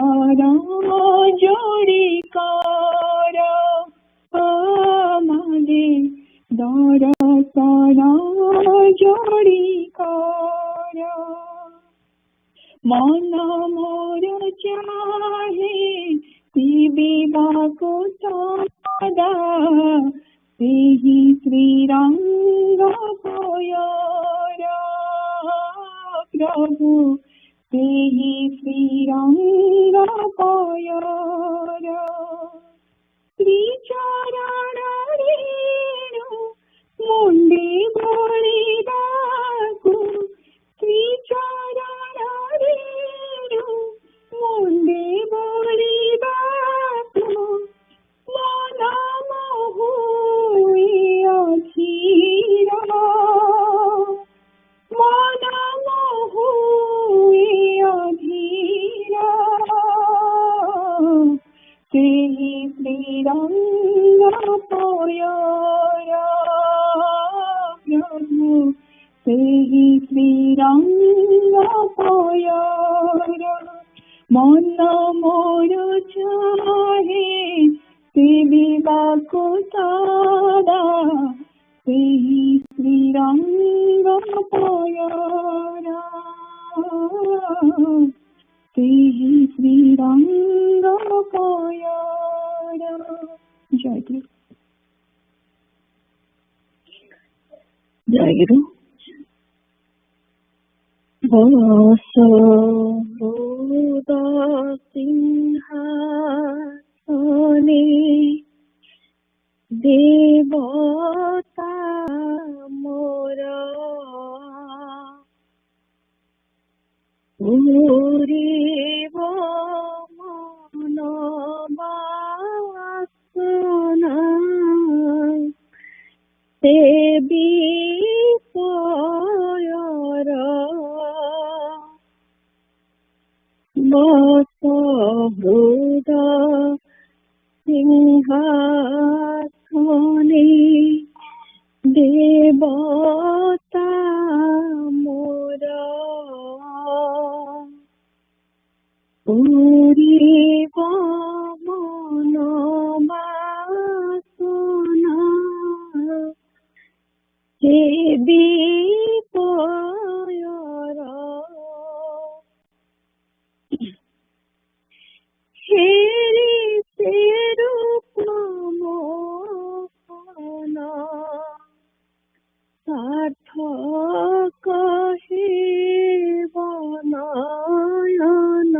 তারা জড়ি কর আমাদের দরতারা জড়ি কর মন মোর চাহে বিবাহ সদা সেহি শ্রীরঙ্গ পয়র প্রভু সেহি শ্রীরঙ্গ পয়র শ্রীচরণ রেণু মুন্ডে বলিদাকু শ্রীচরণ রেণু মুন্ডে বলিদাকু মন মোহুয়া ধীরা মন মোহুয়া ধীরা সেহি শ্রীরঙ্গ পয়র প্রভু সেহি শ্রীরঙ্গ পয়র মন মোর চাহে বিবাহ সদা সেহি শ্রীরঙ্গ পয়র সেহি শ্রীরঙ্গ পয়র। জয় গুরু। জয় গুরু। বসুদ সিংহাসনে দেবতা মোর পুরিব মন বাসনা দেবী পয়র বসুদ সিংহাসনে দেবতা মোর পুরিব মন বাসনা দেবী পয়র হেরি সেরূপ মোহন সার্থক হেব নয়ন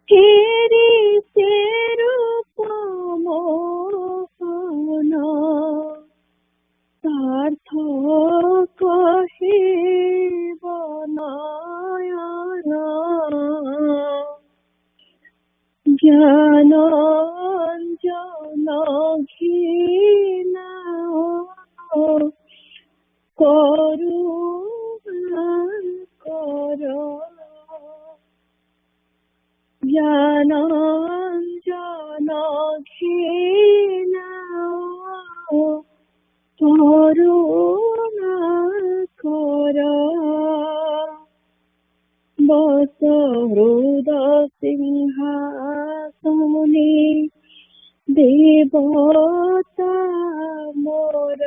হেরি সেরূপ মোহন সার্থক হেব নয়ন জ্ঞানাঞ্জন ঘৃণা করুণা কর জ্ঞানাঞ্জন ঘৃণা করুণা কর বসুদ সিংহাসনে দেবতা মোর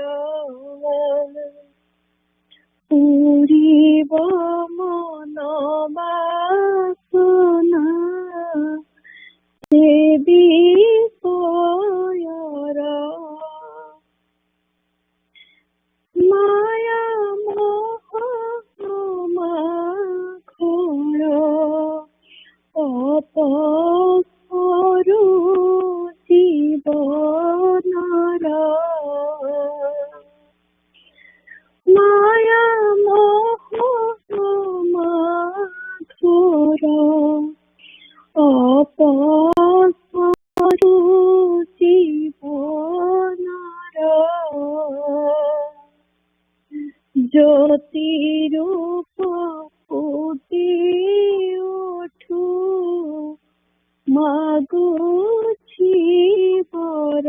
পুরিব মন বাসনা দেবী পয়র মায়া মোহ ঘোর অপসরু জীবনর মায়া মোহ ঘোর অপসরু জীবনর জ্যোতিরূপ ফুটি ওঠু মাগুছি বর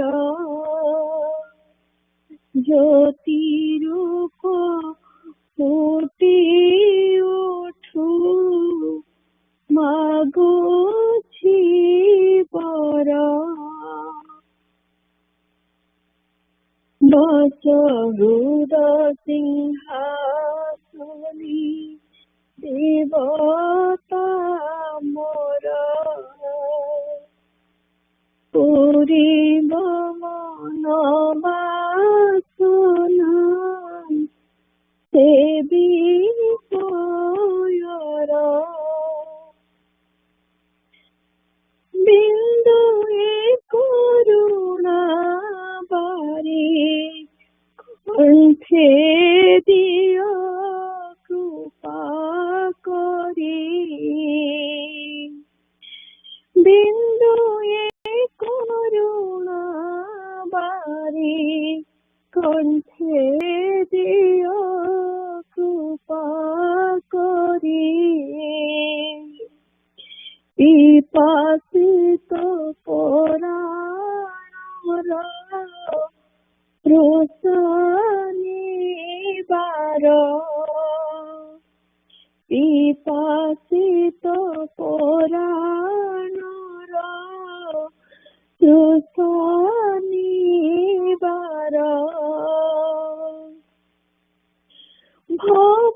জ্যোতিরূপ ফুটি ওঠু মা ମାଗୁଛି ବର ବସହୃଦ ସିଂହାସନୀ ଦେବତା ମୋର ପୁରିବ ମନ ବାସନା ସେ ବିଷୟର ବିନ୍ଦୁଏ କରୁଣା ବାରି କଣ୍ଠେ ଦିଅ କୃପା କରି ବିନ୍ଦୁଏ କରୁଣା ବାରି কণ্ঠে দিও কৃপা করি পিপাসিত পরাণর রোশনিবার পিপাসিত পরাণর রোশনিবার ভব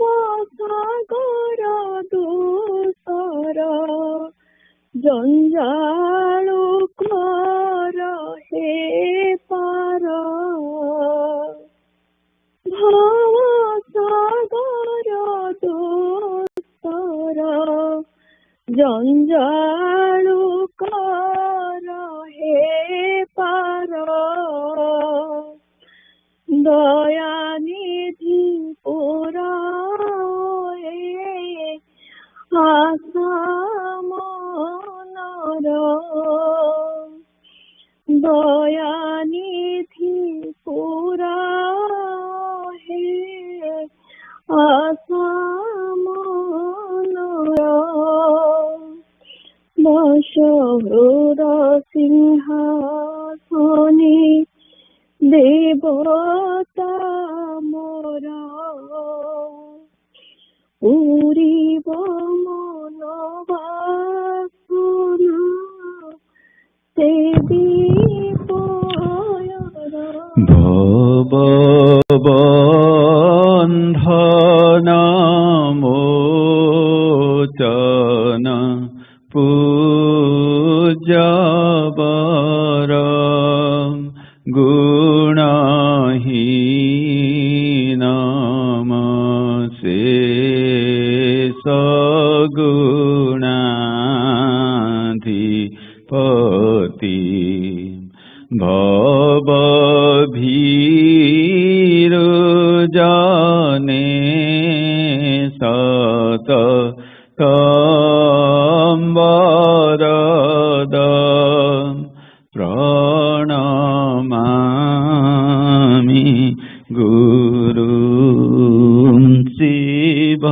সাগর দূষর জঞ্জালু কর হে পার ভব সাগর দূষর জঞ্জালু কর হে পার দয়ানিধি পুরায়ে আশা মনর দয়ানিধি পুরায়ে আশা মনর বসহৃদ সিংহাসনে দেবতা মোর পুরিব মন বাসনা সে বিষয়র ভব বন্ধন মোচন পূজ্যবর গুণহীন শেষ গুণাধিপতি ভব ভীরু জানে সত বরদ প্রণমামি গুরু শিব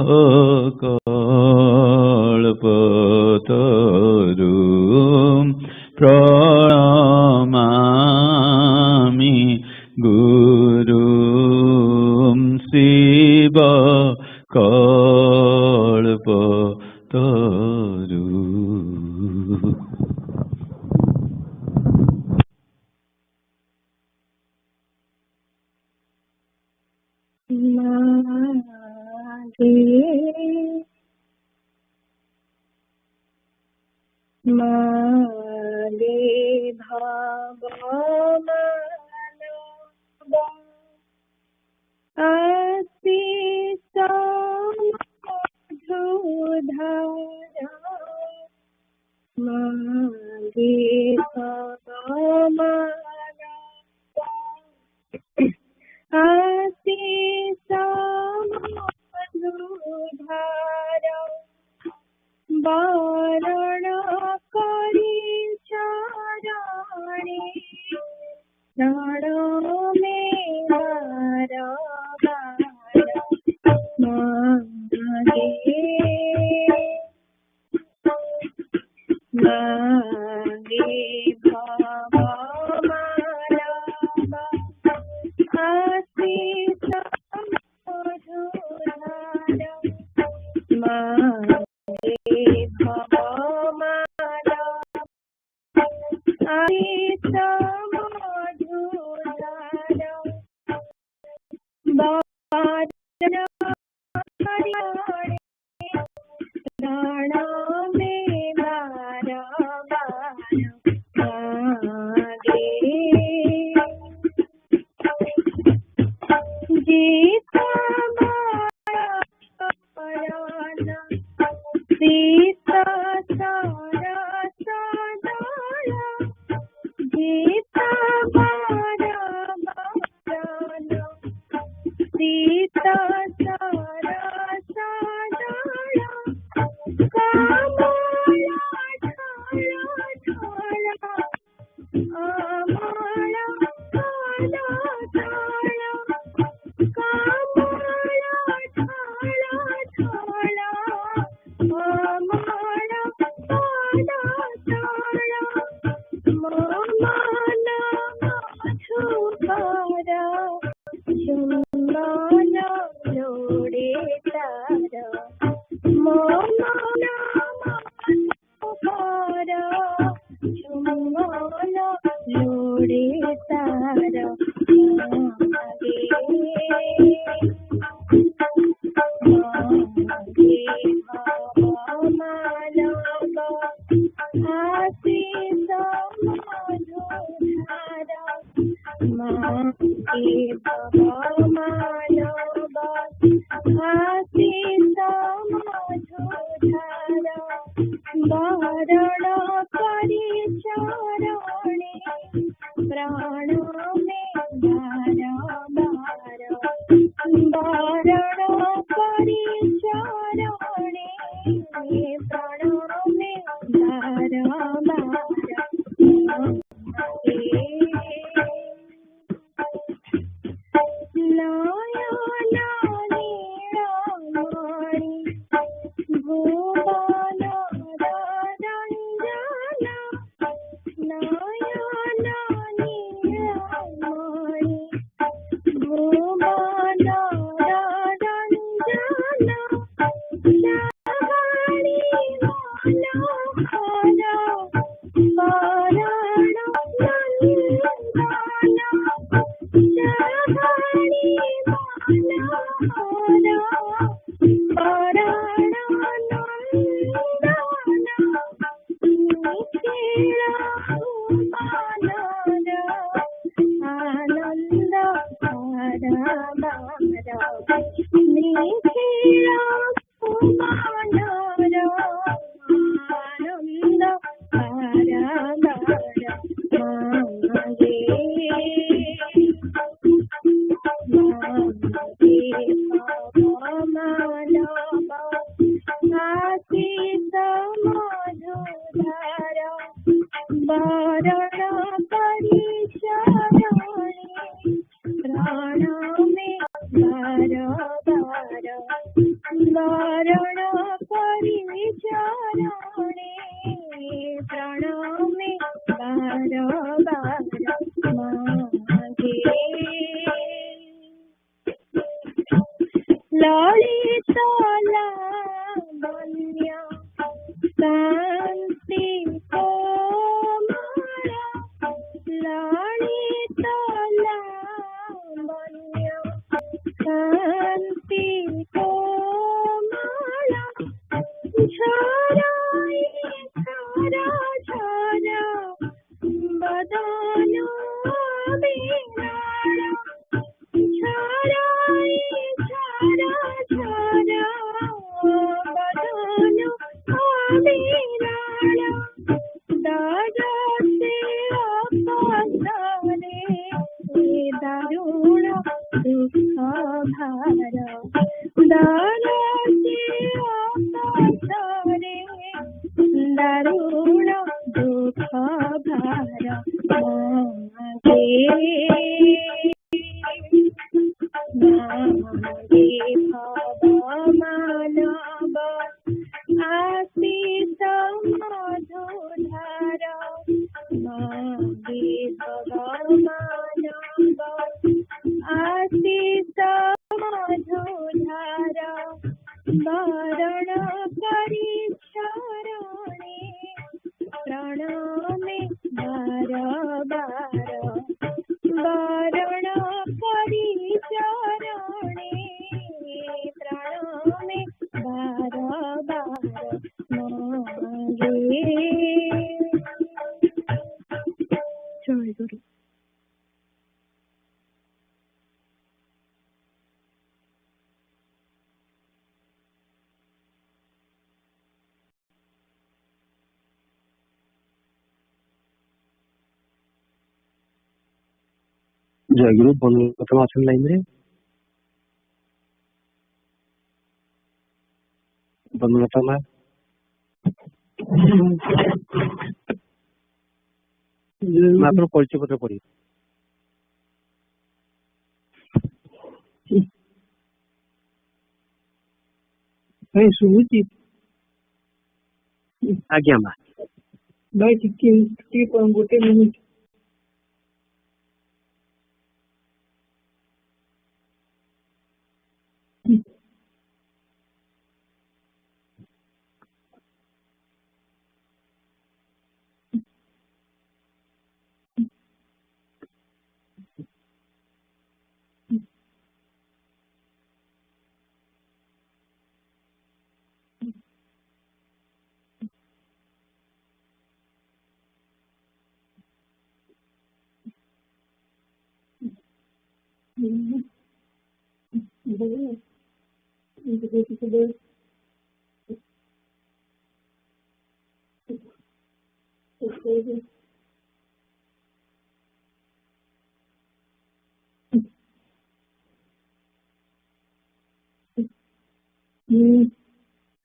কল্পতরু প্রণমামি গুরু শিব কল্পতরু মাগে ভাবমানব আশিস মধুধারা মাগে ভাবমানব আশিস মধুধারা বারণ করি চরণে প্রাণ মেলার মাগে মাগে ভাবমানব আশিস মধুধারা মাগে ভাব ଜୟଗୁରୁ ବନ୍ଧୁ ଅଛନ୍ତି ଲାଇନରେ? ବନ୍ଧୁଗତ ମା ମାତ୍ର ପରିଚୟ ପତ୍ର ପଢିବେ। ଶୁଭୁଛି? ଆଜ୍ଞା ମା। भाई ଟିକେ ଗୋଟେ ମିନିଟ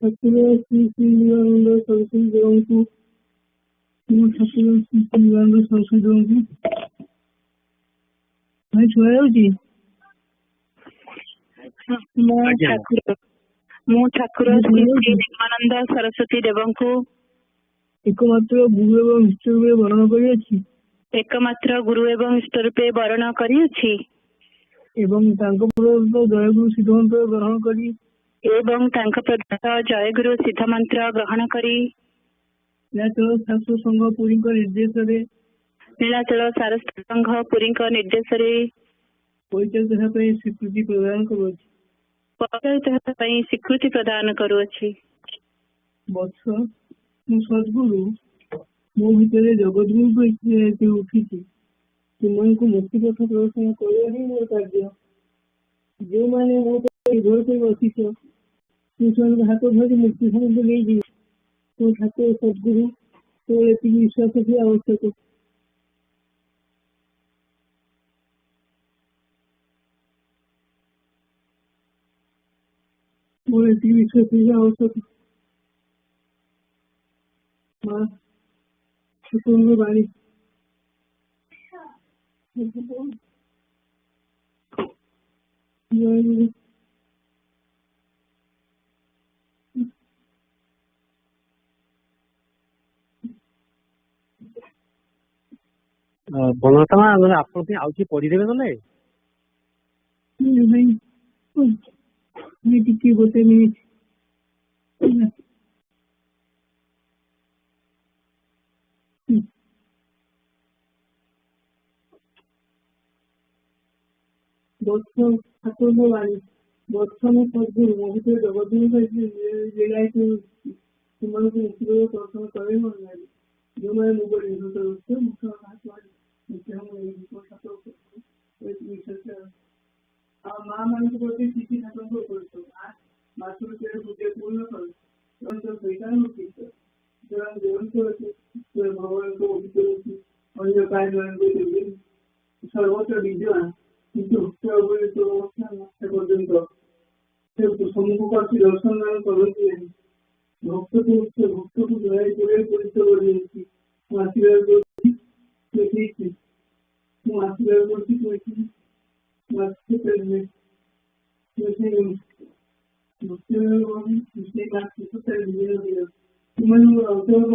ଠାକୁର ଶ୍ରୀ ଶ୍ରୀ ନିରାନନ୍ଦ ସରସ୍ୱତୀ ଦେବଙ୍କୁ ମୁଁ ଠାକୁର ଶ୍ରୀ ଶ୍ରୀ ନିରାନନ୍ଦ ସରସ୍ୱତୀ ଦେବଙ୍କୁ ଭାଇ ଶୁଣାଯାଉଛି? ମୁଁ ଠାକୁର ଶ୍ରୀ ଶ୍ରୀ ନିତ୍ୟାନନ୍ଦ ସରସ୍ୱତୀ ଦେବଙ୍କୁ ଏକମାତ୍ର ଗୁରୁ ଏବଂ ଇଷ୍ଟ ରୂପେ ବରଣ କରିଅଛି ଏକମାତ୍ର ଗୁରୁ ଏବଂ ଇଷ୍ଟ ରୂପେ ବରଣ କରିଅଛି ଏବଂ ତାଙ୍କ ପ୍ରଦତ୍ତ ଜୟଗୁରୁ ସିଦ୍ଧମନ୍ତ୍ର ଗ୍ରହଣ କରି ଏବଂ ତାଙ୍କ ପ୍ରଦତ୍ତ ଜୟଗୁରୁ ସିଦ୍ଧ ମନ୍ତ୍ର ଗ୍ରହଣ କରି ନୀଳାଚଳ ଶାସ୍ତ୍ର ସଂଘ ପୁରୀଙ୍କ ନିର୍ଦ୍ଦେଶରେ ନୀଳାଚଳ ସାରସ୍ୱତ ସଂଘ ପୁରୀଙ୍କ ନିର୍ଦ୍ଦେଶରେ ପରିଚାଳିତ ହେବା ପାଇଁ ସ୍ୱୀକୃତି ପ୍ରଦାନ କରୁଅଛି। ବତ୍ସ ମୁଁ ସଦ୍ଗୁରୁ ମୋ ଭିତରେ ଜଗଦ୍ଗୁରୁ ଯେହେତୁ ଉଠିଛି ସେମାନଙ୍କୁ ମୁକ୍ତି ପଥ ପ୍ରଦର୍ଶନ କରିବା ହିଁ ମୋର କାର୍ଯ୍ୟ। ଯେଉଁମାନେ ମୋ ପାଇଁ ନିର୍ଭର କରି ବସିଛ ମୁଁ ସେମାନଙ୍କ ହାତ ଧରି ମୁକ୍ତି ସମସ୍ତ ନେଇଯିବି। ମୋ ଠାକୁର ସଦ୍ଗୁରୁ କେବଳ ଏତିକି ବିଶ୍ୱାସ ଥିବା ଆବଶ୍ୟକ। ମୋର ଏତିକି ବିଶ୍ୱାସ ଥିବା ଆବଶ୍ୟକ। ମା ଠାକୁରଙ୍କ ବାଣୀ ବନଲତା ମା ଆପଣ ପାଇଁ ଆଉ କିଏ ପଢିଦେବେ ନହେଲେ ଭାଇ ଟିକେ ଗୋଟେ ମିନିଟ୍ ବତ୍ସ ଠାକୁରଙ୍କ ବାଣୀ ବର୍ତ୍ତମାନ ସଦ୍ଗୁରୁ ମୋ ଭିତରେ ଜଗଦ୍ଗୁରୁ ସେମାନଙ୍କୁ ମୁକ୍ତି ପ୍ରଦର୍ଶନ କରେ ମୋର ନାହିଁ। ଯେଉଁମାନେ ମୋ ଉପରେ ନିର୍ଭର କରୁଥିବେ ମୁଖ୍ୟ ଆଉ ମା ମାନଙ୍କ ପ୍ରତି କିଛି ଠାକୁରଙ୍କ ଉପରିତ ମାସରୁ ପୂଜା ପୂର୍ଣ୍ଣ କରେ ଭଗବାନଙ୍କ ଭିତରେ ଅନ୍ୟ କାହିଁମାନଙ୍କୁ ଦେବେ ସର୍ବତ୍ର ବିଦ୍ୟମାନ କିନ୍ତୁ ପର୍ଯ୍ୟନ୍ତ ସମ୍ମୁଖ ପ୍ରାର୍ଥୀ ଦର୍ଶନ କରନ୍ତି ନାହିଁ। ଭକ୍ତକୁ ଦୟାଇ ପରିଚିତ କରିଦେଇଛି। ମୁଁ ଆଶୀର୍ବାଦ କରୁଛି ଦେଖେଇଛି ମୁଁ ଆଶୀର୍ବାଦ କରୁଛି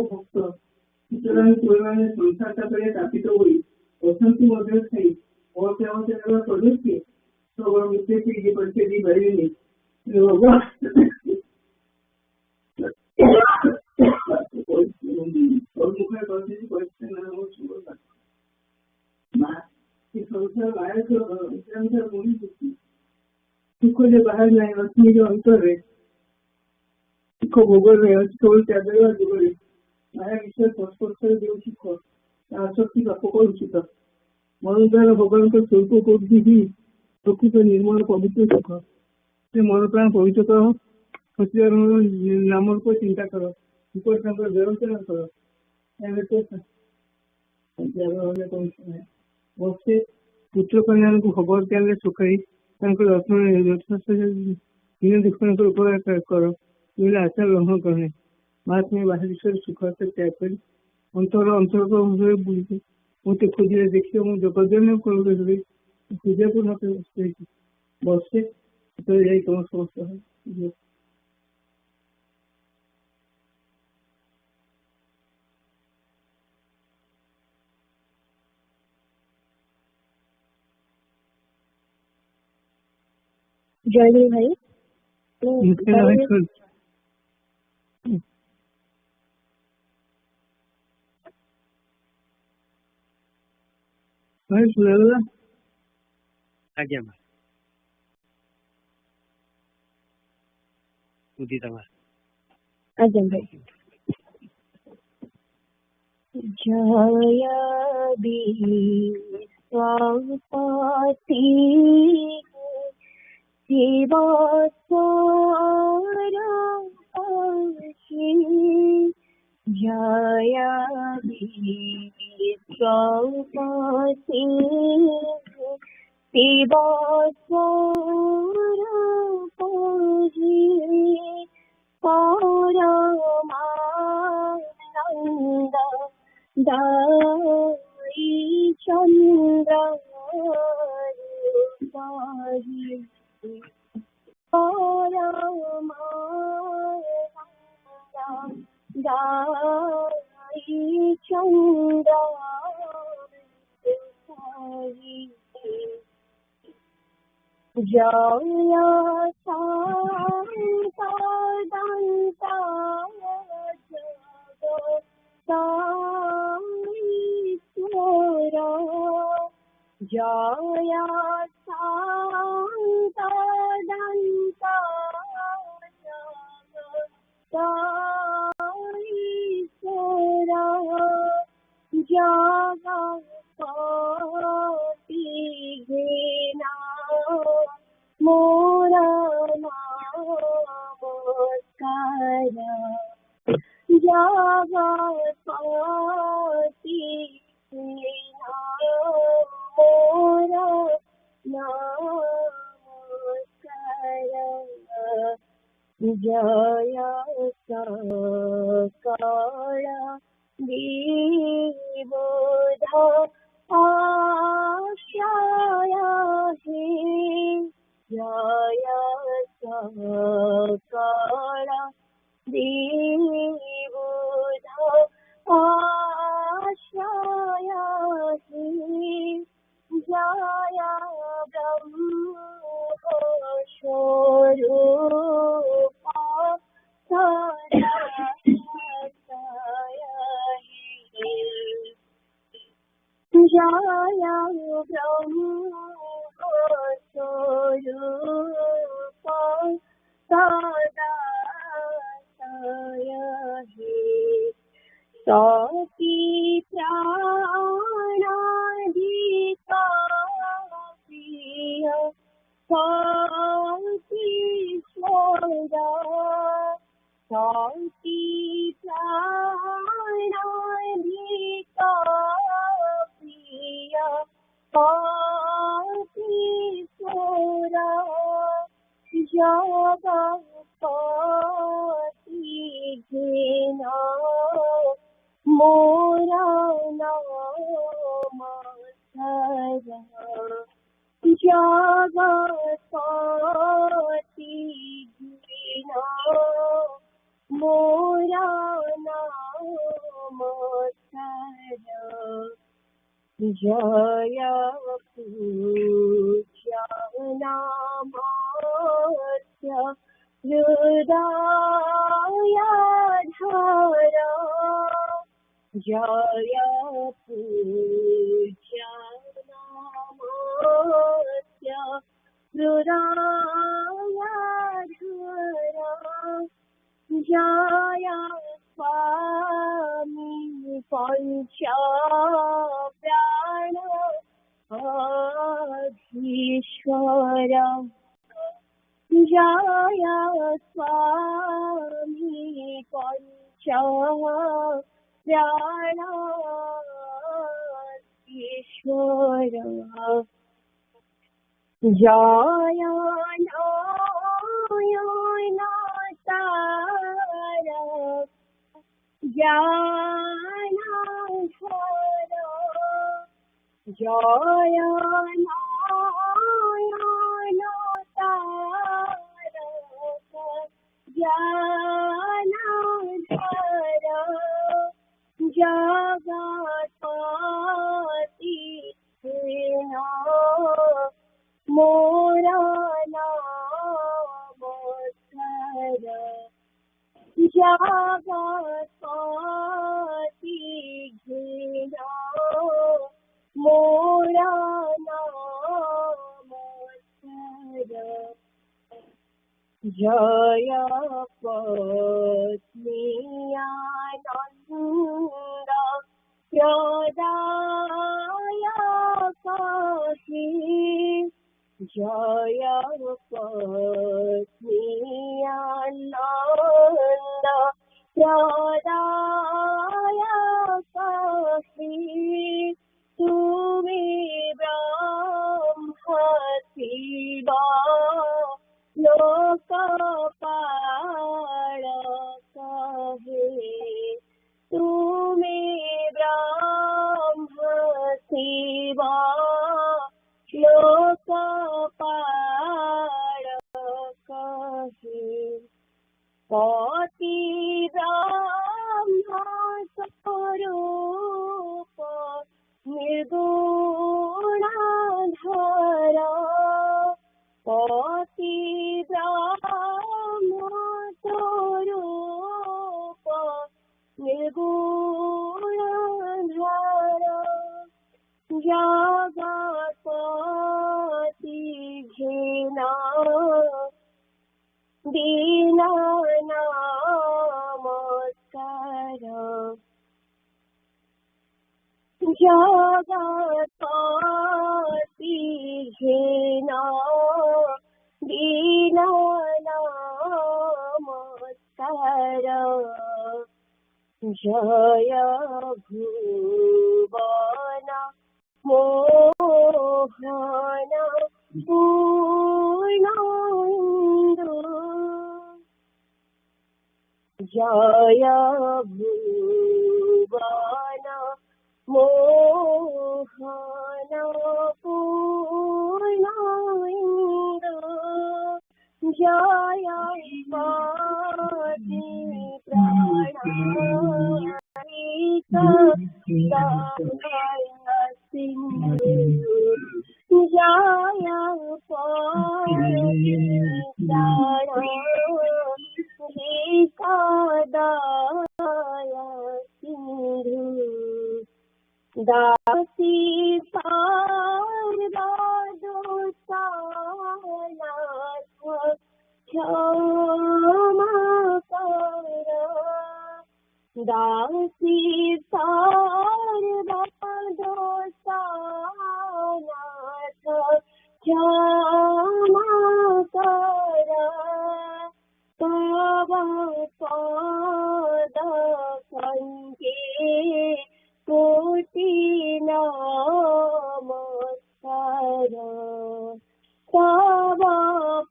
ଭକ୍ତ ସୁତରାଂ ତୁମେମାନେ ସଂସାର ଚାପରେ କାପିତ ହୋଇ ଅଶାନ୍ତି ମଧ୍ୟରେ ଥାଇ ପଦସ୍ୟ ପ୍ରବଳ ମୃତ୍ୟୁ ପରିଚୟ ଦେଇପାରିବେନି। ସୁଖ ଯେ ବାହାରେ ନାହିଁ ଅଛି ନିଜ ଅନ୍ତରରେ ସୁଖ ଭୋଗରେ ଅଛି କେବଳ ତ୍ୟାଗ ଯୁଗରେ ମାୟା ବିଷୟ ସଂସ୍ପର୍ଶରେ ଯେଉଁ ସୁଖ ତାହା ଆସକ୍ତି ପାପ କରୁଛି ତ ମନ ଦ୍ୱାରା ଭଗବାନଙ୍କ ସ୍ୱରୂପ କରୁଛି ହିଁ ପ୍ରକୃତ ନିର୍ମଳ ପବିତ୍ର ସୁଖ। ସେ ମନ ପ୍ରାଣ ପବିତ୍ର କର ସଚିଦାନନ୍ଦ ନାମ ରୂପ ଚିନ୍ତା କର ବିପଦ ତାଙ୍କର ବ୍ୟବସ୍ଥା କର ବର୍ଷେ ପୁତ୍ର କନ୍ୟାଙ୍କୁ ଖବର ଜ୍ଞାନରେ ଶୁଖାଇ ତାଙ୍କ ଯତ୍ନ ଦେଖଙ୍କର ଉପକାର କର ଆଚାର ଗ୍ରହଣ କରେ ମହାତ୍ମା ବାହାର ବିଷୟରେ ସୁଖ ତ୍ୟାଗ କରି ଅନ୍ତର୍ଗତ ବୁଝିଛି ମତେ ଖୋଜିଲେ ଦେଖିବ ମୁଁ ଜଗଜନ ପୂଜାକୁ ମତେ ବର୍ଷେ ସେତେବେଳେ ଯାଇ ତମ ସମସ୍ତ जय गुरु भाई। आज्ञा मां उदित मां आज्ञा भाई। जय विश्वासी शिवा स्वरूपी जय विश्वासी शिवा स्वरूपी परमानंद दाई चंद्र परमानंद दाई चंद्र जय शांता ईश्वर जय शांता ईश्वर जगपति घेना मोरा नमस्कार जगपति मोरा नमस्कार जय सकल विबुध आश्रय हे जय सकल विबुध आश्रय हे जय ब्रह्म स्वरूप जय ब्रह्म स्वरूप सदाशय हे सती प्राणाधिका प्रिय सतीश्वर सती प्राणाधिका प्रिय सतीश्वर जगपति घेना मोरा नमस्कार जगपति घेना मोरा नमस्कार जय पूजनामास्य हृदयाधार जय पूजनामास्य हृदयाधार जय स्वामी पंच प्राण अधीश्वर जय स्वामी पंच प्राण अधीश्वर जय नयनतारक ज्ञानाधार जय नयनतारक ज्ञानाधार जगत्पति मोरा जगत्पति घिना मोरा नमस्कार जय पत्नीयानन्द प्रदायकहि जय पत्नीयानन्द प्रदायकहि तुमे ब्रह्म शिवा लोकपालक हे तुमे ब्रह्म शिवा लोकपालक हे पति ब्रह्म स्वरूप निर्गुणाधर पति ब्रह्म स्वरूप निर्गुणाधर जगत्पति घिना दीन नमस्कार जगत्पति घिना दीन नमस्कार जय भुवन मोहन पूर्णानंद जय भुवन मोहन पूर्णानंद जय पति सिंधु जय सिंधु दासी सर्वदोषानाथ क्षमा कर दासी सर्वदोषानाथ क्षमा कर तव पद संगे कोटि नमस्कार तव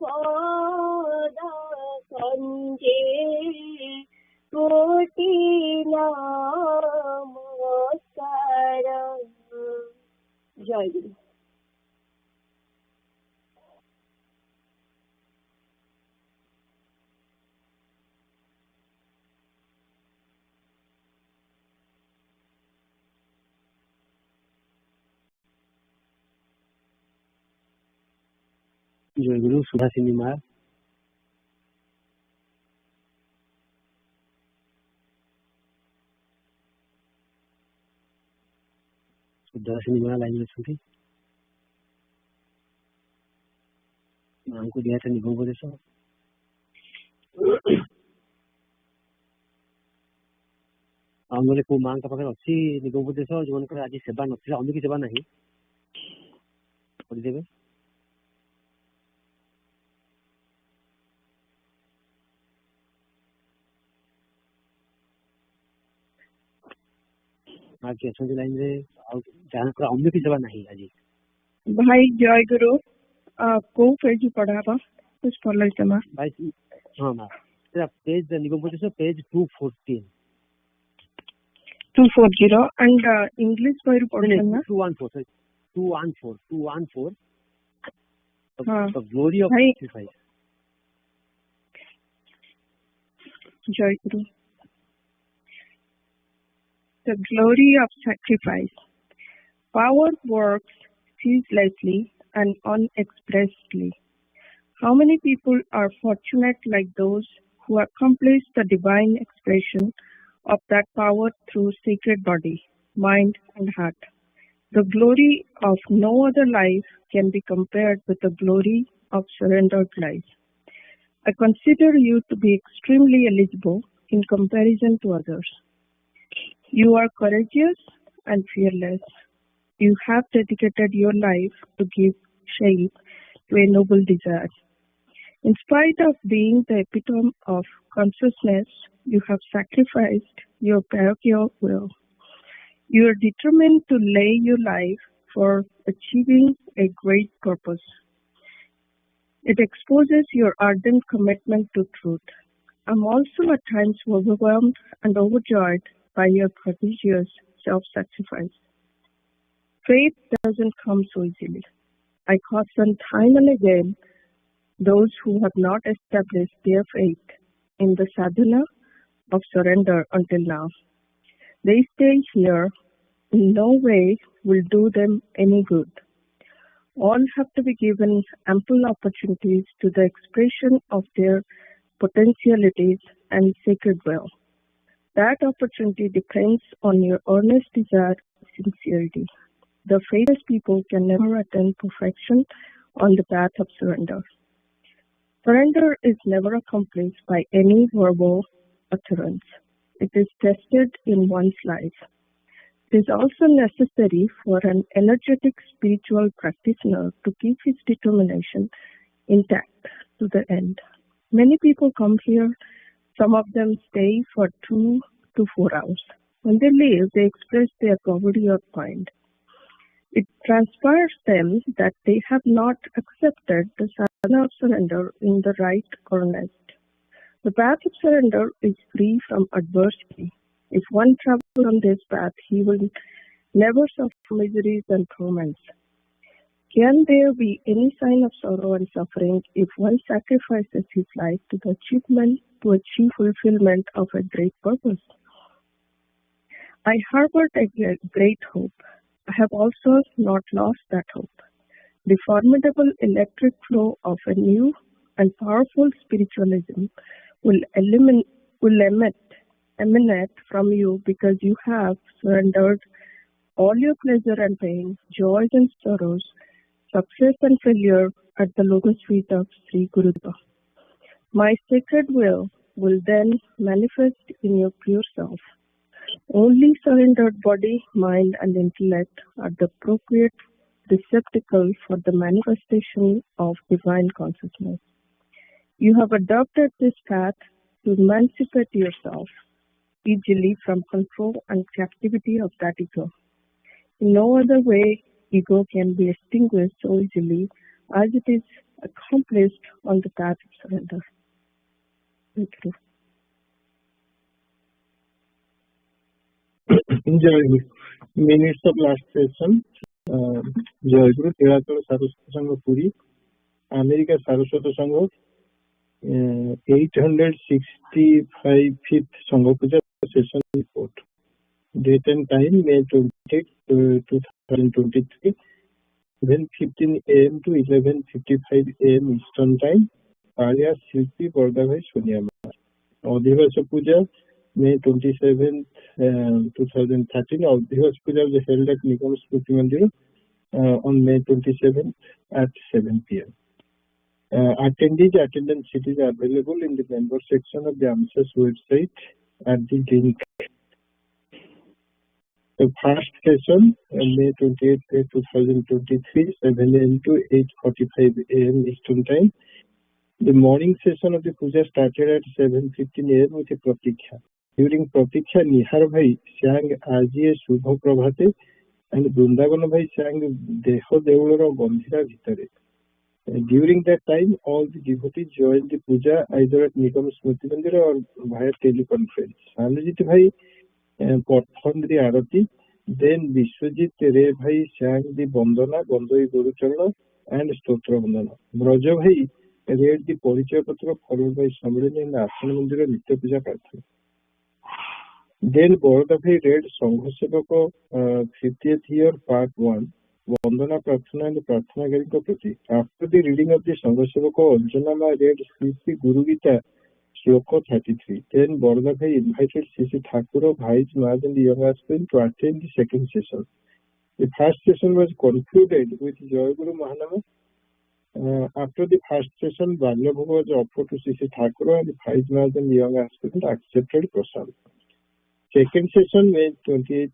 पद संगे कोटि नमस्कार जय गुरु। जय गुरु सुभाषिनी माँ सुभाषिनी माँ लाइन में माँ को दिया था निगम उपदेश आमले को माँ का पाखे अच्छी निगम उपदेश जो आज सेवा नथिला अन्य की सेवा नहीं देवे माँ की अच्छी लाइन रे जहाँ को अन्य की सेवा नहीं आज भाई जय गुरु को पेज पढ़ाबा कुछ पढ़ले तमा भाई हां माँ तेरा पेज निगम उपदेश पेज 240 and English where पढ़ना 214 the glory of sacrifice Jai Guru. The glory of sacrifice. Power works ceaselessly and unexpressedly. How many people are fortunate like those who accomplish the divine expression of that power through sacred body, mind, and heart. The glory of no other life can be compared with the glory of surrendered life. I consider you to be extremely eligible in comparison to others. You are courageous and fearless. You have dedicated your life to give shape to a noble desire. In spite of being the epitome of consciousness, you have sacrificed your parochial will. You are determined to lay your life for achieving a great purpose. It exposes your ardent commitment to truth. I'm also at times overwhelmed and overjoyed by your prodigious self-sacrifice. Faith doesn't come so easily. I caution time and again those who have not established their faith in the sadhana of surrender until now. They stay here in no way will do them any good. All have to be given ample opportunities to the expression of their potentialities and sacred will. That opportunity depends on your earnest desire and sincerity. The faithless people can never attain perfection on the path of surrender. Surrender is never accomplished by any verbal utterance. It is tested in one's life. It is also necessary for an energetic spiritual practitioner to keep his determination intact to the end. Many people come here. Some of them stay for 2 to 4 hours. When they leave, they express their poverty of mind. It transpires them that they have not accepted the sadhana of surrender in the right earnest. The path of surrender is free from adversity. If one travels on this path, he will never suffer miseries and torments. Can there be any sign of sorrow and suffering if one sacrifices his life to the achieve fulfillment of a great purpose? I harbored a great hope. I have also not lost that hope. The formidable electric flow of a new and powerful spiritualism will emanate from you because you have surrendered all your pleasure and pain, joys and sorrows, success and failure at the lotus feet of Sri Gurudeva. My sacred will then manifest in your pure self. Only surrendered body, mind and intellect are the appropriate receptacle for the manifestation of divine consciousness. You have adopted this path to emancipate yourself easily from control and captivity of that ego. In no other way ego can be extinguished so easily as it is accomplished on the path of surrender. Thank you. Enjoy minutes of last session. Jai Guru Tiratala Saraswata Sangha Puri, America Saraswata Sangha, 865th Sangha Puja session report. Date and time May 28, 2023, 11:15 a.m. to 11:55 a.m. Eastern Time. Arya Shilpi Bardavai Sunyama. Adhivasa Puja May 27, 2013. Adhivasa Puja was held at Nigam Smriti Mandir on May 27 at 7 p.m. Attendance sheet is available in the member section of the AMSA's website at the link. The first session, May 28, 2023, 7 a.m. to 8:45 a.m. Eastern Time. The morning session of the puja started at 7:15 a.m. with a pratiksha. During pratiksha, Nihar Bhai sang Ajiye Shubha Prabhate and Vrindavan Bhai sang Deho Deularo Gandhira Bhitare. During that time, all the devotees joined the puja either at Nigam Smriti Mandir or via teleconference. Sanujit Bhai performed the arati. Then Vishwajit Re Bhai sang the Bandana, Bandai Guru Charana and Stotra Bandana. Braja Bhai read the Parichaya Patra followed by Samrani and Asana Mandira Nitya Puja Prarthana. Then Borada Bhai read Sangha Sevaka 50th year part 1, Vandana Prarthana and Prarthana Garika Prati. After the reading of the Sangha Sevaka, Anjana Ma read Sri Guru Gita Shloka 33. Then Bardabhai invited Sisi Thakur, Bhai's Maharaj and the young aspirant to attend the second session. The first session was concluded with Jai Guru Mahanama. After the first session, Balya Bhoga was offered to Sisi Thakur and the Bhai's Maharaj and the young aspirant accepted Prasad. Second session was 28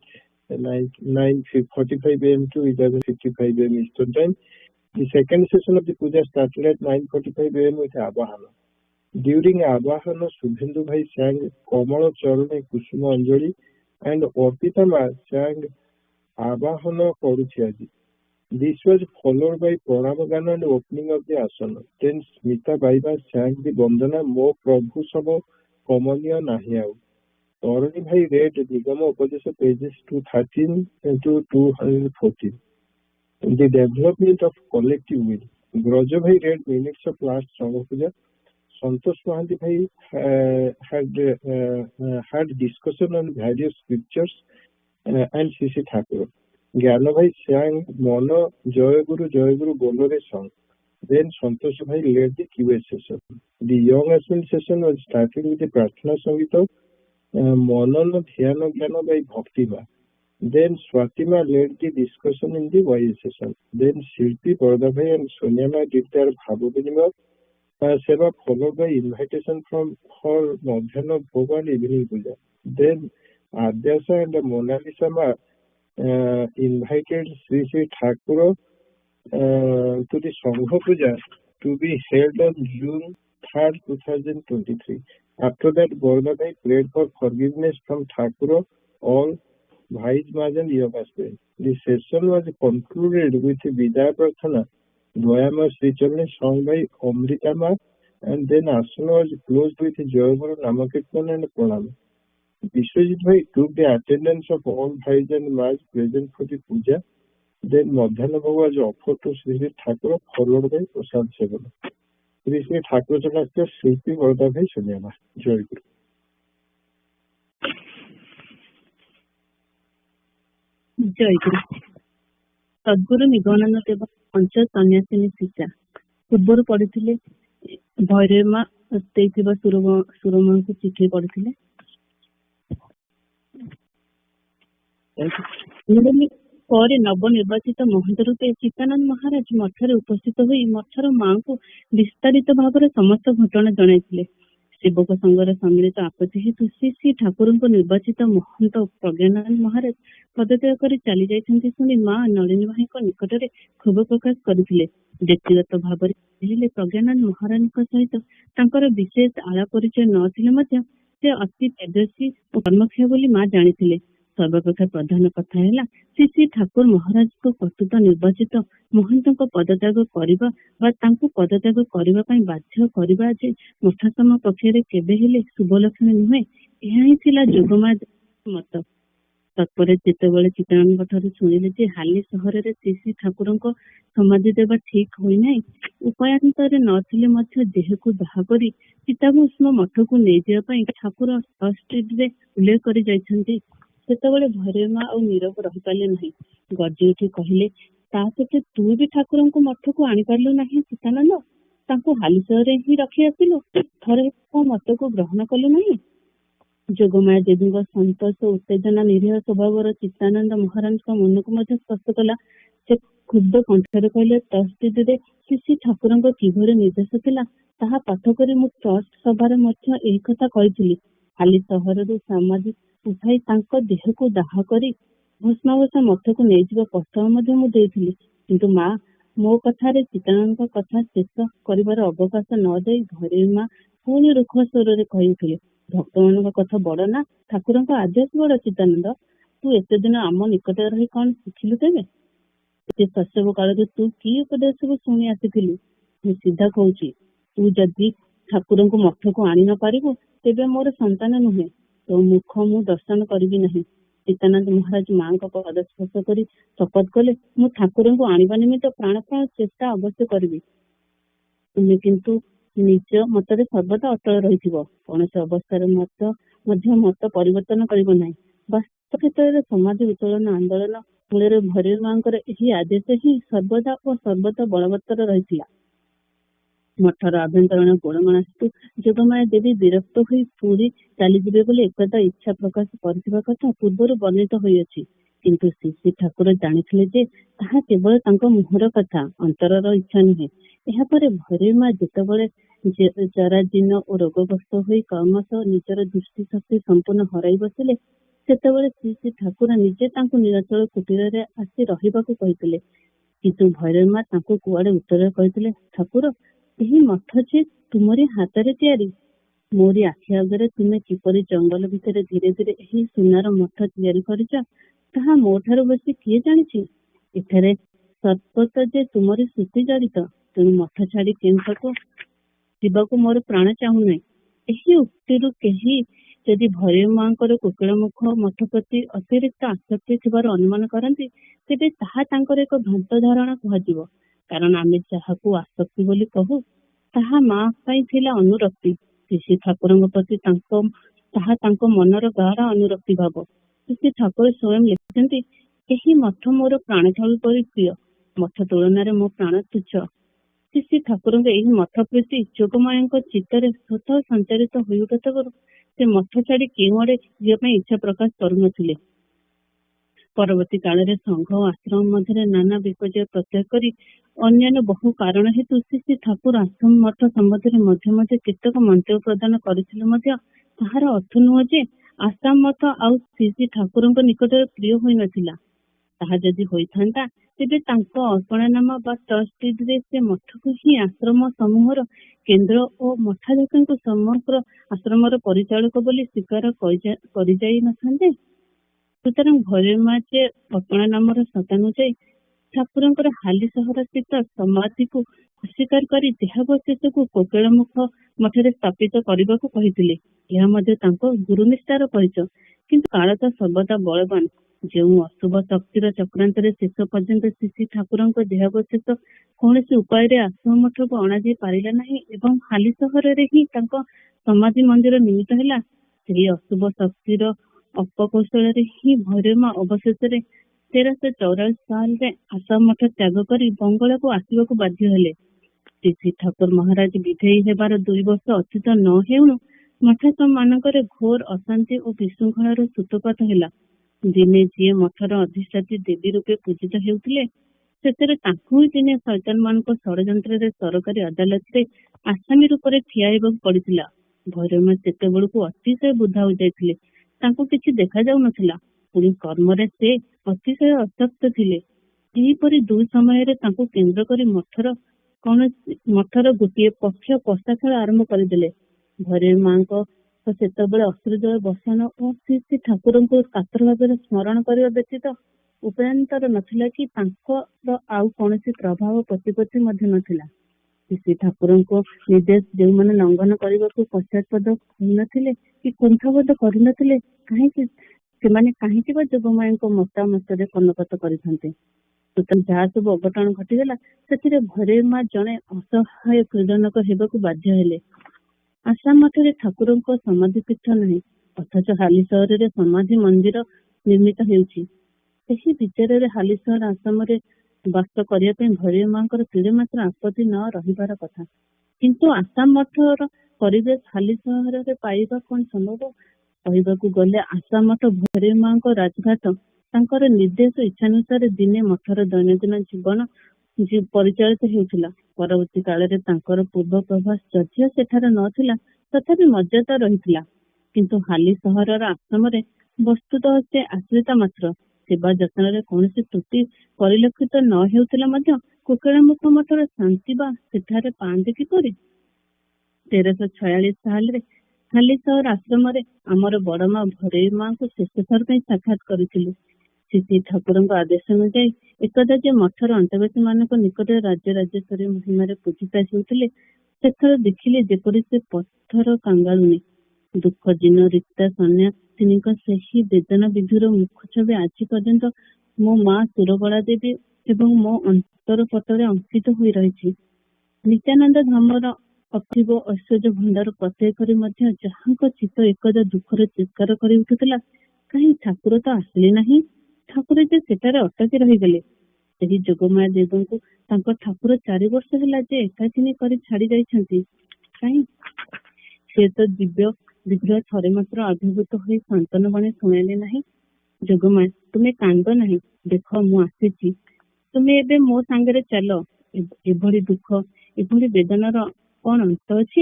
9:45 a.m. to 11:55 a.m. Eastern Time. The second session of the puja started at 9:45 a.m. with Abahana. During Abahana, Subhendu Bhai sang Kamala Charane Kusuma Anjali and Orpita Ma sang Abahana Karuchyaji. This was followed by Pranamagana and opening of the asana. Then Smita Baiba sang the Bandana Mo Prabhu Sabo Kamaniya Nahiau. Tarani Bhai read Nigama Upadesha pages 213 to 214. The development of collective will. Braja Bhai read minutes of last Sangha Puja. Santosh Mahanti Bhai had discussion on various scriptures and Sisi Thakur. Gyana Bhai sang Mono Jai Guru Bolore song. Then Santosh Bhai led the QA session. The young aspirant session was started with the Prarthana Sangita Mono Dhyana Gyana by Bhaktima. Then Swatima led the discussion in the YA session. Then Shilpi, Bardabhai and Sonyama did their Bhavu Vinima Seva followed by invitation for Madhyana Bhoga and evening puja. Then Adyasa and Mona Lisa Ma invited Sri Sri Thakur to the Sangha Puja to be held on June 3rd, 2023. After that, Bardabhai prayed for forgiveness from Thakur, all Bhai's Maharaj and young aspirants. The session was concluded with Vidya Prarthana, Dwayama Sri Charani sung by Amrita Ma, and then asana was closed with Jai Guru Namakirtan and Pranam. Vishwajit Bhai took the attendance of all Bhais and Maharaj present for the puja. Then Madhyana Bhoga was offered to Sri Sri Thakur, followed by Prasad Sevana. Sri Sri Thakur Chanakya Shilpi Bardabhai Sanyama. Jai Guru. जय गुरु सद्गुरु निगमानंद देव पंच सन्यासिनी शिक्षा पूर्व पढ़ी भैरव सुरमा को चिठी पढ़ी पर नवनिर्वाचित महंत रूपे चित्तानंद महाराज मठरे उपस्थित होई मठर मां को विस्तारित भाव समस्त घटना जणाइथिले। सेवक संघर सम्मिलित आपत्ति हेतु श्री श्री ठाकुर निर्वाचित महंत प्रज्ञानंद महाराज पदत्याग कर चली जाइछन्ति सुनी मां नलिनी भाई निकट में क्षोभ प्रकाश करथिले। व्यक्तिगत भाव में प्रज्ञानंद महाराज सहित तांकर विशेष आला परिचय नथिले मध्य से अति तेजस्वी और कर्मक्षय बोली मां जानिथिले। सर्वप्रथम प्रधान कथा है श्री श्री ठाकुर महाराज को कर्तृत्व निर्वाचित महंत पदत्याग करने पदत्याग करने बाध्य करवा जे मठाश्रम पक्षरे केबे हेले शुभ लक्षण नुहे। यह जोगमाया मत। तत्पर जितेबाला चित्तानंद ठाकुर शुणिले जे हाली सहर में श्री श्री ठाकुर समाधि देवा ठीक होना उपायांतर नथिले मध्य देह को दाह कर चिताभस्म मठ को नहीं जावाई ठाकुर ट्रस्टी उल्लेख कर जाइछन्ति। सेतबेले भैरव मां और नीरव रही पारे नहीं। गर्जी उठी कहले ताते तू भी ठाकुर को मठ को आनी पारलु नहीं चित्तानंद तांको हालिसरे ही रखी आसिलु थरे मत को ग्रहण कलु नहीं। जोगमाया देवी संतोष उत्तेजना निरीह स्वभाव चित्तानंद महाराज मन को मध्य स्पर्श कला। से क्षुब्ध कंठरे कहले ट्रस्ट दे श्री श्री ठाकुर किभर निर्देश थिला ताहा पाठ करी मु ट्रस्ट सभार मध्य एही कथा कहिथिली। हाली सहर समाधि उठाई तांको देह को दाह करी भस्मावशा मठ को नहीं जावा प्रस्ताव मध्य मु देइथिली। किंतु मां मो कथारे चित्तानंद कथा शेष करिवार अवकाश न दे भैरव मां पुणी रुक्ष स्वर कही उठिले भक्त मान कथा बड़ ना ठाकुर आदेश बड़ चित्तानंद तू एत दिन आम निकट रही कौन शिखिलु तेबे शैशव काल तू कि उपदेश को शुणी आसीथिलु। मु सीधा कहूची तू जदि ठाकुर को मठ को आनी न पारिबु तेबे मोर संतान नुहे तो मुख मु दर्शन करी नहीं। चित्तानंद महाराज मां को पदस्पर्श कर शपथ कले मु ठाकुर को आनिबा निमित्त प्राणप्राण चेष्टा अवश्य करी। तुम्हें किंतु निज मतरे सर्वदा अटल रही कौन से अवस्था मत परिवर्तन कर वास्तव क्षेत्र में समाज उत्तोलन आंदोलन मूल भैरव मां आदेश ही सर्वदा और सर्वदा बलवत्तर रही। ମଠର ଆଭ୍ୟନ୍ତରୀଣ ଗୋଳମାଳକୁ ଯୋଗମାୟା ଦେବୀ ବିରକ୍ତ ହୋଇ ପୁରୀ ଚାଲିଯିବେ ବୋଲି ଏକଦା ଇଚ୍ଛା ପ୍ରକାଶ କରିଥିବା କଥା ପୂର୍ବରୁ ବର୍ଣ୍ଣିତ ହୋଇଅଛି। କିନ୍ତୁ ଶ୍ରୀ ଠାକୁର ଜାଣିଥିଲେ ଯେ ତାହା କେବଳ ତାଙ୍କ ମୁହଁର କଥା, ଅନ୍ତରର ଇଚ୍ଛା ନୁହେଁ। ଏହାପରେ ଭୈରବୀ ମା ଯେତେବେଳେ ଜରାଜୀର୍ଣ୍ଣ ଓ ରୋଗଗ୍ରସ୍ତ ହୋଇ କ୍ରମଶଃ ନିଜର ଦୃଷ୍ଟି ଶକ୍ତି ସମ୍ପୂର୍ଣ୍ଣ ହରାଇ ବସିଲେ, ସେତେବେଳେ ଶ୍ରୀ ଠାକୁର ନିଜେ ତାଙ୍କୁ ନୀଳାଚଳ କୁଟୀରରେ ଆସି ରହିବାକୁ କହିଥିଲେ। କିନ୍ତୁ ଭୈରବୀ ମା ତାଙ୍କୁ କୁଆଡେ ଉତ୍ତରରେ କହିଥିଲେ, ଠାକୁର, ଏହି ମଠ ଯେ ତୁମରି ହାତରେ ତିଆରି। ମୋରି ଆଖି ଆଗରେ ତୁମେ କିପରି ଜଙ୍ଗଲ ଭିତରେ ଧୀରେ ଧୀରେ ଏହି ସୁନାର ମଠ ତିଆରି କରିଛ, ତାହା ମୋ ଠାରୁ ବେଶୀ କିଏ ଜାଣିଛି। ଏଠାରେ ସର୍ବତ ଯେ ତୁମରି ସ୍ମୃତି ଜଡ଼ିତ, ତେଣୁ ମଠ ଛାଡି କେଉଁଠାକୁ ଯିବାକୁ ମୋର ପ୍ରାଣ ଚାହୁଁନାହିଁ। ଏହି ଉକ୍ତିରୁ କେହି ଯଦି ଭୈରବୀ ମାଙ୍କର କୋକିଳମୁଖ ମଠ ପ୍ରତି ଅତିରିକ୍ତ ଆସକ୍ତି ଥିବାର ଅନୁମାନ କରନ୍ତି, ତେବେ ତାହା ତାଙ୍କର ଏକ ଭ୍ରାନ୍ତ ଧାରଣା କୁହାଯିବ। କାରଣ ଆମେ ଯାହାକୁ ଆସକ୍ତି ବୋଲି କହୁ, ତାହା ମା ପାଇଁ ଥିଲା ଅନୁରକ୍ତି। ଶ୍ରୀ ଠାକୁରଙ୍କ ପ୍ରତି ତାହା ତାଙ୍କ ମନର ଗାଢ ଅନୁରକ୍ତି ଭାବ। ଶ୍ରୀ ଠାକୁର ସ୍ୱୟଂ ଲେଖିଛନ୍ତି, ଏହି ମଠ ମୋର ପ୍ରାଣ ଠାରୁ ପରି ପ୍ରିୟ, ମଠ ତୁଳନାରେ ମୋ ପ୍ରାଣ ତୁଚ୍ଛ। ଶ୍ରୀ ଠାକୁରଙ୍କ ଏହି ମଠ ପ୍ରତି ଯୋଗମାୟାଙ୍କ ଚିତ୍ତରେ ସ୍ୱତଃ ସଞ୍ଚାରିତ ହୋଇଉଠୁଥିବାରୁ ସେ ମଠ ଛାଡି କେଉଁ ଆଡେ ଯିବା ପାଇଁ ଇଚ୍ଛା ପ୍ରକାଶ କରୁନଥିଲେ। ପରବର୍ତ୍ତୀ କାଳରେ ସଂଘ ଓ ଆଶ୍ରମ ମଧ୍ୟରେ ନାନା ବିପର୍ଯ୍ୟୟ ପ୍ରତ୍ୟାଗ କରି ଅନ୍ୟାନ୍ୟ ବହୁ କାରଣ ହେତୁ ଶ୍ରୀ ଠାକୁର ଆଶ୍ରମ ମଠ ସମ୍ବନ୍ଧରେ ମଧ୍ୟ ମଧ୍ୟ କେତେକ ମନ୍ତବ୍ୟ ପ୍ରଦାନ କରିଥିଲେ ମଧ୍ୟ ତାହାର ଅର୍ଥ ନୁହଁ ଯେ ଆଶ୍ରମ ମଠ ଆଉ ଶ୍ରୀ ଠାକୁରଙ୍କ ନିକଟରେ ପ୍ରିୟ ହୋଇନଥିଲା। ତାହା ଯଦି ହୋଇଥାନ୍ତା, ତେବେ ତାଙ୍କ ଅର୍ପଣାନାମା ବା ଟ୍ରଷ୍ଟ ଡିଡରେ ସେ ମଠକୁ ହିଁ ଆଶ୍ରମ ସମୂହର କେନ୍ଦ୍ର ଓ ମଠାଧ୍ୟକ୍ଷଙ୍କୁ ସମଗ୍ର ଆଶ୍ରମର ପରିଚାଳକ ବୋଲି ସ୍ୱୀକାର କରିଯାଇ ନଥାନ୍ତେ। ସୁତରାଂ ଭୈରବୀ ମା ଯେ ଅର୍ପଣାନାମାର ଶତାନୁଯାୟୀ ଠାକୁରଙ୍କର ହାଲି ସହର ସ୍ଥିତ ସମାଧିକୁ ଅସ୍ୱୀକାର କରି ଦେହାବଶେଷକୁ କୋକିଳମୁଖ ମଠରେ ସ୍ଥାପିତ କରିବାକୁ କହିଥିଲେ। ଏହା ମଧ୍ୟ ତାଙ୍କ ଗୁରୁନିଷ୍ଠାର ପରିଚୟ। କିନ୍ତୁ କାଳ ତ ସର୍ବଦା ବଳବାନ। ଯେଉଁ ଅଶୁଭ ଶକ୍ତିର ଚକ୍ରାନ୍ତରେ ଶେଷ ପର୍ଯ୍ୟନ୍ତ ଶ୍ରୀ ଠାକୁରଙ୍କ ଦେହାବଶେଷ କୌଣସି ଉପାୟରେ ଆଶ୍ରମ ମଠକୁ ଅଣାଯାଇ ପାରିଲା ନାହିଁ ଏବଂ ହାଲି ସହରରେ ହିଁ ତାଙ୍କ ସମାଧି ମନ୍ଦିର ନିର୍ମିତ ହେଲା, ସେହି ଅଶୁଭ ଶକ୍ତିର ଅପକୌଶଳରେ ହିଁ ଭୈରବୀ ମା ଅବଶେଷରେ 1344 ସାଲରେ ଆଶ୍ରମ ମଠ ତ୍ୟାଗ କରି ବଙ୍ଗଳାକୁ ଆସିବାକୁ ବାଧ୍ୟ ହେଲେ। ଶ୍ରୀ ଠାକୁର ମହାରାଜ ବିଧେୟୀ ହେବାର 2 ବର୍ଷ ଅତୀତ ନ ହେଉଣୁ ମଠାଶ୍ରମ ମାନଙ୍କରେ ଘୋର ଅଶାନ୍ତି ଓ ବିଶୃଙ୍ଖଳାର ସୂତ୍ରପାତ ହେଲା। ଦିନେ ଯିଏ ମଠର ଅଧିଷ୍ଠାତ୍ରୀ ଦେବୀ ରୂପେ ପୂଜିତ ହେଉଥିଲେ, ସେଥିରେ ତାଙ୍କୁ ହିଁ ଦିନେ ଶୈତାନ ମାନଙ୍କ ଷଡ଼ଯନ୍ତ୍ରରେ ସରକାରୀ ଅଦାଲତରେ ଆସାମୀ ରୂପରେ ଠିଆ ହେବାକୁ ପଡିଥିଲା। ଭୈରବୀ ମା ସେତେବେଳକୁ ଅତିଶୟ ବୃଦ୍ଧା ହୋଇଯାଇଥିଲେ। ତାଙ୍କୁ କିଛି ଦେଖାଯାଉନଥିଲା। ପୁଣି କର୍ମରେ ସେ ଅତିଶୟ ଅଶକ୍ତ ଥିଲେ। ଏହିପରି 2 ସମୟରେ ତାଙ୍କୁ କେନ୍ଦ୍ର କରି ମଠର ଗୋଟିଏ ପକ୍ଷ ପଶା ଖେଳ ଆରମ୍ଭ କରିଦେଲେ। ଭୈରବୀ ମାଙ୍କ ସେତେବେଳେ ଅଶ୍ରୁଜଳ ବର୍ଷଣ ଓ ଶ୍ରୀ ଠାକୁରଙ୍କୁ କାତର ଭାବରେ ସ୍ମରଣ କରିବା ବ୍ୟତୀତ ଉପାୟନ୍ତର ନଥିଲା କି ତାଙ୍କର ଆଉ କୌଣସି ପ୍ରଭାବ ପ୍ରତିପତ୍ତି ମଧ୍ୟ ନଥିଲା। ଶ୍ରୀ ଠାକୁରଙ୍କ ନିର୍ଦ୍ଦେଶ ଯେଉଁମାନେ ଲଙ୍ଘନ କରିବାକୁ ପଶ୍ଚାତପଦ ହୋଇନଥିଲେ କି କୁଣ୍ଠବୋଧ କରିନଥିଲେ, ସେମାନେ କାହିଁକି ବା ଯୋଗମାୟାଙ୍କ ମତାମତରେ କର୍ଣ୍ଣପାତ କରିଥାନ୍ତେ। ସୁତରାଂ ଯାହା ସବୁ ଅଘଟଣ ଘଟିଗଲା, ସେଥିରେ ଭୈରବୀ ମା ଜଣେ ଅସହାୟ କ୍ରୀଡ଼ନକ ହେବାକୁ ବାଧ୍ୟ ହେଲେ। ଆସାମ ମଠରେ ଠାକୁରଙ୍କ ସମାଧି ପୀଠ ନାହିଁ, ଅଥଚ ହାଲି ସହରରେ ସମାଧି ମନ୍ଦିର ନିର୍ମିତ ହେଉଛି। ସେହି ବିଚାରରେ ହାଲି ସହର ଆସାମରେ ବାସ କରିବା ପାଇଁ ଭୈରବୀ ମାଙ୍କର ତିଳେ ମାତ୍ର ଆପତ୍ତି ନ ରହିବାର କଥା। କିନ୍ତୁ ଆସାମ ମଠର ପରିବେଶ ହାଲି ସହରରେ ପାଇବା କଣ ସମ୍ଭବ? କହିବାକୁ ଗଲେ ଆସାମ ମଠ ଭୈରବୀ ମାଙ୍କ ରାଜଘାଟ। ତାଙ୍କର ନିର୍ଦ୍ଦେଶ ଇଚ୍ଛାନୁସାରେ ଦିନେ ମଠର ଦୈନନ୍ଦିନ ଜୀବନ ପରିଚାଳିତ ହେଉଥିଲା। ପରବର୍ତ୍ତୀ କାଳରେ ତାଙ୍କର ପୂର୍ବ ପ୍ରଭାସ ଯଦିଓ ସେଠାରେ ନଥିଲା, ତଥାପି ମର୍ଯ୍ୟାଦା ରହିଥିଲା। କିନ୍ତୁ ହାଲି ସହରର ଆଶ୍ରମରେ ବସ୍ତୁତଃ ସେ ଆଶ୍ରିତା ମାତ୍ର। ସେବା ଯତ୍ନରେ କୌଣସି ତ୍ରୁଟି ପରିଲକ୍ଷିତ ନ ହେଉଥିଲେ ମଧ୍ୟ କୋକିଳମୁଖ ମଠର ଶାନ୍ତି ବା ସେଠାରେ ପାଆନ୍ତି କିପରି? 1346 ସାଲରେ ହାଲି ସହର ଆଶ୍ରମରେ ଆମର ବଡ ମା ଭୈରବୀ ମାଙ୍କୁ ଶେଷ ଥର ପାଇଁ ସାକ୍ଷାତ କରିଥିଲୁ। ଶ୍ରୀ ଠାକୁରଙ୍କ ଆଦେଶ ଅନୁଯାୟୀ ଏକଦା ଯେ ମଠର ଅନ୍ତେବାସୀ ମାନଙ୍କ ନିକଟରେ ରାଜରାଜେଶ୍ୱରୀ ମହିମାରେ ପୂଜିତା ହେଉଥିଲେ, ସେଥର ଦେଖିଲେ ଯେପରି ସେ ପଥର କାଙ୍ଗାଳୁନୀ। ଦୁଃଖ ଜୀର୍ଣ୍ଣ ରିକ୍ତା ସନ୍ନ୍ୟାସିନୀଙ୍କ ସେହି ବେଦନା ବିଧୁର ମୁଖ ଛବି ଆଜି ପର୍ଯ୍ୟନ୍ତ ମୋ ମା ସୁରଗଳା ଦେବୀ ଏବଂ ମୋ ଅନ୍ତର ପଟରେ ଅଙ୍କିତ ହୋଇ ରହିଛି। ନିତ୍ୟାନନ୍ଦ ଧାମର ଅପୂର୍ବ ଐଶ୍ୱର୍ଯ୍ୟ ଭଣ୍ଡାର ପ୍ରତ୍ୟୟ କରି ମଧ୍ୟ ଯାହାଙ୍କ ଚିତ୍ତ ଏକଦା ଦୁଃଖରେ ଚିତ୍କାର କରି ଉଠୁଥିଲା, କାହିଁ ଠାକୁର ତ ଆସିଲେ ନାହିଁ, ଠାକୁର ଯେ ସେଠାରେ ଅଟକି ରହିଗଲେ। ସେହି ଯୋଗମାୟା ଦେବଙ୍କୁ ତାଙ୍କ ଠାକୁର 4 ବର୍ଷ ହେଲା ଯେ ଏକାକିନୀ କରି ଛାଡି ଯାଇଛନ୍ତି। କାହିଁ ସେ ତ ଦିବ୍ୟ ବିଗ୍ରହ ଥରେ ମାତ୍ର ଆବିର୍ଭୂତ ହୋଇ ସନ୍ତନ ବାଣୀ ଶୁଣାଇଲେ ନାହିଁ। ଯୋଗମାୟା, ତୁମେ କାନ୍ଦ ନାହିଁ, ଦେଖ ମୁଁ ଆସିଛି। ତୁମେ ଏବେ ମୋ ସାଙ୍ଗରେ ଚାଲ। ଏଭଳି ଦୁଃଖ, ଏଭଳି ବେଦନାର କଣ ଅନ୍ତ ଅଛି?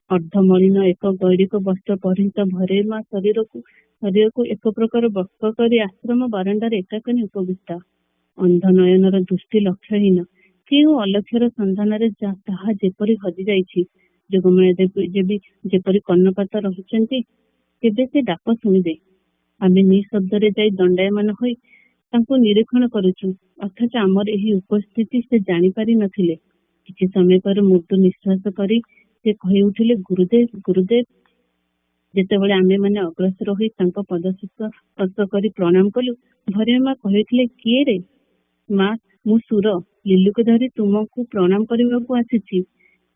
ଅର୍ଦ୍ଧମଳିନ ଏକ ଗୈରିକ ବସ୍ତ୍ର ପରିହିତ ଭରେଇ ମା ଶରୀରକୁ ଏକ ପ୍ରକାର ବସ୍ତ୍ର କରି ଆଶ୍ରମ ବାରଣ୍ଡାରେ ଏକାକିନୀ ଉପବିଷ୍ଟା। ଅନ୍ଧ ନୟନର ଦୃଷ୍ଟି ଲକ୍ଷ୍ୟହୀନ, କେଉଁ ଅଲକ୍ଷ୍ୟର ସନ୍ଧାନରେ ତାହା ଯେପରି ହଜି ଯାଇଛି। ଯୋଗମାୟା ଦେବୀ ଯେପରି କର୍ଣ୍ଣପାତ ରହିଛନ୍ତି, କେବେ ସେ ଡାକ ଶୁଣିବେ। ଆମେ ନିଃଶବ୍ଦରେ ଯାଇ ଦଣ୍ଡାୟମାନ ହୋଇ ତାଙ୍କୁ ନିରୀକ୍ଷଣ କରୁଛୁ, ଅଥଚ ଆମର ଏହି ଉପସ୍ଥିତି ସେ ଜାଣିପାରି ନଥିଲେ। କିଛି ସମୟ ପରେ ମୃଦୁ ନିଶ୍ୱାସ କରି ସେ କହି ଉଠିଲେ, ଗୁରୁଦେବ, ଗୁରୁଦେବ। ଯେତେବେଳେ ଆମେମାନେ ଅଗ୍ରସର ହୋଇ ତାଙ୍କ ପଦସ୍ପର୍ଶ କରି ପ୍ରଣାମ କଲୁ, ଭୈରବୀ ମା କହିଥିଲେ, କିଏ ରେ? ମା, ମୁଁ ସୁର, ଲିଲୁକୁ ଧରି ତୁମକୁ ପ୍ରଣାମ କରିବାକୁ ଆସିଛି।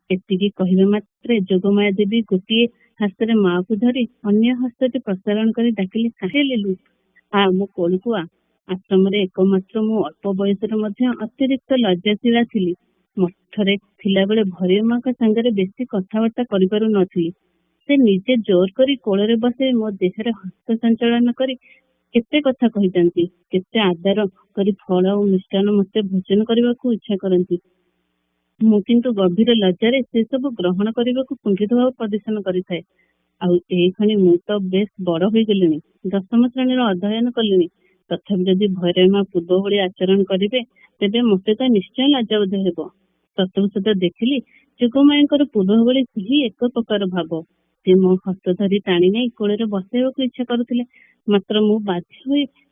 ଏତିକି କହିବା ମାତ୍ରେ ଯୋଗମାୟା ଦେବୀ ଗୋଟିଏ ହସ୍ତରେ ମାକୁ ଧରି ଅନ୍ୟ ହସ୍ତଟି ପ୍ରସାରଣ କରି ଡାକିଲେ, କାହେ ଲିଲୁ, ଆ ମୋ କୋଳକୁ ଆ। ଆଶ୍ରମରେ ଏକମାତ୍ର ମୁଁ ଅଳ୍ପ ବୟସରେ ମଧ୍ୟ ଅତିରିକ୍ତ ଲଜ୍ଜାଶୀଳା ଥିଲି। ମଠରେ ଥିଲାବେଳେ ଭୈରବୀ ମାଙ୍କ ସାଙ୍ଗରେ ବେଶୀ କଥାବାର୍ତ୍ତା କରିପାରୁ ନଥିଲି। ସେ ନିଜେ ଜୋର କରି କୋଳରେ ବସାଇ ମୋ ଦେହରେ ହସ୍ତ ସଞ୍ଚାଳନ କରି କେତେ କଥା କହିଥାନ୍ତି। କେତେ ଆଦର କରି ଫଳ ଓ ମିଷ୍ଟାନ୍ନ ମତେ ଭୋଜନ କରିବାକୁ ଇଚ୍ଛା କରନ୍ତି। ମୁଁ କିନ୍ତୁ ଗଭୀର ଲଜ୍ଜାରେ ସେ ସବୁ ଗ୍ରହଣ କରିବାକୁ କୁଣ୍ଠିତ ଭାବ ପ୍ରଦର୍ଶନ କରିଥାଏ। ଆଉ ଏଇକ୍ଷଣି ମୁଁ ତ ବେଶ ବଡ ହୋଇଗଲିଣି, 10ମ ଶ୍ରେଣୀର ଅଧ୍ୟୟନ କଲିଣି। ତଥାପି ଯଦି ଭୈରବୀ ମା ପୂର୍ବ ଭଳି ଆଚରଣ କରିବେ, ତେବେ ମତେ ତ ନିଶ୍ଚୟ ଲଜ୍ଜାବୋଧ ହେବ। ସତକୁ ସତ ଦେଖିଲି, ଯୋଗମାୟାଙ୍କର ପୂର୍ବ ଭଳି ସେହି ଏକ ପ୍ରକାର ଭାବ। ସେ ମୋ ହସ୍ତ ଧରି ଟାଣି ନେଇ କୋଳରେ ବସାଇବାକୁ ଇଚ୍ଛା କରୁଥିଲେ, ମାତ୍ର ମୁଁ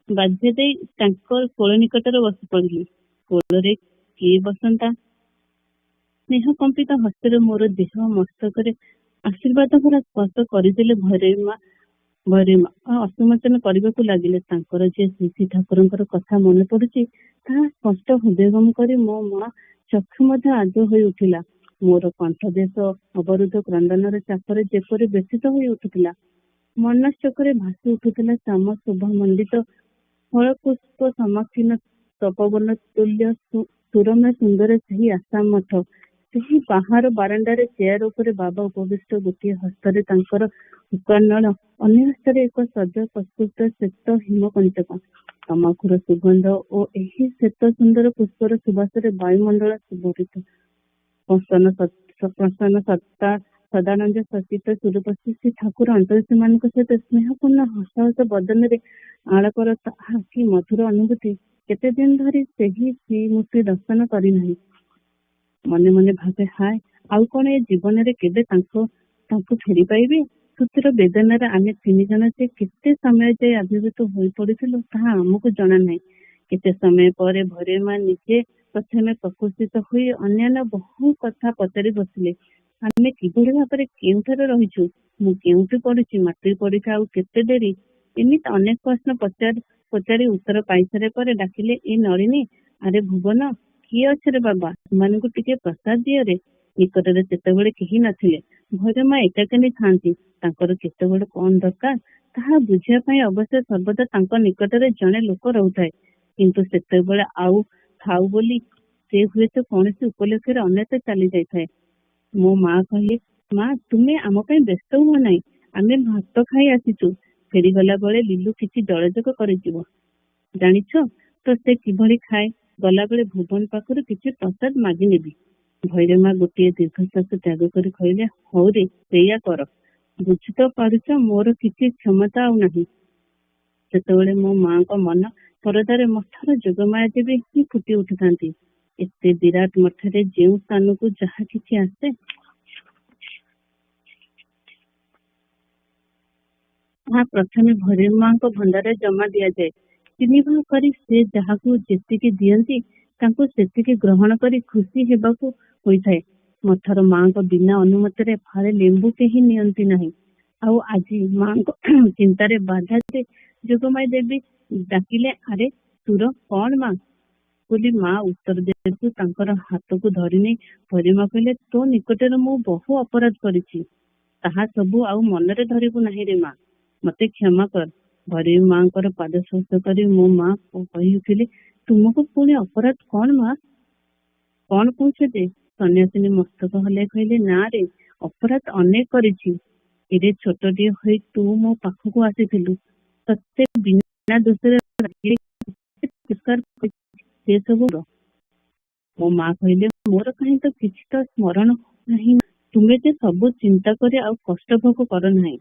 ବାଧ୍ୟ ଦେଇ ତାଙ୍କ କୋଳ ନିକଟରେ ବସି ପଡିଲି। କୋଳରେ କିଏ ବସନ୍ତା? ସ୍ନେହ କମ୍ପିତ ହସ୍ତରେ ମୋର ଦେହ ମସ୍ତକରେ ଆଶୀର୍ବାଦ ଭରା ସ୍ପର୍ଶ କରିଦେଲେ ଭୈରବୀ ମା ଅସୁମୋଚନ କରିବାକୁ ଲାଗିଲେ। ତାଙ୍କର ଯେ ଶ୍ରୀ ଠାକୁରଙ୍କର କଥା ମନେ ପଡୁଛି, ତାହା ସ୍ପଷ୍ଟ ହୃଦୟଙ୍ଗମ କରି ମୋ ମା ଚକ୍ଷୁ ମଧ୍ୟ ଆଦର ହୋଇ ଉଠିଲା। ମୋର କଣ୍ଠଦେଶ ଅବରୁଦ୍ଧ କ୍ରନ୍ଦନର ଚାପରେ ଯେପରି ବ୍ୟଥିତ ହୋଇ ଉଠୁଥିଲା। ମନଶ୍ଚକରେ ଭାସି ଉଠୁଥିଲା ଶ୍ୟାମ ଶୋଭା ମଣ୍ଡିତ ଫଳପୁଷ୍ପ ସମାକ୍ଷୀନ ତପବନ ତୁଲ୍ୟ ସୁରମ୍ୟ ସୁନ୍ଦର ସେହି ଆସାମ ମଠ। ସେହି ବାହାର ବାରଣ୍ଡାରେ ଚେୟାର ଉପରେ ବାବା ଉପବିଷ୍ଟ, ଗୋଟିଏ ହସ୍ତରେ ତାଙ୍କର ହୁକାନଳ, ଅନ୍ୟ ହସ୍ତରେ ଏକ ସଦ୍ୟ ପ୍ରସ୍ଫୁଟ ଶ୍ଵେତ ହିମ ପଞ୍ଚକ। ତମାଖୁର ସୁଗନ୍ଧ ଓ ଏହି ଶ୍ଵେତ ସୁନ୍ଦର ପୁଷ୍ପର ସୁବାସରେ ବାୟୁମଣ୍ଡଳ ସୁଭରିତ। ପ୍ରସନ୍ନ ସଦାନନ୍ଦ ସଚିତ ସୁରପତି ଶ୍ରୀ ଠାକୁର ଅନ୍ତରିଷ ମାନଙ୍କ ସହିତ ସ୍ନେହପୂର୍ଣ୍ଣ ହସ ହସ ବଦନରେ ଆଳାପର ତାହା କି ମଧୁର ଅନୁଭୂତି। କେତେ ଦିନ ଧରି ସେହି ଶ୍ରୀମୂର୍ତ୍ତି ଦର୍ଶନ କରିନାହିଁ। ମନେ ମନେ ଭାବେ, ହାୟ, ଆଉ କଣ ଏ ଜୀବନରେ କେବେ ତାଙ୍କୁ ଫେରି ପାଇବି? ସୁସ୍ଥିର ବେଦନାରେ ଆମେ 3 ଜଣ ଯେ କେତେ ସମୟ ଯାଇ ଆବିର୍ଭୂତ ହୋଇ ପଡିଥିଲୁ, ତାହା ଆମକୁ ଜଣା ନାହିଁ। କେତେ ସମୟ ପରେ ଭୈରବୀ ମା ନିଜେ ପ୍ରଥମେ ପ୍ରକୃତିସ୍ଥ ହୋଇ ଅନ୍ୟାନ୍ୟ ବହୁ କଥା ପଚାରି ବସିଲେ। ଆମେ କିଭଳି ଭାବରେ କେଉଁଠାରେ ରହିଛୁ, ମୁଁ କେଉଁଠି ପଢୁଛି, ମାଟ୍ରିକ ପରୀକ୍ଷା ଆଉ କେତେ ଡେରି, ଏମିତି ଅନେକ ପ୍ରଶ୍ନ ପଚାରି ଉତ୍ତର ପାଇସାରିବା ପରେ ଡାକିଲେ, ଏ ନଳିନୀ, ଆରେ ଭୁବନ, କିଏ ଅଛରେ ବାବା, ସେମାନଙ୍କୁ ଟିକେ ପ୍ରସାଦ ଦିଅରେ। ନିକଟରେ ସେତେବେଳେ କେହି ନଥିଲେ। ଭୈରବୀ ମା ଏକାକିନୀ ଥାନ୍ତି। ତାଙ୍କର କେତେବେଳେ କଣ ଦରକାର ତାହା ବୁଝିବା ପାଇଁ ଅବଶ୍ୟ ସର୍ବଦା ତାଙ୍କ ନିକଟରେ ଜଣେ ଲୋକ ରହୁଥାଏ। କିନ୍ତୁ ସେତେବେଳେ ଆଉ ଥାଉ ବୋଲି ସେ ହୁଏତ କୌଣସି ଉପଲକ୍ଷରେ ଅନ୍ୟତ୍ର ଚାଲି ଯାଇଥାଏ। ମୋ ମା କହିଲେ, ମା, ତୁମେ ଆମ ପାଇଁ ବ୍ୟସ୍ତ ହୁଅ ନାହିଁ, ଆମେ ଭାତ ଖାଇ ଆସିଛୁ। ଫେରିଗଲା ବେଳେ ଲିଲୁ କିଛି ଜଳଯୋଗ କରିଯିବ। ଜାଣିଛ ତ ସେ କିଭଳି ଖାଏ? ଗଲାବେଳେ ଭୁବନ ପାଖରୁ କିଛି ପ୍ରସାଦ ମାଗି ନେବି। ଭୈରବୀ ମା ଗୋଟିଏ ଦୀର୍ଘଶ୍ୱାସ ତ୍ୟାଗ କରି କହିଲେ, ହଉ ରେ, ସେଇଆ କର। ବୁଝି ତ ପାରୁଛ ମୋର କିଛି କ୍ଷମତା ଆଉ ନାହିଁ। ସେତେବେଳେ ମୋ ମାଙ୍କ ମନ ପରଦାରେ ମଠର ଯୋଗମାୟା ଦେବୀ ହିଁ ଫୁଟି ଉଠିଥାନ୍ତି। ଏତେ ବିରାଟ ମଠରେ ଯେଉଁ ସ୍ଥାନକୁ ଯାହା କିଛି ଆସେ, ତାହା ପ୍ରଥମେ ଭୈରବୀ ମାଙ୍କ ଭଣ୍ଡାରରେ ଜମା ଦିଆଯାଏ। 3 ଭାଗ କରି ସେ ଯାହାକୁ ଯେତିକି ଦିଅନ୍ତି, ତାଙ୍କୁ ସେତିକି ଗ୍ରହଣ କରି ଖୁସି ହେବାକୁ ହୋଇଥାଏ। ମଠର ମାଙ୍କ ବିନା ଅନୁମତିରେ ଫାଳେ ଲେମ୍ବୁ କେହି ନିଅନ୍ତି ନାହିଁ। ଆଉ ଆଜି ମାଙ୍କ ଚିନ୍ତାରେ ବାଧା ଦେ ଯୋଗମାୟା ଦେବୀ ଡାକିଲେ, ଆରେ ସୁର, କଣ ମା ବୋଲି ମା ଉତ୍ତର ଦେବାକୁ ତାଙ୍କର ହାତକୁ ଧରି ନେଇ ଭୈରବୀ ମା କହିଲେ, ତୋ ନିକଟରେ ମୁଁ ବହୁ ଅପରାଧ କରିଛି, ତାହା ସବୁ ଆଉ ମନରେ ଧରିବୁ ନାହିଁ ରେ ମା, ମତେ କ୍ଷମା କର। ଭୈରବୀ ମାଙ୍କର ପାଦ ସ୍ପର୍ଶ କରି ମୋ ମା କହି ଉଠିଲେ, ତୁ तुमको पुणी अपराध कौन माँ कौन कौचे दे सन्यासिनी मस्तक हल्ले कहले ना रे अपराध अनेक करिछि एरे छोटटिए होई तू मो पाखକୁ ଆସିଥିଲୁ तते बिना दोषरे से सब मो माँ कहले मोर कहीं तो किछि तो स्मरण नहीं तुमे जे सब चिंता करे आ कष्ट भोग कर नहीं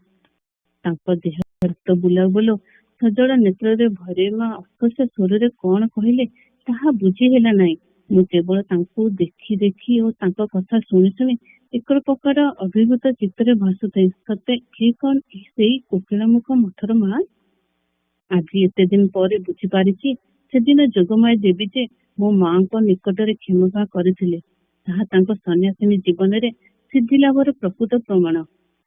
तांको देह रक्त बुला बोलो सजल नेत्रे भरे माँ अस्पष्ट स्वर कौन कहले ताहा बुझी हेला नहीं मु केवल तांको देखी देखी और तांको कथा शुणी शुणी एक प्रकार अभिभूत चित्तरे भासुଥାଏ सते ये कौन सेई कोकिलमुख मठर माँ आज एते दिन पर बुझी पारिछि सेदिन जोगमाया देवी जे मो माँ को निकटरे क्षमता करथिले ताहा तांको सन्यासिनी जीवन रे सिद्धि लाभर प्रकृत प्रमाण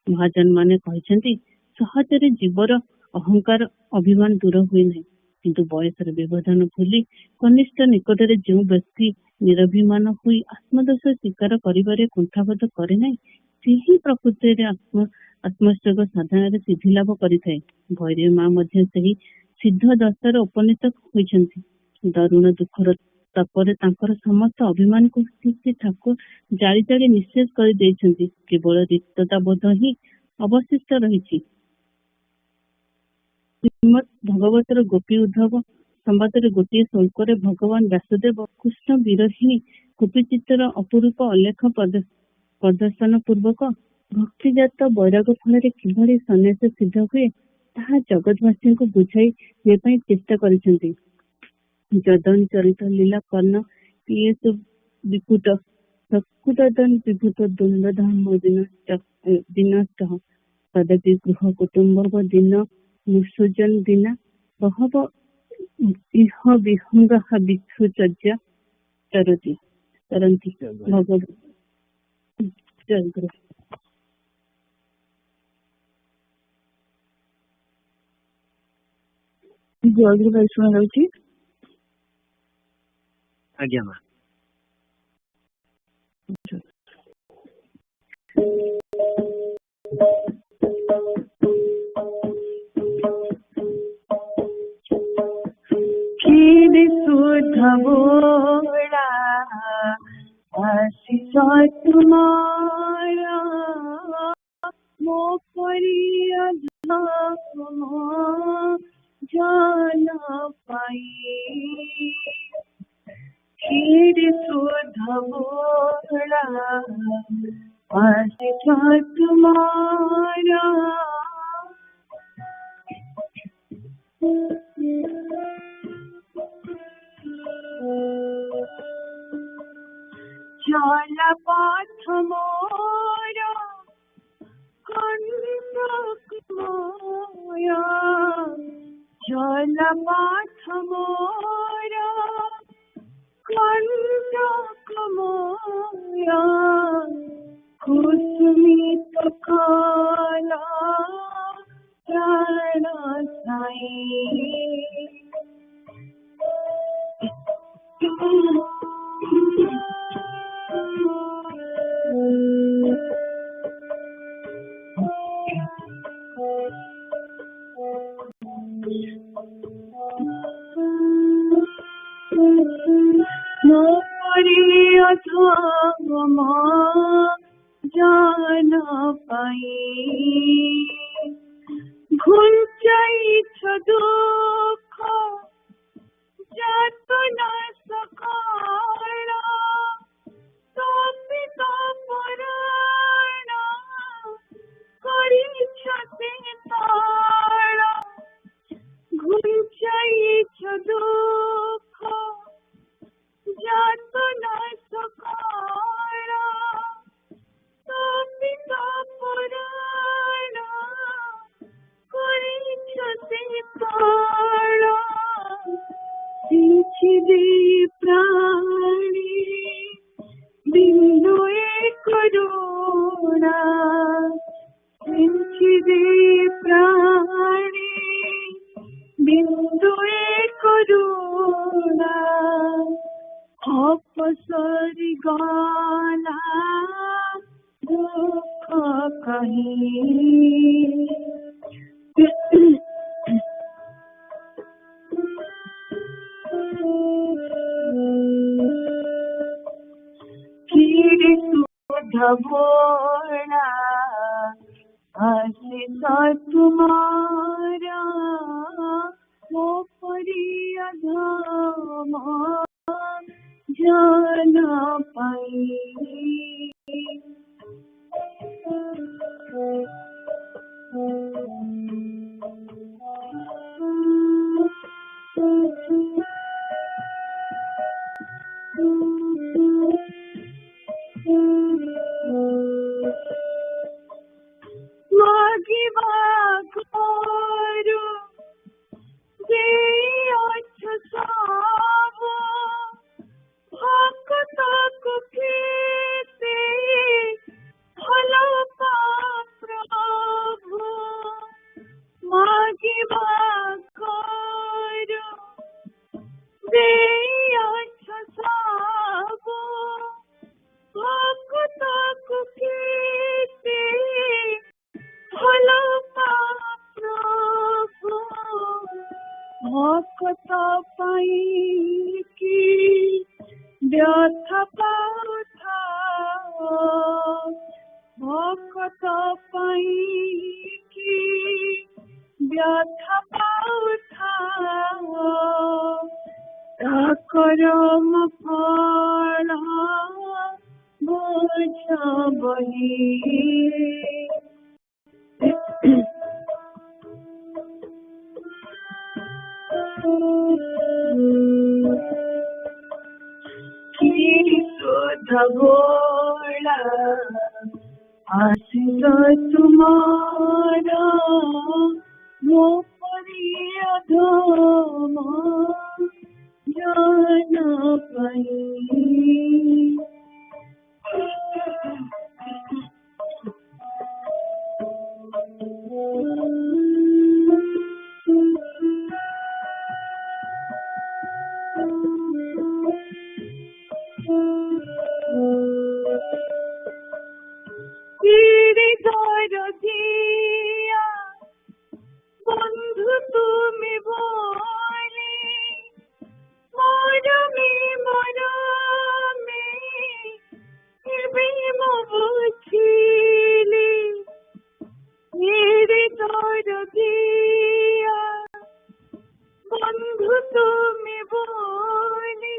महाजन माने कहछन्ति सहजरे जीवर अहंकार अभिमान दूर हुए नहीं किंतु बयसर व्यवधान भूली कनिष्ठ निकटरे जो व्यक्ति निरभिमान हुई आत्मदोष स्वीकार करिबारे कुंठाबोध करे नहीं सेही प्रकृति आत्मस्योग साधन सिद्धि लाभ करिଥାଏ भैरवी माँ मध्य सेही सिद्ध दशार उपनीत होइछन्ति दारुण दुखर तापर तांकर समस्त अभिमान को श्री ठाकुर जाली जाली निश्चेष कर देइछन्ति केवल रिक्तता बोध ही अवशिष्ट रहिछि श्रीमद भगवतर गोपी उद्धव संवादर गोटे श्लोक भगवान व्यासदेव कृष्ण विरहिणी गोपी चित्तर अपूरूप अलेख प्रदर्शन पूर्वक भक्तिजात वैराग फल किभଳି सन्यास सिद्ध हुए ताहा जगतवासी को बुझाई देवाई चेष्टा करिसेंति जदन चरित लीला कर्ण पीएस विकुट सकुदन विभूत द्वंद्वधाम दिनष्ट तदपि गृह कुटुंब दिन मुसुजन दिन बहव इह विहंग विच्छुचर्या तरति तरंति भगवत जय गुरु जय गुरु भाई शुणा जाउछि आज्ञा माँ शुद्ध बोला आशीष तुम्हारा मो परिया जान पाई खीर शुद्ध बोला आशीष तुम्हारा चला पाथ मोरा कंटक मोया चला पाथ मोरा कंटक मोया कुसुमित काला प्राण साई जान पाई घुंचाई दुख जात न सकाळा तो पिता पराण करी छते ताळा घुंचाई दुख जात न सकाळा तो पिता पराण करी छते ताळा दे प्राणी बिंदु करुणा दे प्राणी बिंदु करुणा अपसरी गाला दुख कहीं भोला आशीष तुम्हारा वो परी अधम जान पाई। भोला आशीष तुम्हारा वो परी अधम जान पाई। बंधु तुम्हें बोले मोर में बुझिली मेरे तोर दिया बंधु तुम्हें बोले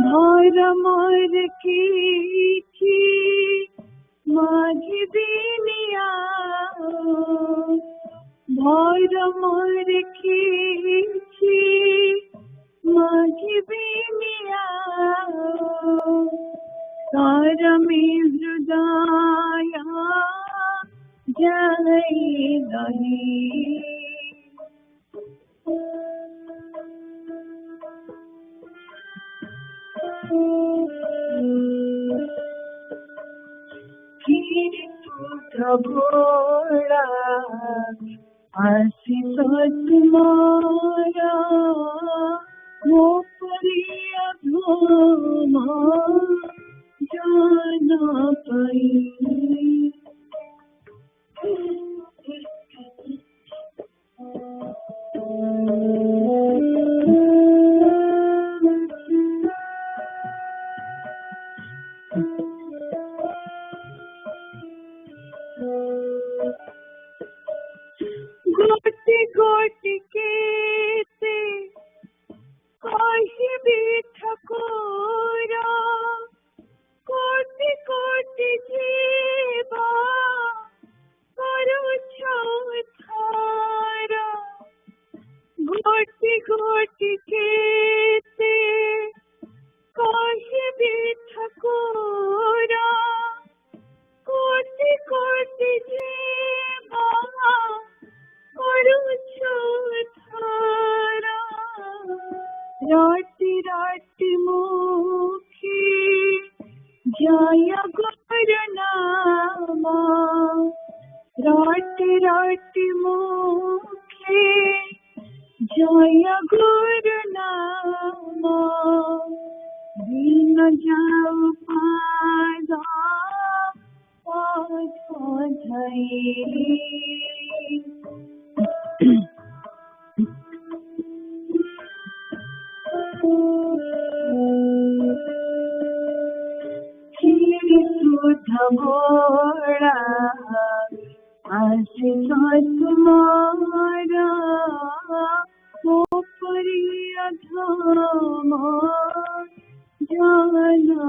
मोर मोर की माझी दिनिया मोर की माझी दिनिया तार में हृदया जय गही। भोला आशीष तुम्हारा वो परी अधम जान पाई। गोटी गोटी के ते कहीं भी ठकोरा कोटि कोटि जीवा करो थारा। गोटी गोटी के ते कहीं भी ठकोरा कोटि कोटि जीवा राटी राटी मुखी जय गुर नामा राटी राटी मुखी जय गुर नामा दीन जाऊ पादा पाद धई। शुद्ध भोला आशीष तुम्हारा हो प्रिय धाम जाना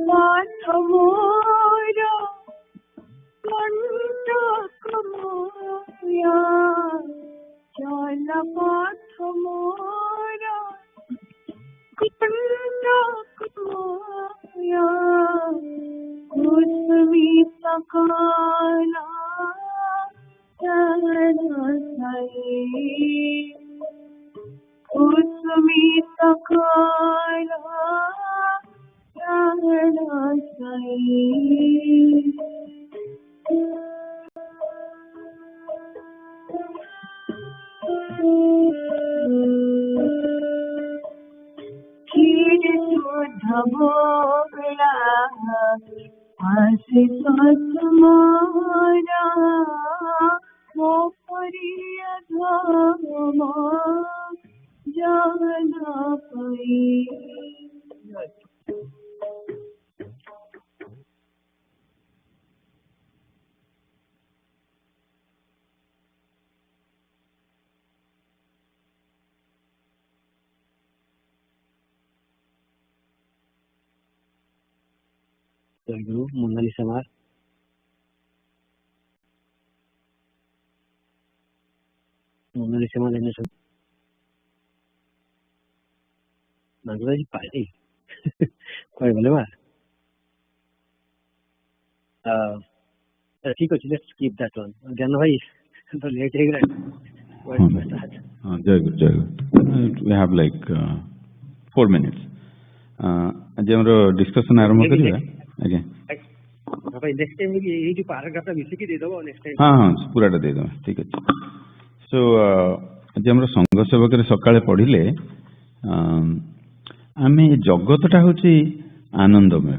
पथ मोरा कंटक मोया चल पथ मोरा कंटक मोया कुसुमी सकाला कुसुमी सकाला खीर शुद्ध भोला आशीष तुम्हारा हो प्रिय धाम जाना पाई। जय गुरु मोनालिसा माँ। मोनालिसा माँ लेने से मांगला जी पानी कोई बोले माँ ठीक है लेट्स कीप दैट वन। ज्ञान भाई तो लेट है जय गुरु जय गुरु। वी हैव लाइक 4 minutes आज हमरो डिस्कशन आरंभ करिया। आगे भाई नेक्स्ट टाइम ये जो पैराग्राफ टा मिसी के दे दो नेक्स्ट टाइम। हां हां पूराटा दे दो ठीक है। सो आज हमरो संघ सेवक रे सकाळे पढिले आमे जगतटा होची आनंदमय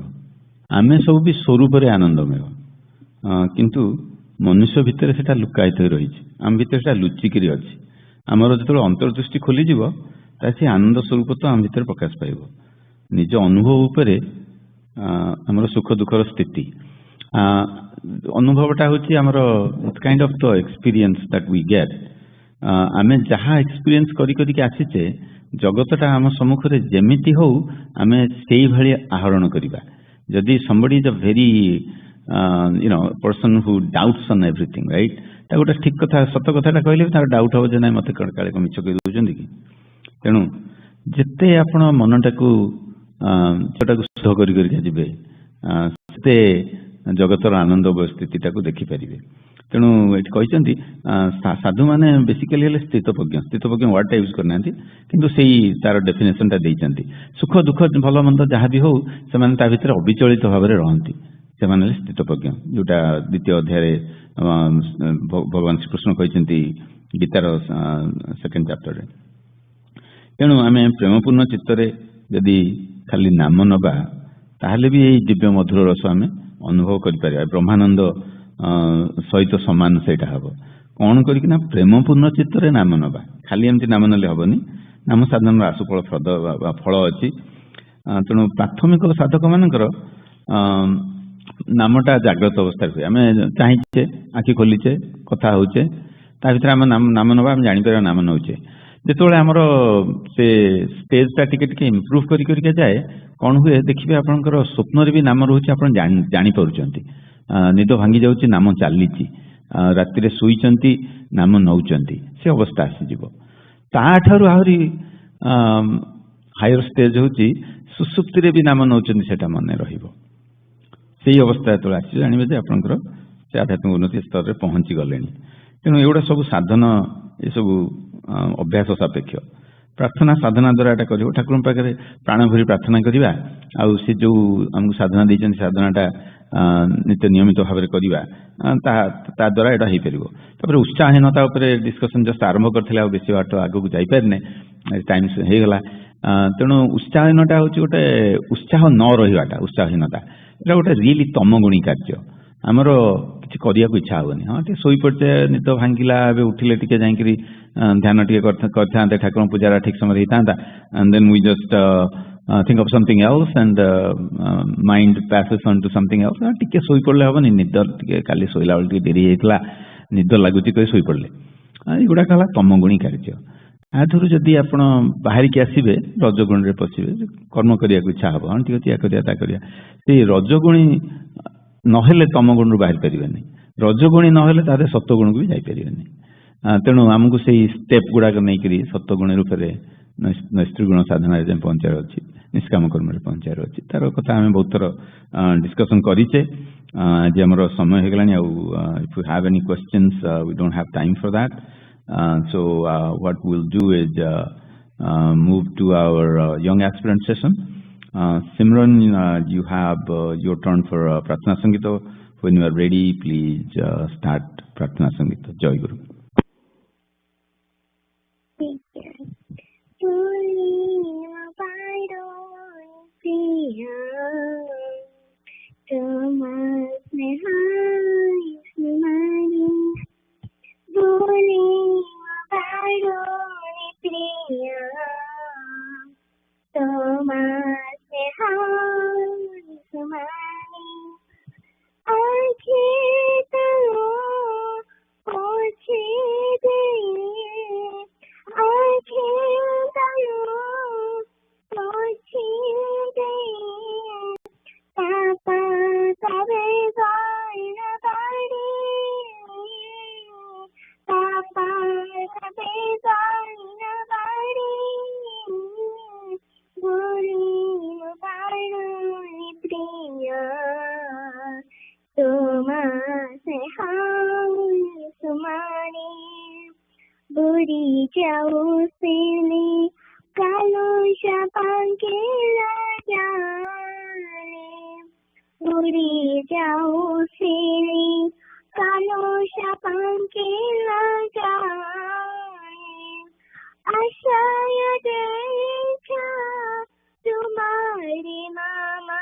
आमे सब भी स्वरूप रे आनंदमय किंतु मनुष्य भितर सेटा लुकायित रही आम भितर सेटा लुचिकी अच्छी आमर जो अंतर्दृष्टि खोली से आनंद स्वरूप तो आम भितर प्रकाश पाइब निज अनुभव उपरे आमर सुख दुखर स्थिति अनुभवटा हूँ आमर kind of the experience that we get आमे जहाँ एक्सपीरियंस करी आसीचे जगतटा आम सम्मुखें जेमिति हो आमे सेई भली आहरण करिबा। जदि somebody is a very person who doubts on everything right ता गोटे ठीक कथा सत कथाटा कहले तार डाउट हो जे ना मते काले मिछ कहि दोजंदी कि तेणु जेते आपण मनटाकू छोटाकू शुद्ध करी जिबे सेते जगतर आनंद स्थितिटाकू देखि परिबे। तेणु ये कहते साधु माने बेसिकली स्थितप्रज्ञ वर्ड यूज करना किंतु से तार डेफिनेशन टा देइचंती सुख दुख भल मंद जहाँ भी हो से भीतर अविचलित भाव में रहती से स्थितप्रज्ञ जोटा द्वितीय अध्याय भगवान श्रीकृष्ण कहते गीतार 2nd चैप्टर। तेणु आम प्रेमपूर्ण चित्तर जदि खाली नाम नबा ताहले भी यही दिव्य मधुर रस आम अनुभव कर ब्रह्मानंद सहित समान से हम कौन करना प्रेमपूर्ण चित्तर नाम नबा खाली एमती नाम ना हेनी नाम साधन आशुफल फल अच्छी। तेणु प्राथमिक साधक मानकर नामटा जाग्रत अवस्था हुए आम चाहे आखि खोलीचे कथा होचे ता भीतर आम नाम नबा आम जापर नाम नौचे जिते आमर से स्टेजटा टिके इम्प्रूव कर जाए कौन हुए देखिए आपंकर स्वप्न भी नाम रोचे आप जापरुंट निद भांगी जाऊँगी नाम चली राति शुईचंती नाम नौचंती से अवस्था आसीज ताठारू आहरी हायर स्टेज हूँ सुसुप्ति भी नाम नौचंती सेटा मन रही अवस्था जो आसी जानवे जे आपंकर से आध्यात्मिक उन्नति स्तर में पहुँची गले। तेणु एगुड़ा सब साधन ये सब अभ्यास सापेक्ष प्रार्थना साधना द्वारा एटा कर ठाकुर पाखे प्राण भरी प्रार्थना करवा आउ से जो आमको साधना देते साधनाटा नित्य नियमित भाव में करवा द्वारा एटा हो पार उत्साहहीनता डिस्कसन जस्ट आरंभ करते बेसी बाट आगे जापरने टाइम हो गला तेणु उत्साहहीनता हूँ गोटे उत्साह न रहीटा उत्साहहीनता एटा गोटे रियली तमगुणी कार्य आमर किसी करने को इच्छा हेनी हाँ टे शोई पड़े निद भांगिला उठिले टे जाकि ध्यान टे करते ठाकुर पूजा ठीक समय होता and then we just think of something else and mind passes on to something else टिके शोई पड़े हेनी निद टे काली शोला बेल डेरी होता निद लगुच कही शोई पड़े युवा कहला तमगुणी कार्य आधुरी जदि आप बाहर की आसबे रजगुण रे पशिबे कर्म करने को इच्छा हम हाँ ठीक अच्छे या करिया से रजगुणी नहेले तमगुण रू बाहर पारे रजगुणी नहेले तारे सत्वगुण को भी जापरेनि तेणु आमको से स्टेप गुड़ाक नहीं सत्वगुण रूप से नैष्ठिक साधना पहुंचार अच्छी निष्काम कर्म पहुंचार अच्छी तार कथा आम बहुत थर डिस्कसन करें आज आम समय होगला if you have any questions we don't have time for that so what we'll do is move to our young aspirant session. Simran, you have your turn for Pratna Sangita. When you are ready, please start Pratna Sangita. Jai Guru. बुरी जाओ सिली कालो शपां के लगाने बुरी जाओ सिली कालो शपां के लगाने आशय देखा तुम्हारी मामा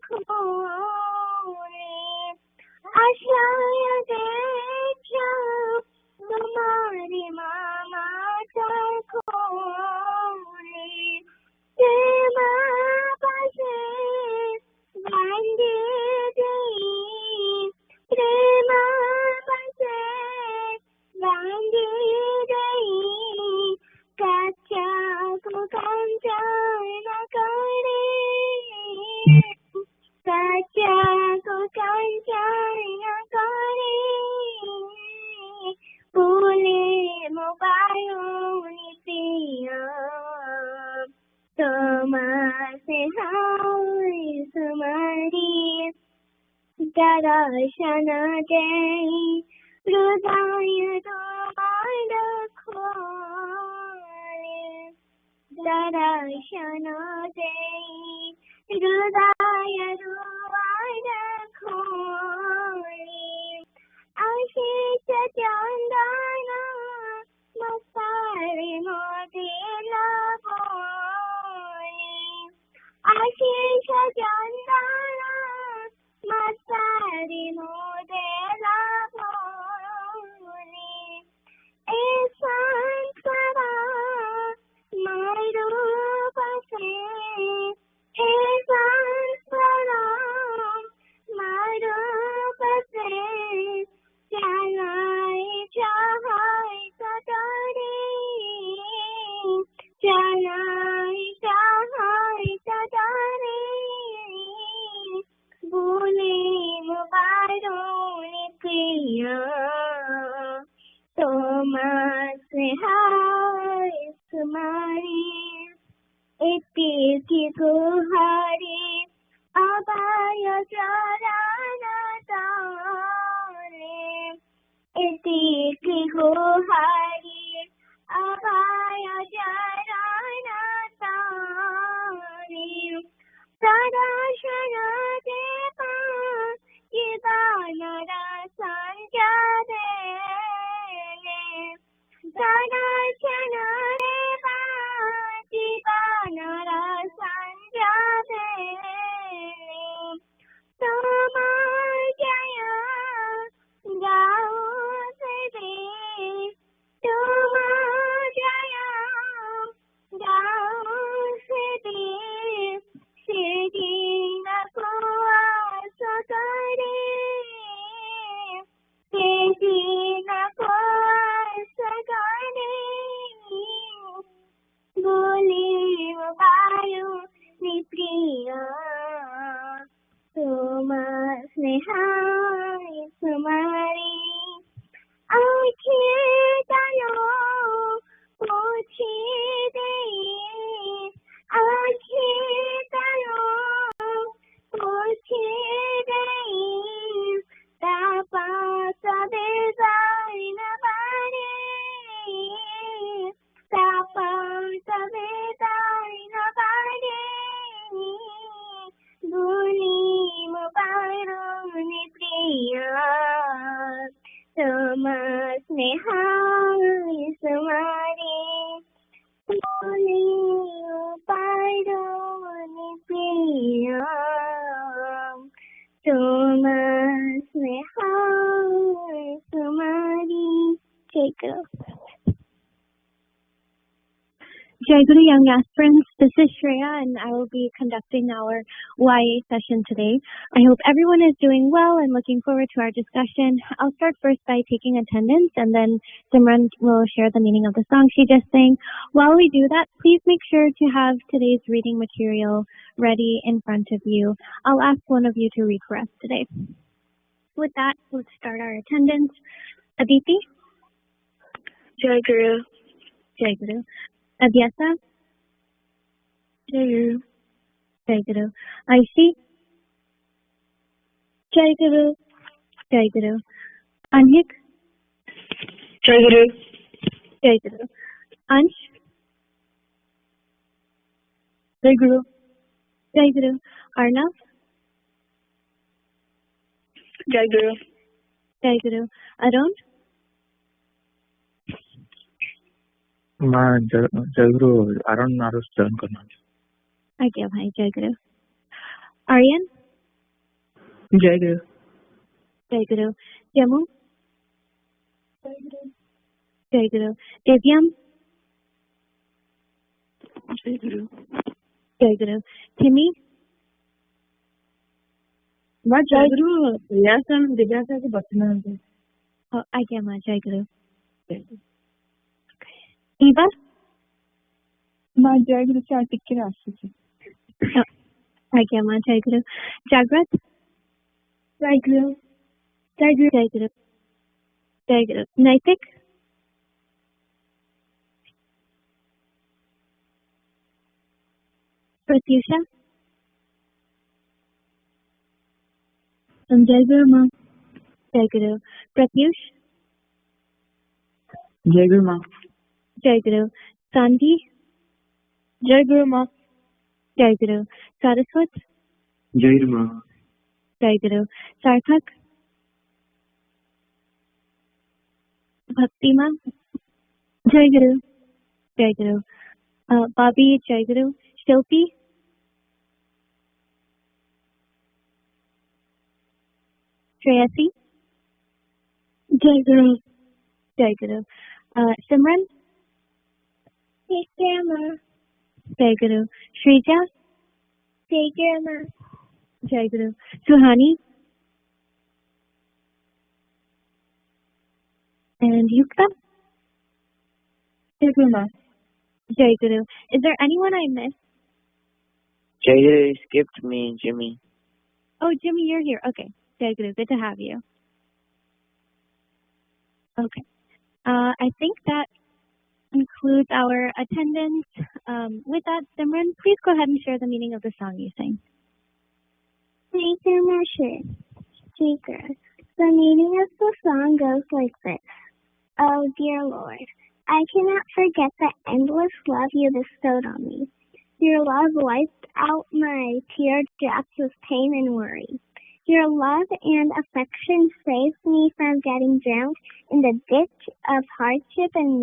खोने आशय देखा तुम्हारी मामा खोने प्रेम पासे बांधे गई प्रेम पासे बांधे गई कच्चा को कंचा न करे कच्चा को कंचा न करे बोले मोबाइल पिया तुम्हारे हाय तुम्हारी दर्शन गई हृदय तुम्हार खोले दर्शन गई हृदय तुम्हार खोले आशीष चंदना मसारे मोदेला बोले आशीष चंदना मसारे मोदेला बोले ऐसा करा मारू बसे ऐसा करा मारू बसे चलाए चाहे कटरे चलाए चाहे कटरे बोले मुबारों ने प्रिया तुम्हारे हाय तुम्हारी इतनी की गुहारी अबाय चराना तारे इतनी की गुहारी अबाय चराना तारे सदाशन दे पास ये बानरा संजा दे सदाशन दे पास ये Jai Guru young aspirants, this is Shreya and I will be conducting our YA session today. I hope everyone is doing well and looking forward to our discussion. I'll start first by taking attendance and then Simran will share the meaning of the song she just sang. While we do that, please make sure to have today's reading material ready in front of you. I'll ask one of you to read for us today. With that, let's start our attendance. Aditi? Jai Guru. Jai Guru. Abhyasa? Jai Guru. Jai Guru. Aishi? Jai Guru. Jai Guru. Anhik? Jai Guru. Jai Guru. Ansh? Jai Guru. Jai Guru. Arnav? Jai Guru. Jai Guru. Arun? माँ जय गुरु Arun Aarush join करना आज्ञा भाई जय गुरु Aryan Jai Guru. जय गुरु जम्मू जय गुरु दिव्यम Jai Guru. जय गुरु थिमी माँ जय गुरु रियासन दिव्यासा के बचना है आज्ञा माँ जय गुरु ईवा माँ जय गुरु चार टिक्के राशि से आज्ञा माँ जय गुरु जागृत जय गुरु जय गुरु जय गुरु जय गुरु नैतिक प्रत्युषा जय गुरु माँ जय गुरु प्रत्युष जय गुरु माँ जय गुरु सांधी जय गुरु माँ जय गुरु सारस्वत जय गुरु माँ जय गुरु सार्थक भक्ति माँ जय गुरु जय गुरु बाबी जय गुरु शिल्पी श्रेयसी जय गुरु जय गुरु सिमरन जय गुरु श्रीजा जय गुरु माँ जय गुरु सुहानी and Yukta जय गुरु माँ Jai Guru. Is there anyone I missed? Jai Guru skipped me, Jimmy. Oh, Jimmy, you're here. Okay. Jai Guru, good to have you. Okay. I think that concludes our attendance. With that, Simran, please go ahead and share the meaning of the song you sang. Thank you, Masha. Speaker. The meaning of the song goes like this. Oh, dear Lord, I cannot forget the endless love you bestowed on me. Your love wiped out my teardrops of pain and worry. Your love and affection saved me from getting drowned in the ditch of hardship and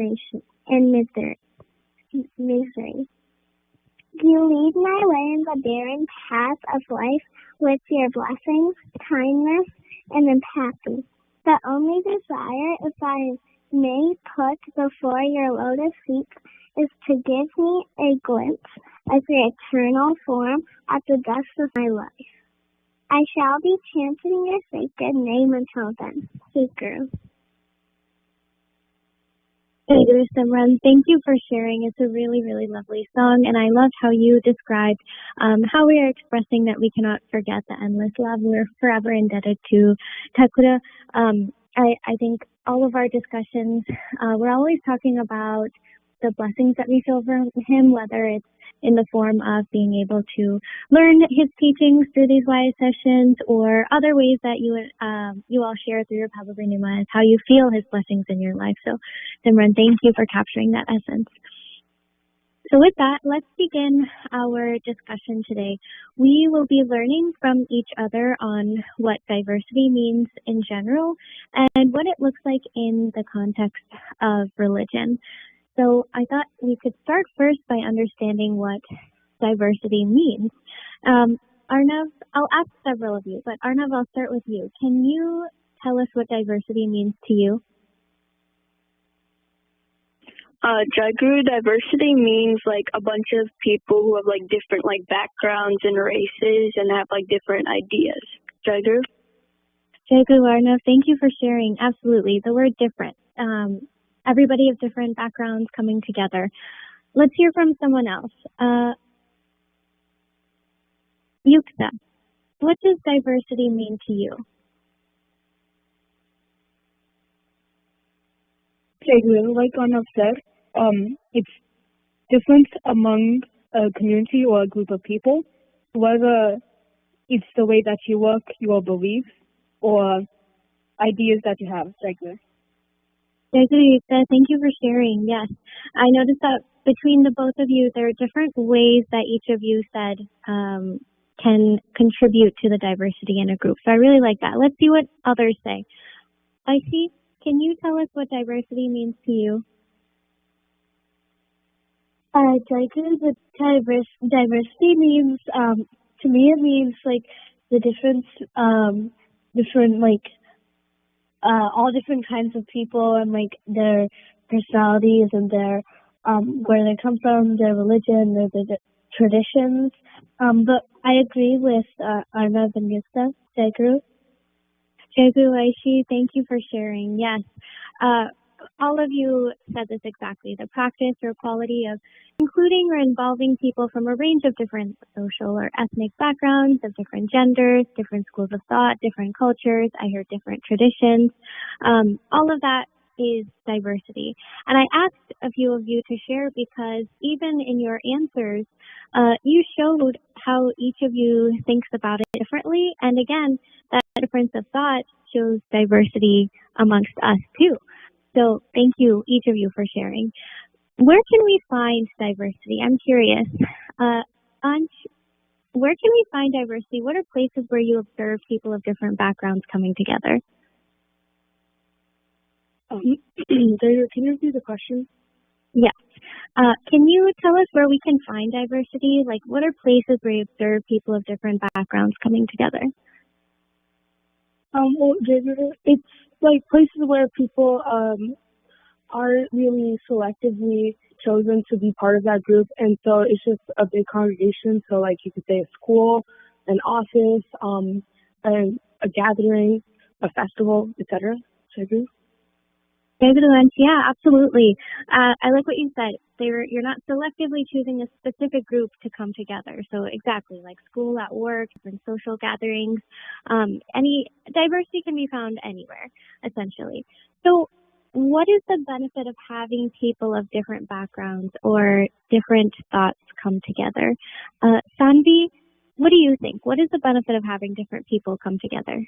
misery. You lead my way in the barren path of life with your blessings, kindness, and empathy. The only desire, if I may put before your lotus feet, is to give me a glimpse of your eternal form at the dust of my life. I shall be chanting your sacred name until then. Guru. Guru Simran, thank you for sharing. It's a really, really lovely song, and I love how you described how we are expressing that we cannot forget the endless love. We're forever indebted to Thakura. I think all of our discussions, we're always talking about the blessings that we feel from him, whether it's in the form of being able to learn his teachings through these YA sessions, or other ways that you all share through your Pavavrinima, how you feel his blessings in your life. So, Simran, thank you for capturing that essence. So with that, let's begin our discussion today. We will be learning from each other on what diversity means in general and what it looks like in the context of religion. So I thought we could start first by understanding what diversity means. Arnav, I'll ask several of you, but Arnav, I'll start with you. Can you tell us what diversity means to you? Jaguru, diversity means like a bunch of people who have like different like backgrounds and races and have like different ideas. Jaguru? Jaguru, Arnav, thank you for sharing. Absolutely. The word different. Everybody of different backgrounds coming together. Let's hear from someone else. Yukta, what does diversity mean to you? Jaguru, like Arnav said, it's difference among a community or a group of people, whether it's the way that you work, your beliefs, or ideas that you have. Jaguru. Yukta, thank you for sharing. Yes, I noticed that between the both of you, there are different ways that each of you said can contribute to the diversity in a group. So I really like that. Let's see what others say. Aisha, can you tell us what diversity means to you? Jaguru, diversity means, to me, it means like the different like all different kinds of people and like their personalities and their where they come from, their religion, their traditions. But I agree with Arnav and Yukta. Jaguru, Aisha, thank you for sharing. Yes. All of you said this exactly. The practice or quality of including or involving people from a range of different social or ethnic backgrounds, of different genders, different schools of thought, different cultures. I heard different traditions. All of that is diversity. And I asked a few of you to share because even in your answers, you showed how each of you thinks about it differently. And again, that difference of thought shows diversity amongst us too. So thank you, each of you, for sharing. Where can we find diversity? I'm curious. Ansh, where can we find diversity? What are places where you observe people of different backgrounds coming together? Can you repeat the question? Yeah. Can you tell us where we can find diversity? Like, what are places where you observe people of different backgrounds coming together? Well, it's like places where people aren't really selectively chosen to be part of that group, and so it's just a big congregation. So, like you could say, a school, an office, and a gathering, a festival, etc. Jaguru? Yeah, absolutely. I like what you said. You're not selectively choosing a specific group to come together. So exactly, like school, at work, different social gatherings. Any diversity can be found anywhere, essentially. So what is the benefit of having people of different backgrounds or different thoughts come together? Sanvi, what do you think? What is the benefit of having different people come together?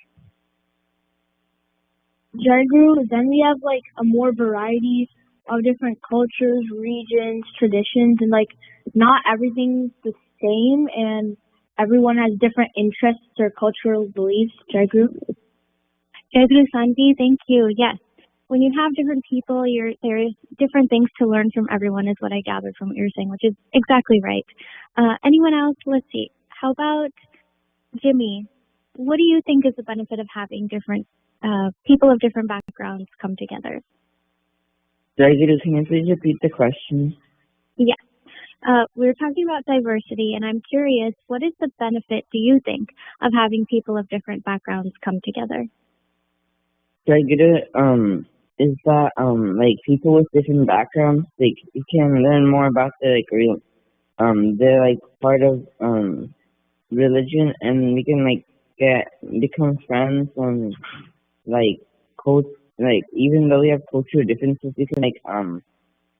Jaguru, then we have like a more variety of different cultures, regions, traditions, and like not everything's the same, and everyone has different interests or cultural beliefs. Jaguru, Sanvi, thank you. Yes, when you have different people, there's different things to learn from everyone, is what I gathered from what you're saying, which is exactly right. Anyone else? Let's see. How about Jimmy? What do you think is the benefit of having different people of different backgrounds come together? Jaguru, can you please repeat the question? Yes. We're talking about diversity, and I'm curious, what is the benefit, do you think, of having people of different backgrounds come together? Jaguru, is that like people with different backgrounds, like you can learn more about their they're like part of religion, and we can like become friends and like even though we have cultural differences, we can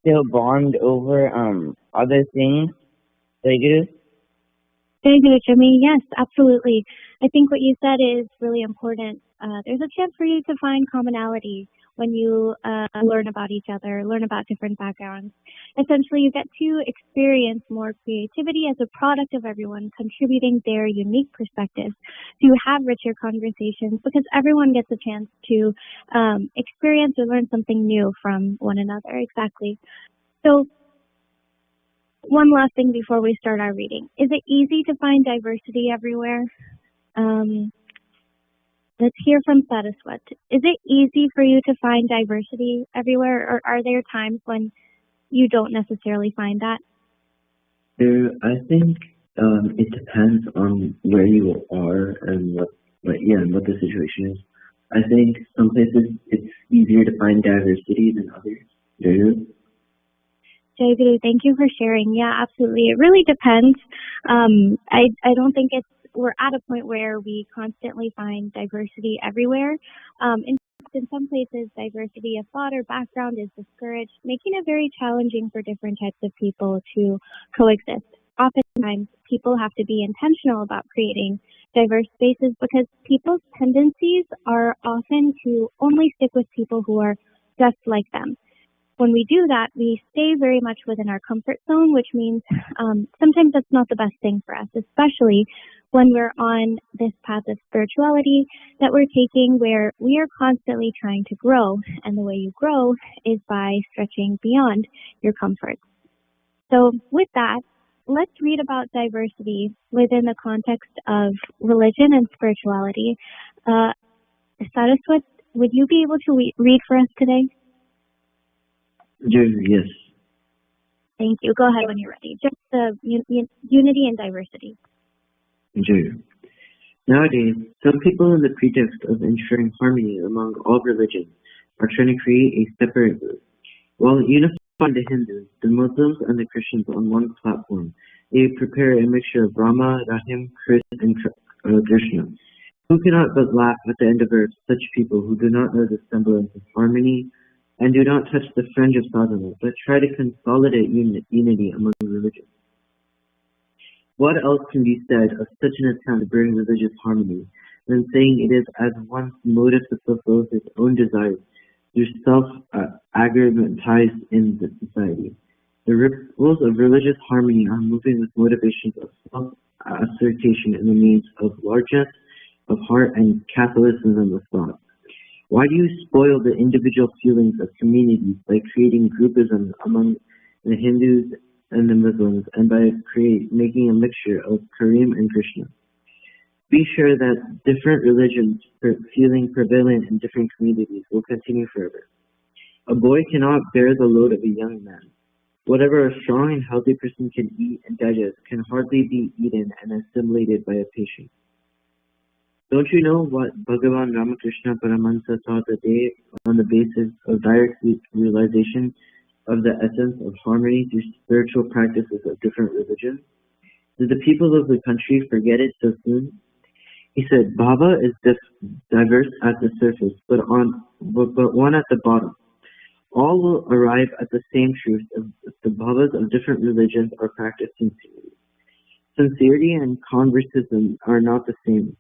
still bond over other things. Jaguru? Very good, Jimmy. Yes, absolutely. I think what you said is really important. There's a chance for you to find commonality when you learn about each other, learn about different backgrounds. Essentially, you get to experience more creativity as a product of everyone contributing their unique perspectives to have richer conversations, because everyone gets a chance to experience or learn something new from one another. Exactly. So, one last thing before we start our reading. Is it easy to find diversity everywhere? Let's hear from Saraswat. Is it easy for you to find diversity everywhere, or are there times when you don't necessarily find that? I think it depends on where you are and what the situation is. I think some places it's easier to find diversity than others. Jaguru, thank you for sharing. Yeah, absolutely. It really depends. I don't think we're at a point where we constantly find diversity everywhere. In fact, in some places, diversity of thought or background is discouraged, making it very challenging for different types of people to coexist. Oftentimes, people have to be intentional about creating diverse spaces because people's tendencies are often to only stick with people who are just like them. When we do that, we stay very much within our comfort zone, which means sometimes that's not the best thing for us, especially when we're on this path of spirituality that we're taking where we are constantly trying to grow. And the way you grow is by stretching beyond your comfort. So with that, let's read about diversity within the context of religion and spirituality. Saraswat, would you be able to read for us today? Yes. Thank you. Go ahead when you're ready. Just the unity and diversity. Nowadays, some people in the pretext of ensuring harmony among all religions are trying to create a separate group. While unifying the Hindus, the Muslims, and the Christians on one platform, they prepare a mixture of Rama, Rahim, and Krishna. Who cannot but laugh at the end of earth such people who do not know the semblance of harmony and do not touch the fringe of sadhana, but try to consolidate unity among religions. What else can be said of such an attempt to bring religious harmony than saying it is as one's motive to fulfill his own desires through self-aggrandized in the society? The ripples of religious harmony are moving with motivations of self-assertion in the means of largeness of heart and Catholicism of thought. Why do you spoil the individual feelings of communities by creating groupism among the Hindus and the Muslims and by making a mixture of Karim and Krishna? Be sure that different religions feeling prevalent in different communities will continue forever. A boy cannot bear the load of a young man. Whatever a strong and healthy person can eat and digest can hardly be eaten and assimilated by a patient. Don't you know what Bhagavan Ramakrishna Paramahansa taught the day on the basis of direct realization of the essence of harmony through spiritual practices of different religions? Did the people of the country forget it so soon? He said, Bhava is diverse at the surface, but one at the bottom. All will arrive at the same truth if the bhavas of different religions are practiced sincerely. Sincerity and convertism are not the same.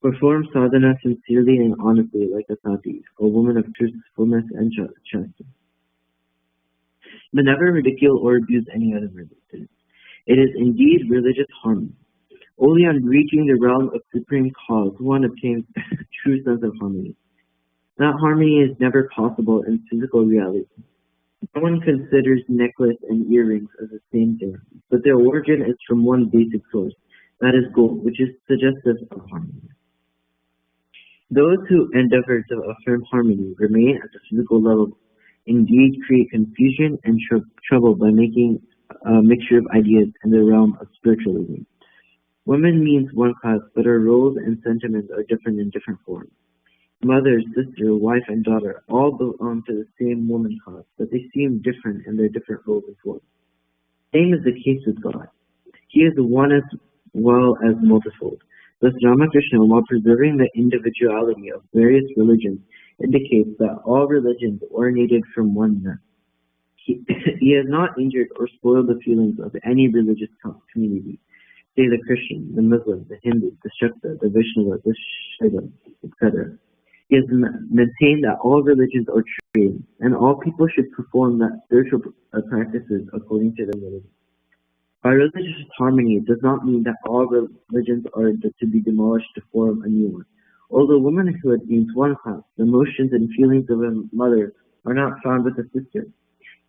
Perform sadhana sincerely and honestly like a sati, a woman of truthfulness and chastity. But never ridicule or abuse any other religion. It is indeed religious harmony. Only on reaching the realm of supreme cause one obtains true sense of harmony. That harmony is never possible in physical reality. No one considers necklace and earrings as the same thing, but their origin is from one basic source, that is gold, which is suggestive of harmony. Those who endeavor to affirm harmony remain at the physical level, indeed create confusion and trouble by making a mixture of ideas in the realm of spiritualism. Woman means one class, but our roles and sentiments are different in different forms. Mother, sister, wife, and daughter all belong to the same woman class, but they seem different in their different roles and forms. Same is the case with God. He is one as well as multifold. Thus, Ramakrishna, while preserving the individuality of various religions, indicates that all religions originated from oneness. He has not injured or spoiled the feelings of any religious community, say the Christian, the Muslim, the Hindu, the Shakta, the Vaishnava, the Shaiva, etc. He has maintained that all religions are true, and all people should perform that spiritual practices according to their religion. By religious harmony, it does not mean that all religions are to be demolished to form a new one. Although womanhood means one class, the emotions and feelings of a mother are not found with a sister.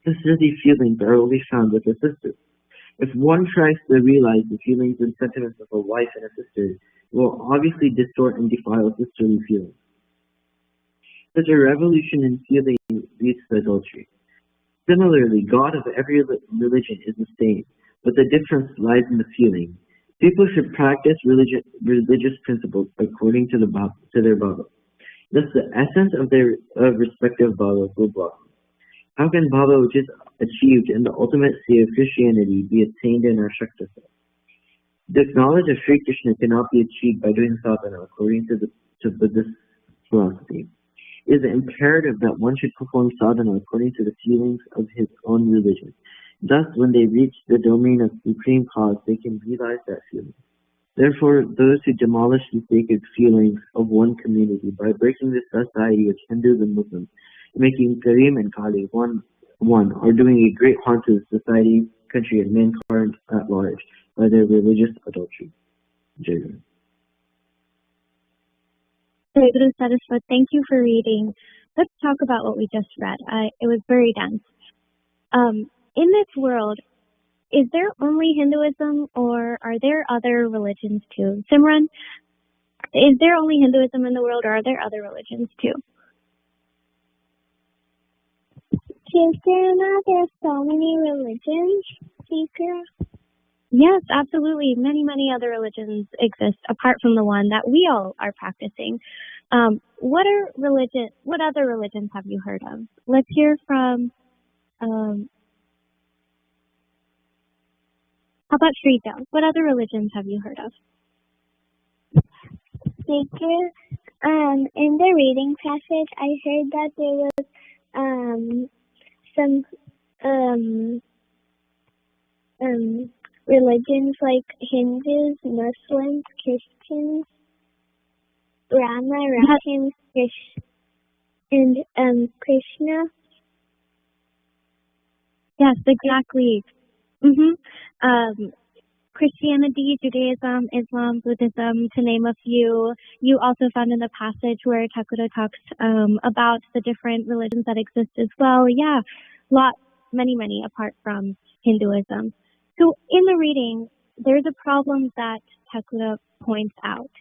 Sisterly feelings are only found with a sister. If one tries to realize the feelings and sentiments of a wife and a sister, it will obviously distort and defile sisterly feelings. Such a revolution in feeling leads to adultery. Similarly, God of every religion is the same, but the difference lies in the feeling. People should practice religious principles according to their Baba. Thus, the essence of their respective Babas will blossom. How can Baba, which is achieved in the ultimate state of Christianity, be attained in our Shakta self? The knowledge of Sri Krishna cannot be achieved by doing sadhana according to Buddhist philosophy. It is imperative that one should perform sadhana according to the feelings of his own religion. Thus, when they reach the domain of supreme cause, they can realize that feeling. Therefore, those who demolish the sacred feelings of one community by breaking the society of Hindus and Muslims, making Karim and Kali one, are doing a great harm to the society, country, and mankind at large by their religious adultery. Jai Guru. Jai Guru Saraswat, thank you for reading. Let's talk about what we just read. It was very dense. In this world, is there only Hinduism or are there other religions too? Simran, is there only Hinduism in the world or are there other religions too? Sister, there's so many religions, Seeker. Yes, absolutely. Many, many other religions exist apart from the one that we all are practicing. What other religions have you heard of? Let's hear from, how about Shrita? What other religions have you heard of? Seeker, in the reading passage, I heard that there was some religions like Hindus, Muslims, Christians, Rama, and Krishna. Yes, exactly. Christianity, Judaism, Islam, Buddhism, to name a few. You also found in the passage where Thakura talks about the different religions that exist as well. Yeah, many apart from Hinduism. So in the reading, there's a problem that Thakura points out.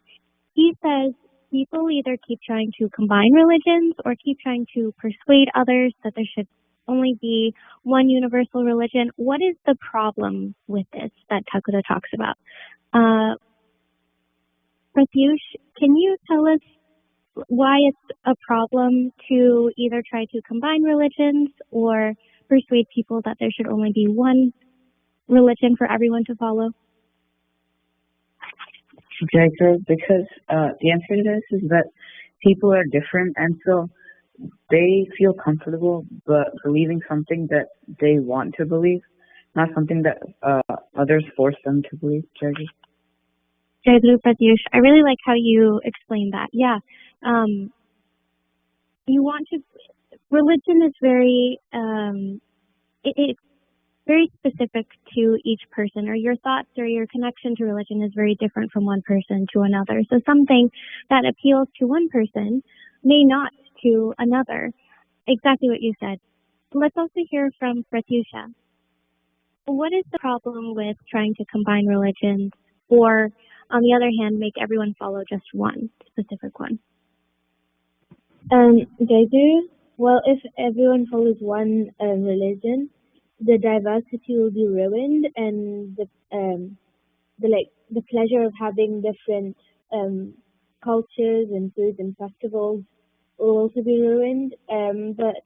He says people either keep trying to combine religions or keep trying to persuade others that there should only be one universal religion. What is the problem with this that Thakura talks about? Pratyush, can you tell us why it's a problem to either try to combine religions or persuade people that there should only be one religion for everyone to follow? Jacob, because the answer to this is that people are different, and so they feel comfortable but believing something that they want to believe, not something that others force them to believe. Jai Guru Pratyush, I really like how you explained that. Yeah. Religion is very, it's very specific to each person, or your thoughts or your connection to religion is very different from one person to another. So something that appeals to one person may not to another. Exactly what you said. let's also hear from Pratyusha. What is the problem with trying to combine religions, or on the other hand, make everyone follow just one specific one? They do. Well, if everyone follows one religion, the diversity will be ruined, and the pleasure of having different cultures and foods and festivals will also be ruined. But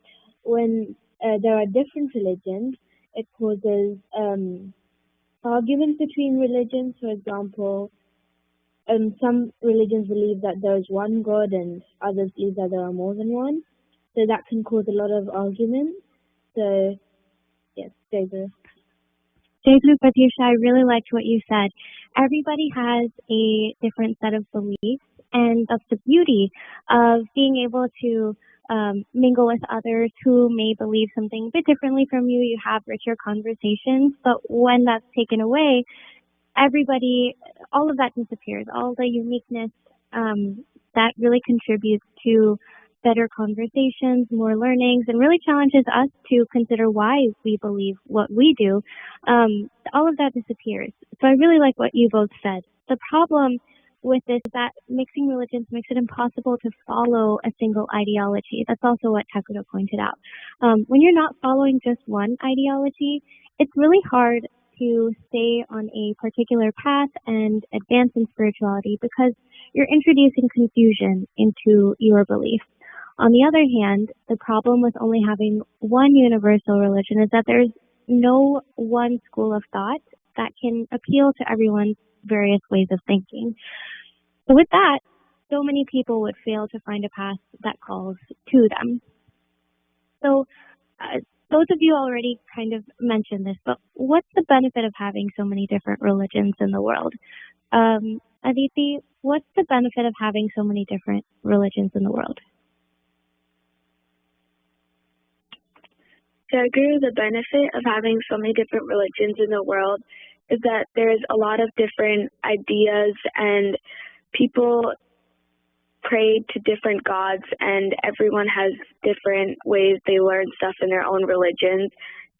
when there are different religions, it causes arguments between religions. For example, some religions believe that there is one God and others believe that there are more than one. So that can cause a lot of arguments. So, yes, Jayguru. Jayguru, Pratyusha, I really liked what you said. Everybody has a different set of beliefs, and that's the beauty of being able to mingle with others who may believe something a bit differently from you. You have richer conversations, but when that's taken away, everybody, all of that disappears. All the uniqueness that really contributes to better conversations, more learnings, and really challenges us to consider why we believe what we do. All of that disappears. So I really like what you both said. The problem with this is that mixing religions makes it impossible to follow a single ideology. That's also what Takura pointed out. When you're not following just one ideology, it's really hard to stay on a particular path and advance in spirituality because you're introducing confusion into your belief. On the other hand, the problem with only having one universal religion is that there's no one school of thought that can appeal to everyone's various ways of thinking. So with that, so many people would fail to find a path that calls to them. So both of you already kind of mentioned this, but what's the benefit of having so many different religions in the world? Aditi, what's the benefit of having so many different religions in the world? Jayguru, the benefit of having so many different religions in the world is that there's a lot of different ideas and people pray to different gods and everyone has different ways they learn stuff in their own religions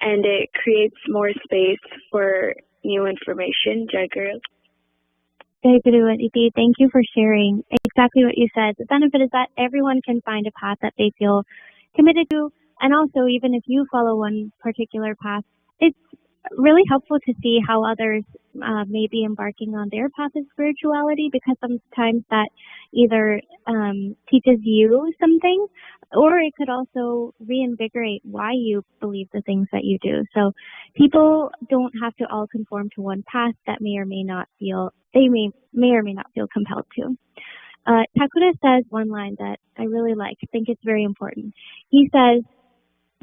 and it creates more space for new information. Jayguru. Jayguru, Aditi, thank you for sharing exactly what you said. The benefit is that everyone can find a path that they feel committed to, and also even if you follow one particular path, it's really helpful to see how others may be embarking on their path of spirituality, because sometimes that either teaches you something or it could also reinvigorate why you believe the things that you do. So people don't have to all conform to one path that may or may not feel compelled to. Takura says one line that I really like. I think it's very important. He says,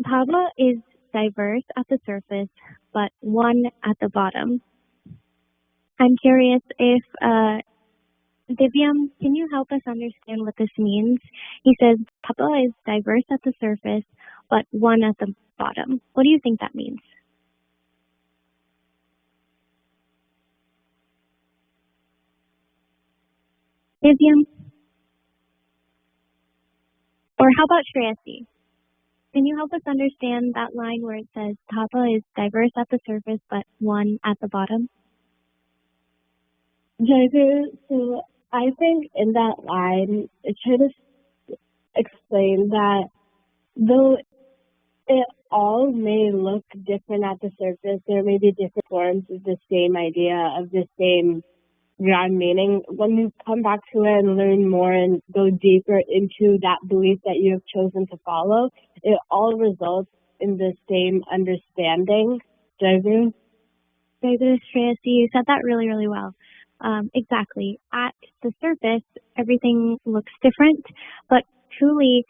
Bhava is diverse at the surface, but one at the bottom. I'm curious if, Divyam, can you help us understand what this means? He says, Bhava is diverse at the surface, but one at the bottom. What do you think that means? Divyam? Or how about Shreyasi? Can you help us understand that line where it says Tapa is diverse at the surface but one at the bottom? Jayguru, so I think in that line it should have explained that though it all may look different at the surface, there may be different forms of the same idea, of the same ground meaning. When you come back to it and learn more and go deeper into that belief that you have chosen to follow, it all results in the same understanding. Jayguru? Jayguru, Shreyasi, you said that really, really well. Exactly. At the surface, everything looks different, but truly,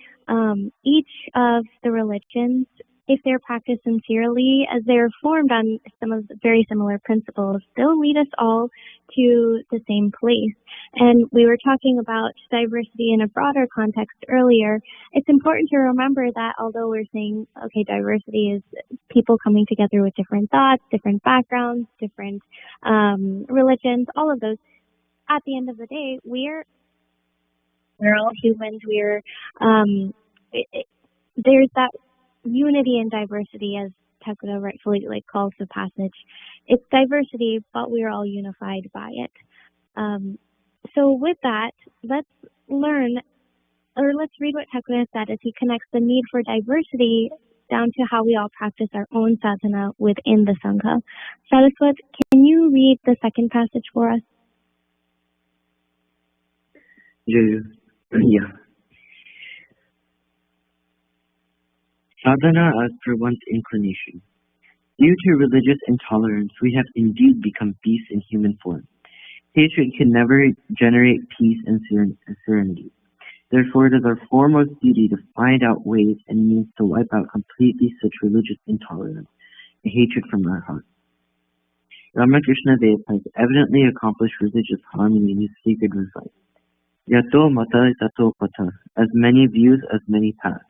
each of the religions, if they're practiced sincerely, as they're formed on some of the very similar principles, they'll lead us all to the same place. And we were talking about diversity in a broader context earlier. It's important to remember that although we're saying, okay, diversity is people coming together with different thoughts, different backgrounds, different religions, all of those, at the end of the day, we're all humans. There's that unity and diversity, as Thakura rightfully calls the passage. It's diversity, but we are all unified by it. So with that, let's read what Thakura said as he connects the need for diversity down to how we all practice our own sadhana within the Sangha. Saraswat, can you read the second passage for us? Yeah. Sadhana as per one's inclination. Due to religious intolerance, we have indeed become beasts in human form. Hatred can never generate peace and serenity. Therefore, it is our foremost duty to find out ways and means to wipe out completely such religious intolerance and hatred from our hearts. Ramakrishna Dev has evidently accomplished religious harmony in his sacred recite. Yato mata tato pata, as many views as many paths.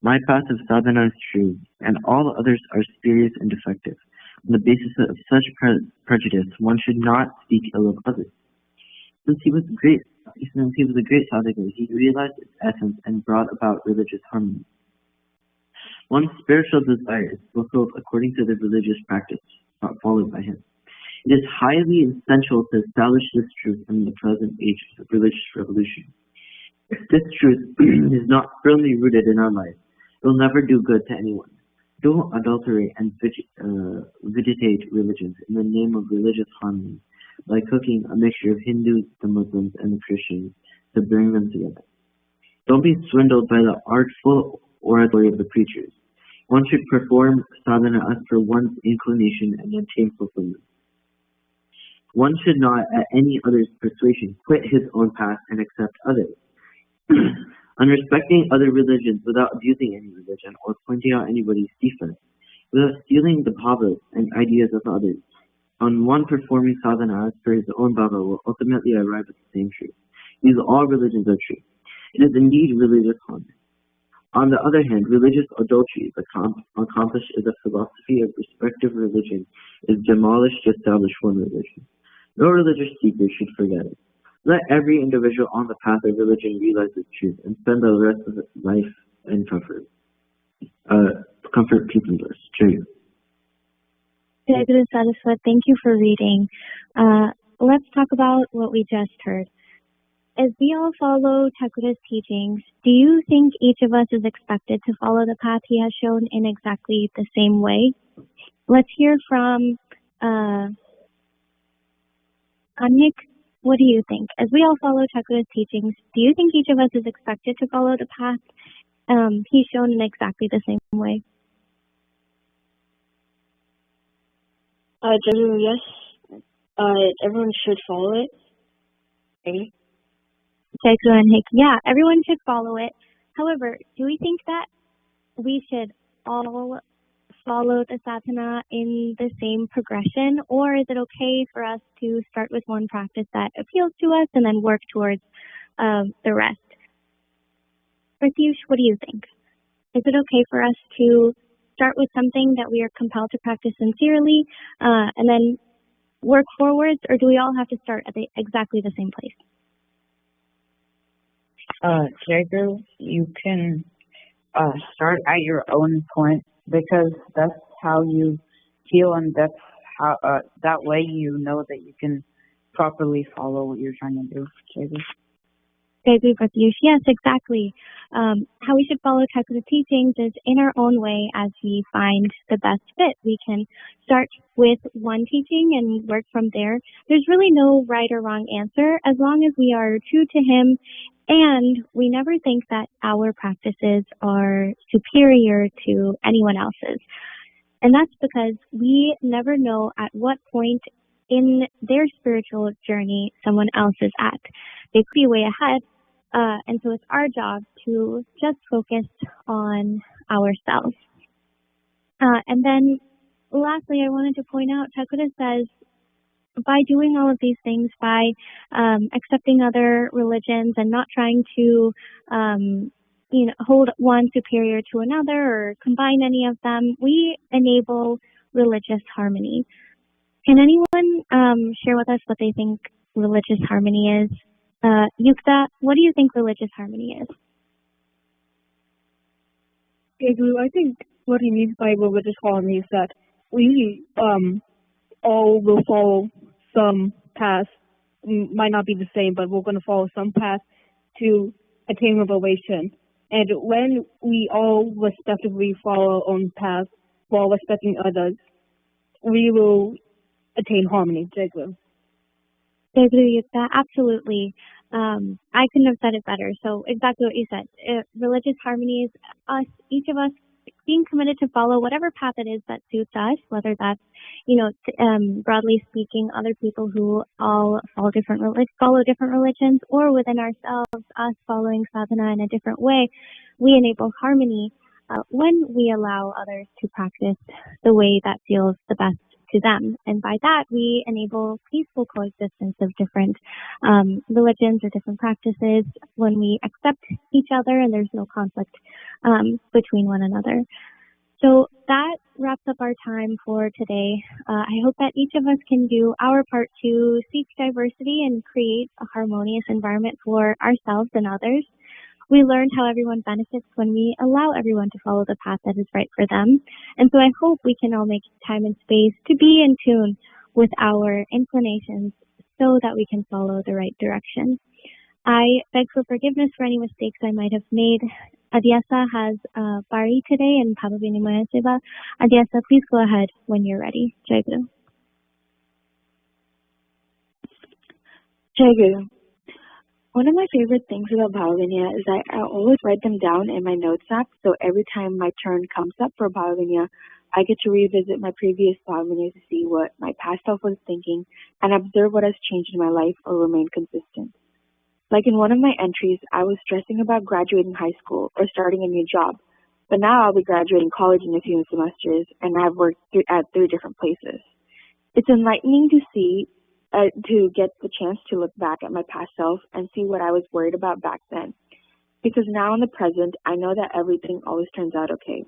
My path of sadhana is true, and all others are spurious and defective. On the basis of such prejudice, one should not speak ill of others. Since he was a great sadhaka, he realized its essence and brought about religious harmony. One's spiritual desire is fulfilled according to the religious practice followed by him. It is highly essential to establish this truth in the present age of religious revolution. If this truth is not firmly rooted in our life, it will never do good to anyone. Don't adulterate and vegetate religions in the name of religious harmony, by cooking a mixture of Hindus, the Muslims, and the Christians to bring them together. Don't be swindled by the artful oratory of the preachers. One should perform sadhana as per one's inclination and attain fulfillment. One should not, at any other's persuasion, quit his own path and accept others. On respecting other religions without abusing any religion or pointing out anybody's defects, without stealing the bhavas and ideas of others, on one performing sadhana as per his own bhava will ultimately arrive at the same truth. These all religions are true. It is indeed religious harmony. On the other hand, religious adultery accomplished as a philosophy of respective religion is demolished to establish one religion. No religious seeker should forget it. Let every individual on the path of religion realize its truth and spend the rest of its life in comfort. Comfort, peace, and bliss. Jai. Jai Guru Saraswat, thank you for reading. Let's talk about what we just heard. As we all follow Thakura's teachings, do you think each of us is expected to follow the path he has shown in exactly the same way? Let's hear from Anik. What do you think? As we all follow Thakura's teachings, do you think each of us is expected to follow the path he's shown in exactly the same way? Yes. Everyone should follow it. Maybe. Yeah, everyone should follow it. However, do we think that we should all follow the sadhana in the same progression, or is it okay for us to start with one practice that appeals to us and then work towards the rest? Pratyush, what do you think? Is it okay for us to start with something that we are compelled to practice sincerely and then work forwards, or do we all have to start at exactly the same place? Jager, you can start at your own point, because that's how you feel, and that's how that way you know that you can properly follow what you're trying to do. Jager. Yes, exactly. How we should follow Thakura's teachings is in our own way as we find the best fit. We can start with one teaching and work from there. There's really no right or wrong answer as long as we are true to him and we never think that our practices are superior to anyone else's. And that's because we never know at what point in their spiritual journey someone else is at. They could be way ahead. And so it's our job to just focus on ourselves. And then lastly, I wanted to point out, Thakura says, by doing all of these things, by accepting other religions and not trying to hold one superior to another or combine any of them, we enable religious harmony. Can anyone share with us what they think religious harmony is? Yukta, what do you think religious harmony is? I think what he means by religious harmony is that we all will follow some path, might not be the same, but we're going to follow some path to attain revelation. And when we all respectively follow our own path while respecting others, we will attain harmony. Jacob. I agree with that. Absolutely. I couldn't have said it better. So exactly what you said. Religious harmony is us, each of us being committed to follow whatever path it is that suits us, whether that's, broadly speaking, other people who all follow different religions, or within ourselves, us following sadhana in a different way. We enable harmony when we allow others to practice the way that feels the best to them. And by that, we enable peaceful coexistence of different religions or different practices when we accept each other and there's no conflict between one another. So that wraps up our time for today. I hope that each of us can do our part to seek diversity and create a harmonious environment for ourselves and others. We learned how everyone benefits when we allow everyone to follow the path that is right for them. And so I hope we can all make time and space to be in tune with our inclinations so that we can follow the right direction. I beg for forgiveness for any mistakes I might have made. Adhyasa has Bari today and Pavavini Mayaseva. Adhyasa, please go ahead when you're ready. Jai Guru. Jai Guru. One of my favorite things about Bhavavinya is that I always write them down in my notes app, so every time my turn comes up for Bhavavinya, I get to revisit my previous Bhavavinya to see what my past self was thinking and observe what has changed in my life or remained consistent. Like in one of my entries, I was stressing about graduating high school or starting a new job, but now I'll be graduating college in a few semesters and I've worked at 3 different places. It's enlightening to see to get the chance to look back at my past self and see what I was worried about back then. Because now in the present, I know that everything always turns out okay.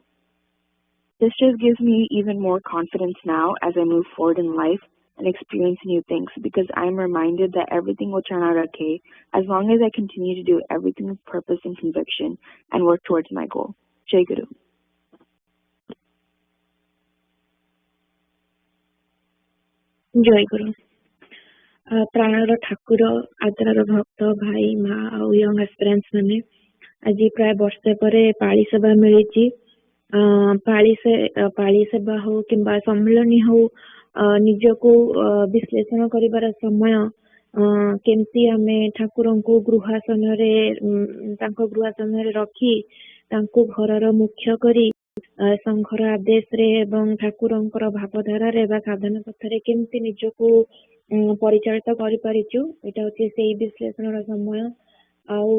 This just gives me even more confidence now as I move forward in life and experience new things, because I'm reminded that everything will turn out okay as long as I continue to do everything with purpose and conviction and work towards my goal. Jai Guru. Jai Guru. ପ୍ରାଣର ଠାକୁର ଆଦରର ଭକ୍ତ ଭାଇ ମା ଆଉ young ଆସ୍ପିରାଣ୍ଟସ୍ ମାନେ ଆଜି ପ୍ରାୟ ବର୍ଷେ ପରେ ପାଳି ସେବା ମିଳିଛି। ପାଳି ସେବା ହଉ କିମ୍ବା ସମ୍ମିଳନୀ ହଉ, ନିଜକୁ ବିଶ୍ଳେଷଣ କରିବାର ସମୟ, କେମିତି ଆମେ ଠାକୁରଙ୍କୁ ଗୃହାସନରେ ତାଙ୍କ ଗୃହାସନରେ ରଖି ତାଙ୍କୁ ଘରର ମୁଖ୍ୟ କରି ସଂଘର ଆଦେଶରେ ଏବଂ ଠାକୁରଙ୍କର ଭାବଧାରାରେ ବା ସାଧନା ପଥରେ କେମିତି ନିଜକୁ ପରିଚାଳିତ କରିପାରିଛୁ, ଏଇଟା ହଉଛି ସେଇ ବିଶ୍ଳେଷଣର ସମୟ। ଆଉ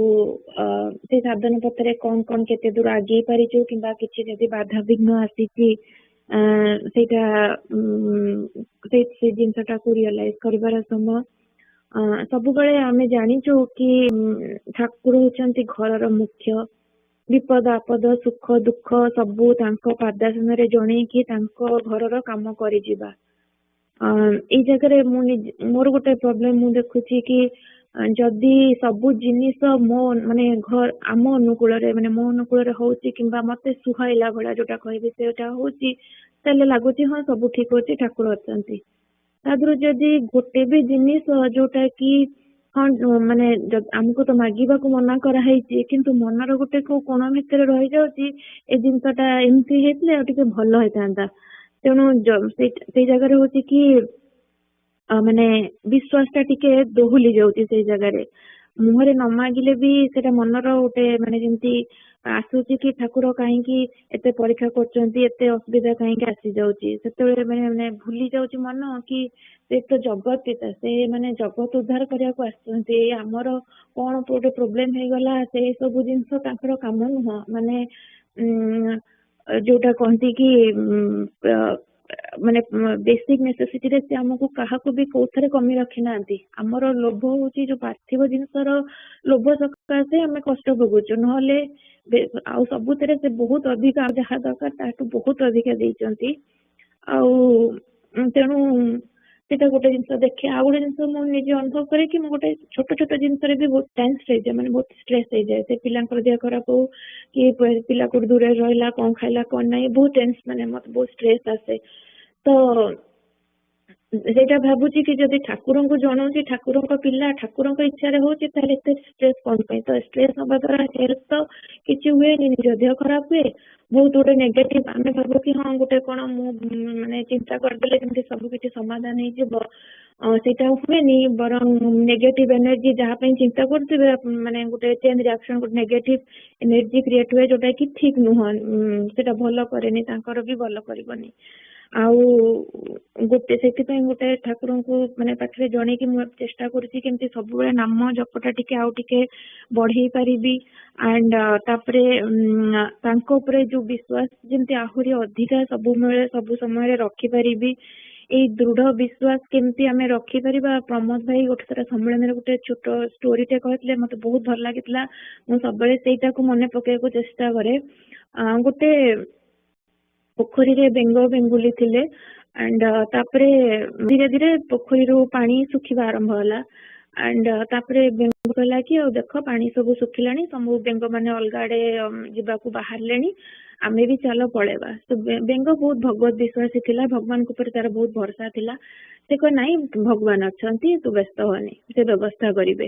ସେଇ ସାଧନ ପଥରେ କଣ କଣ କେତେ ଦୂର ଆଗେଇ ପାରିଛୁ କିମ୍ବା କିଛି ଯଦି ବାଧାବିଘ୍ନ ଆସିଛି, ସେଇଟା ସେଇ ଜିନିଷଟାକୁ ରିଅଲାଇଜ କରିବାର ସମୟ। ସବୁବେଳେ ଆମେ ଜାଣିଛୁ କି ଠାକୁର ହଉଛନ୍ତି ଘରର ମୁଖ୍ୟ। ବିପଦ ଆପଦ ସୁଖ ଦୁଃଖ ସବୁ ତାଙ୍କ ପାଦାସନରେ ଜଣେଇକି ତାଙ୍କ ଘରର କାମ କରିଯିବା। ଏଇ ଜାଗାରେ ମୋର ଗୋଟେ ପ୍ରୋବ୍ଲେମ ମୁଁ ଦେଖୁଛି କି ଯଦି ସବୁ ଜିନିଷ ଆମ ଅନୁକୂଳରେ ମୋ ଅନୁକୂଳରେ ହଉଛି କିମ୍ବା ମତେ ସୁହାଇଲା ଭଳିଆ ଯୋଉଟା କହିବି ସେଇଟା ହଉଛି, ତାହେଲେ ଲାଗୁଛି ହଁ ସବୁ ଠିକ ହଉଛି, ଠାକୁର ଅଛନ୍ତି। ତାଦେହରୁ ଯଦି ଗୋଟେ ବି ଜିନିଷ ଯୋଉଟା କି ଆମକୁ ତ ମାଗିବାକୁ ମନା କରାହେଇଛି କିନ୍ତୁ ମନର ଗୋଟେ କୋଉ କୋଣ ଭିତରେ ରହିଯାଉଛି ଏ ଜିନିଷଟା ଏମିତି ହେଇଥିଲେ ଆଉ ଟିକେ ଭଲ ହେଇଥାନ୍ତା। ତେଣୁ ସେଇ ଜାଗାରେ ହଉଛି କି ବିଶ୍ୱାସ ଟା ଟିକେ ଦୋହଲି ଯାଉଛି। ସେଇ ଜାଗାରେ ମୁହଁରେ ନ ମାଗିଲେ ବି ସେଟା ମନର ଗୋଟେ ଯେମିତି ଆସୁଛି କି ଠାକୁର କାହିଁକି ଏତେ ପରୀକ୍ଷା କରୁଛନ୍ତି, ଏତେ ଅସୁବିଧା କାହିଁକି ଆସିଯାଉଛି। ସେତେବେଳେ ଭୁଲି ଯାଉଛି ମନ କି ସେ ତ ଜଗତ ପିତା, ସେ ଜଗତ ଉଦ୍ଧାର କରିବାକୁ ଆସିଛନ୍ତି। ଆମର କଣ ଗୋଟେ ପ୍ରୋବ୍ଲେମ ହେଇଗଲା ସେଇ ସବୁ ଜିନିଷ ତାଙ୍କର କାମ ନୁହଁ। ଯୋଉଟା କହନ୍ତି କି ବେସିକ ନେସେସିଟିରେ ସେ ଆମକୁ କାହାକୁ ବି କୋଉଥିରେ କମି ରଖି ନାହାନ୍ତି। ଆମର ଲୋଭ ହଉଛି ଯୋଉ ପାର୍ଥିବ ଜିନିଷର ଲୋଭ ସକାଶେ ଆମେ କଷ୍ଟ ଭୋଗୁଛୁ, ନହେଲେ ଆଉ ସବୁଥିରେ ସେ ବହୁତ ଅଧିକ ଯାହା ଦରକାର ତାଠୁ ବହୁତ ଅଧିକା ଦେଇଛନ୍ତି। ଆଉ ତେଣୁ ସେଟା ଗୋଟେ ଜିନିଷ ଦେଖେ। ଆଉ ଗୋଟେ ଜିନିଷ ମୁଁ ନିଜେ ଅନୁଭବ କରେ କି ମୁଁ ଗୋଟେ ଛୋଟ ଛୋଟ ଜିନିଷରେ ବି ବହୁତ ଟେନ୍ସ ହେଇଯାଏ, ମାନେ ବହୁତ ଷ୍ଟ୍ରେସ୍ ହେଇଯାଏ। ସେ ପିଲାଙ୍କର ଦେହ ଖରାପ ହଉ କି ପିଲା କୋଉଠି ଦୂରରେ ରହିଲା, କଣ ଖାଇଲା କଣ ନାହିଁ, ବହୁତ ଟେନ୍ସ, ମାନେ ମତେ ବହୁତ ଷ୍ଟ୍ରେସ୍ ଆସେ। ତ ସେଇଟା ଭାବୁଛି କି ଯଦି ଠାକୁରଙ୍କୁ ଜଣାଉଛି, ଠାକୁରଙ୍କ ପିଲା ଠାକୁରଙ୍କ ଇଚ୍ଛାରେ ହଉଛି, ତାହେଲେ ଏତେ ଷ୍ଟ୍ରେସ୍ କଣ ପାଇଁ? ତ ଷ୍ଟ୍ରେସ୍ ହବା ଦ୍ୱାରା ହେଲ୍ଥ ତ କିଛି ହୁଏନି, ନିଜ ଦେହ ଖରାପ ହୁଏ, ବହୁତ ଗୋଟେ ନେଗେଟିଭ, ଆମେ ଭାବୁ କି ହଁ ଗୋଟେ କଣ ମୁଁ ମାନେ ଚିନ୍ତା କରିଦେଲେ ଯେମିତି ସବୁ କିଛି ସମାଧାନ ହେଇଯିବ, ସେଇଟା ହୁଏନି। ବରଂ ନେଗେଟିଭ ଏନର୍ଜି ଯାହା ପାଇଁ ଚିନ୍ତା କରୁଥିବେ, ମାନେ ଗୋଟେ ଚେନ୍ ରିଆକ୍ସନ, ଗୋଟେ ନେଗେଟିଭ ଏନର୍ଜି କ୍ରିଏଟ ହୁଏ, ଯୋଉଟା କି ଠିକ ନୁହଁ, ସେଟା ଭଲ କରେନି, ତାଙ୍କର ବି ଭଲ କରିବନି। ଆଉ ଗୋଟେ ସେଥିପାଇଁ ଗୋଟେ ଠାକୁରଙ୍କୁ ମାନେ ପାଖରେ ଜଣେଇକି ମୁଁ ଚେଷ୍ଟା କରୁଛି କେମିତି ସବୁବେଳେ ନାମ ଜପଟା ଟିକେ ଆଉ ଟିକେ ବଢେଇ ପାରିବି। ଆଣ୍ଡ ତାପରେ ତାଙ୍କ ଉପରେ ଯୋଉ ବିଶ୍ୱାସ ଯେମିତି ଆହୁରି ଅଧିକା ସବୁ ସମୟରେ ରଖିପାରିବି। ଏଇ ଦୃଢ ବିଶ୍ୱାସ କେମିତି ଆମେ ରଖିପାରିବା। ପ୍ରମୋଦ ଭାଇ ଗୋଟେ ଥର ସମ୍ମିଳନୀରେ ଗୋଟେ ଛୋଟ ଷ୍ଟୋରିଟେ କହିଥିଲେ, ମତେ ବହୁତ ଭଲ ଲାଗିଥିଲା। ମୁଁ ସବୁବେଳେ ସେଇଟାକୁ ମନେ ପକେଇବାକୁ ଚେଷ୍ଟା କରେ। ଗୋଟେ ପୋଖରୀରେ ବେଙ୍ଗ ବେଙ୍ଗୁଲି ଥିଲେ, ଆଣ୍ଡ ତାପରେ ଧୀରେ ଧୀରେ ପୋଖରୀରୁ ପାଣି ଶୁଖିବା ଆରମ୍ଭ ହେଲା। ଆଣ୍ଡ ତାପରେ ବେଙ୍ଗ କହିଲା କି ଆଉ ଦେଖ ପାଣି ସବୁ ଶୁଖିଲାଣି, ସବୁ ବେଙ୍ଗ ମାନେ ଅଲଗା ଆଡେ ଯିବାକୁ ବାହାରିଲେଣି, ଆମେ ବି ଚାଲ ପଳେଇବା। ତ ବେଙ୍ଗ ବହୁତ ଭଗବତ ବିଶ୍ୱାସୀ ଥିଲା, ଭଗବାନଙ୍କ ଉପରେ ତାର ବହୁତ ଭରସା ଥିଲା। ସେ କହ ନାଇଁ ଭଗବାନ ଅଛନ୍ତି, ତୁ ବ୍ୟସ୍ତ ହନି, ସେ ବ୍ୟବସ୍ଥା କରିବେ।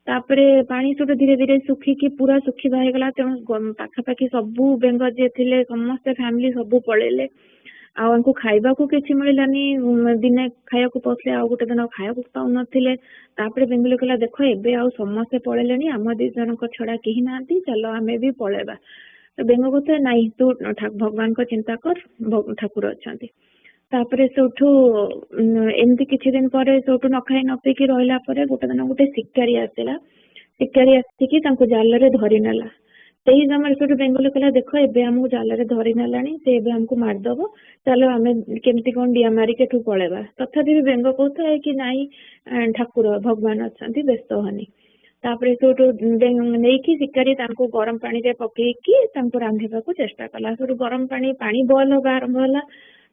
ତାପରେ ପାଣି ସେଠୁ ଧୀରେ ଧୀରେ ଶୁଖିକି ପୁରା ଶୁଖିବା ହେଇଗଲା। ତେଣୁ ପାଖାପାଖି ସବୁ ବେଙ୍ଗ ଯିଏ ଥିଲେ ସମସ୍ତେ ଫ୍ୟାମିଲି ସବୁ ପଳେଇଲେ। ଆଉ ଆଙ୍କୁ ଖାଇବାକୁ କିଛି ମିଳିଲାନି, ଦିନେ ଖାଇବାକୁ ପାଉଥିଲେ, ଆଉ ଗୋଟେ ଦିନ ଖାଇବାକୁ ପାଉନଥିଲେ। ତାପରେ ବେଙ୍ଗୁଲି କହିଲା ଦେଖ ଏବେ ଆଉ ସମସ୍ତେ ପଳେଇଲେଣି, ଆମ 2 ଜଣଙ୍କ ଛଡା କେହି ନାହାନ୍ତି, ଚାଲ ଆମେ ବି ପଳେଇବା। ବେଙ୍ଗ କହୁଥିଲେ ନାଇଁ ତୁ ଭଗବାନଙ୍କ ଚିନ୍ତା କର, ଠାକୁର ଅଛନ୍ତି। ତାପରେ ସେଠୁ ଏମିତି କିଛି ଦିନ ପରେ ସେଠୁ ନ ଖାଇ ନ ପିଇକି ରହିଲା ପରେ ଗୋଟେ ଦିନ ଗୋଟେ ଶିକାରୀ ଆସିଲା। ଶିକାରୀ ଆସିକି ତାଙ୍କୁ ଜାଲରେ ଧରି ନେଲା। ସେଇ ସମୟରେ ସେଠୁ ବେଙ୍ଗୁଲି କହିଲା ଦେଖ ଏବେ ଆମକୁ ଜାଲରେ ଧରି ନେଲାଣି, ସେ ଏବେ ଆମକୁ ମାରିଦବ, ଚାଲ ଆମେ କେମିତି କଣ ଡିଆ ମାରିକି ଏଠୁ ପଳେଇବା। ତଥାପି ବି ବେଙ୍ଗ କହୁଥାଏ କି ନାଇଁ ଠାକୁର ଭଗବାନ ଅଛନ୍ତି, ବ୍ୟସ୍ତ ହନି। ତାପରେ ସେଠୁ ନେଇକି ଶିକାରୀ ତାଙ୍କୁ ଗରମ ପାଣିରେ ପକେଇକି ତାଙ୍କୁ ରାନ୍ଧିବାକୁ ଚେଷ୍ଟା କଲା। ସେଠୁ ଗରମ ପାଣି ବଏଲ ହବା ଆରମ୍ଭ ହେଲା।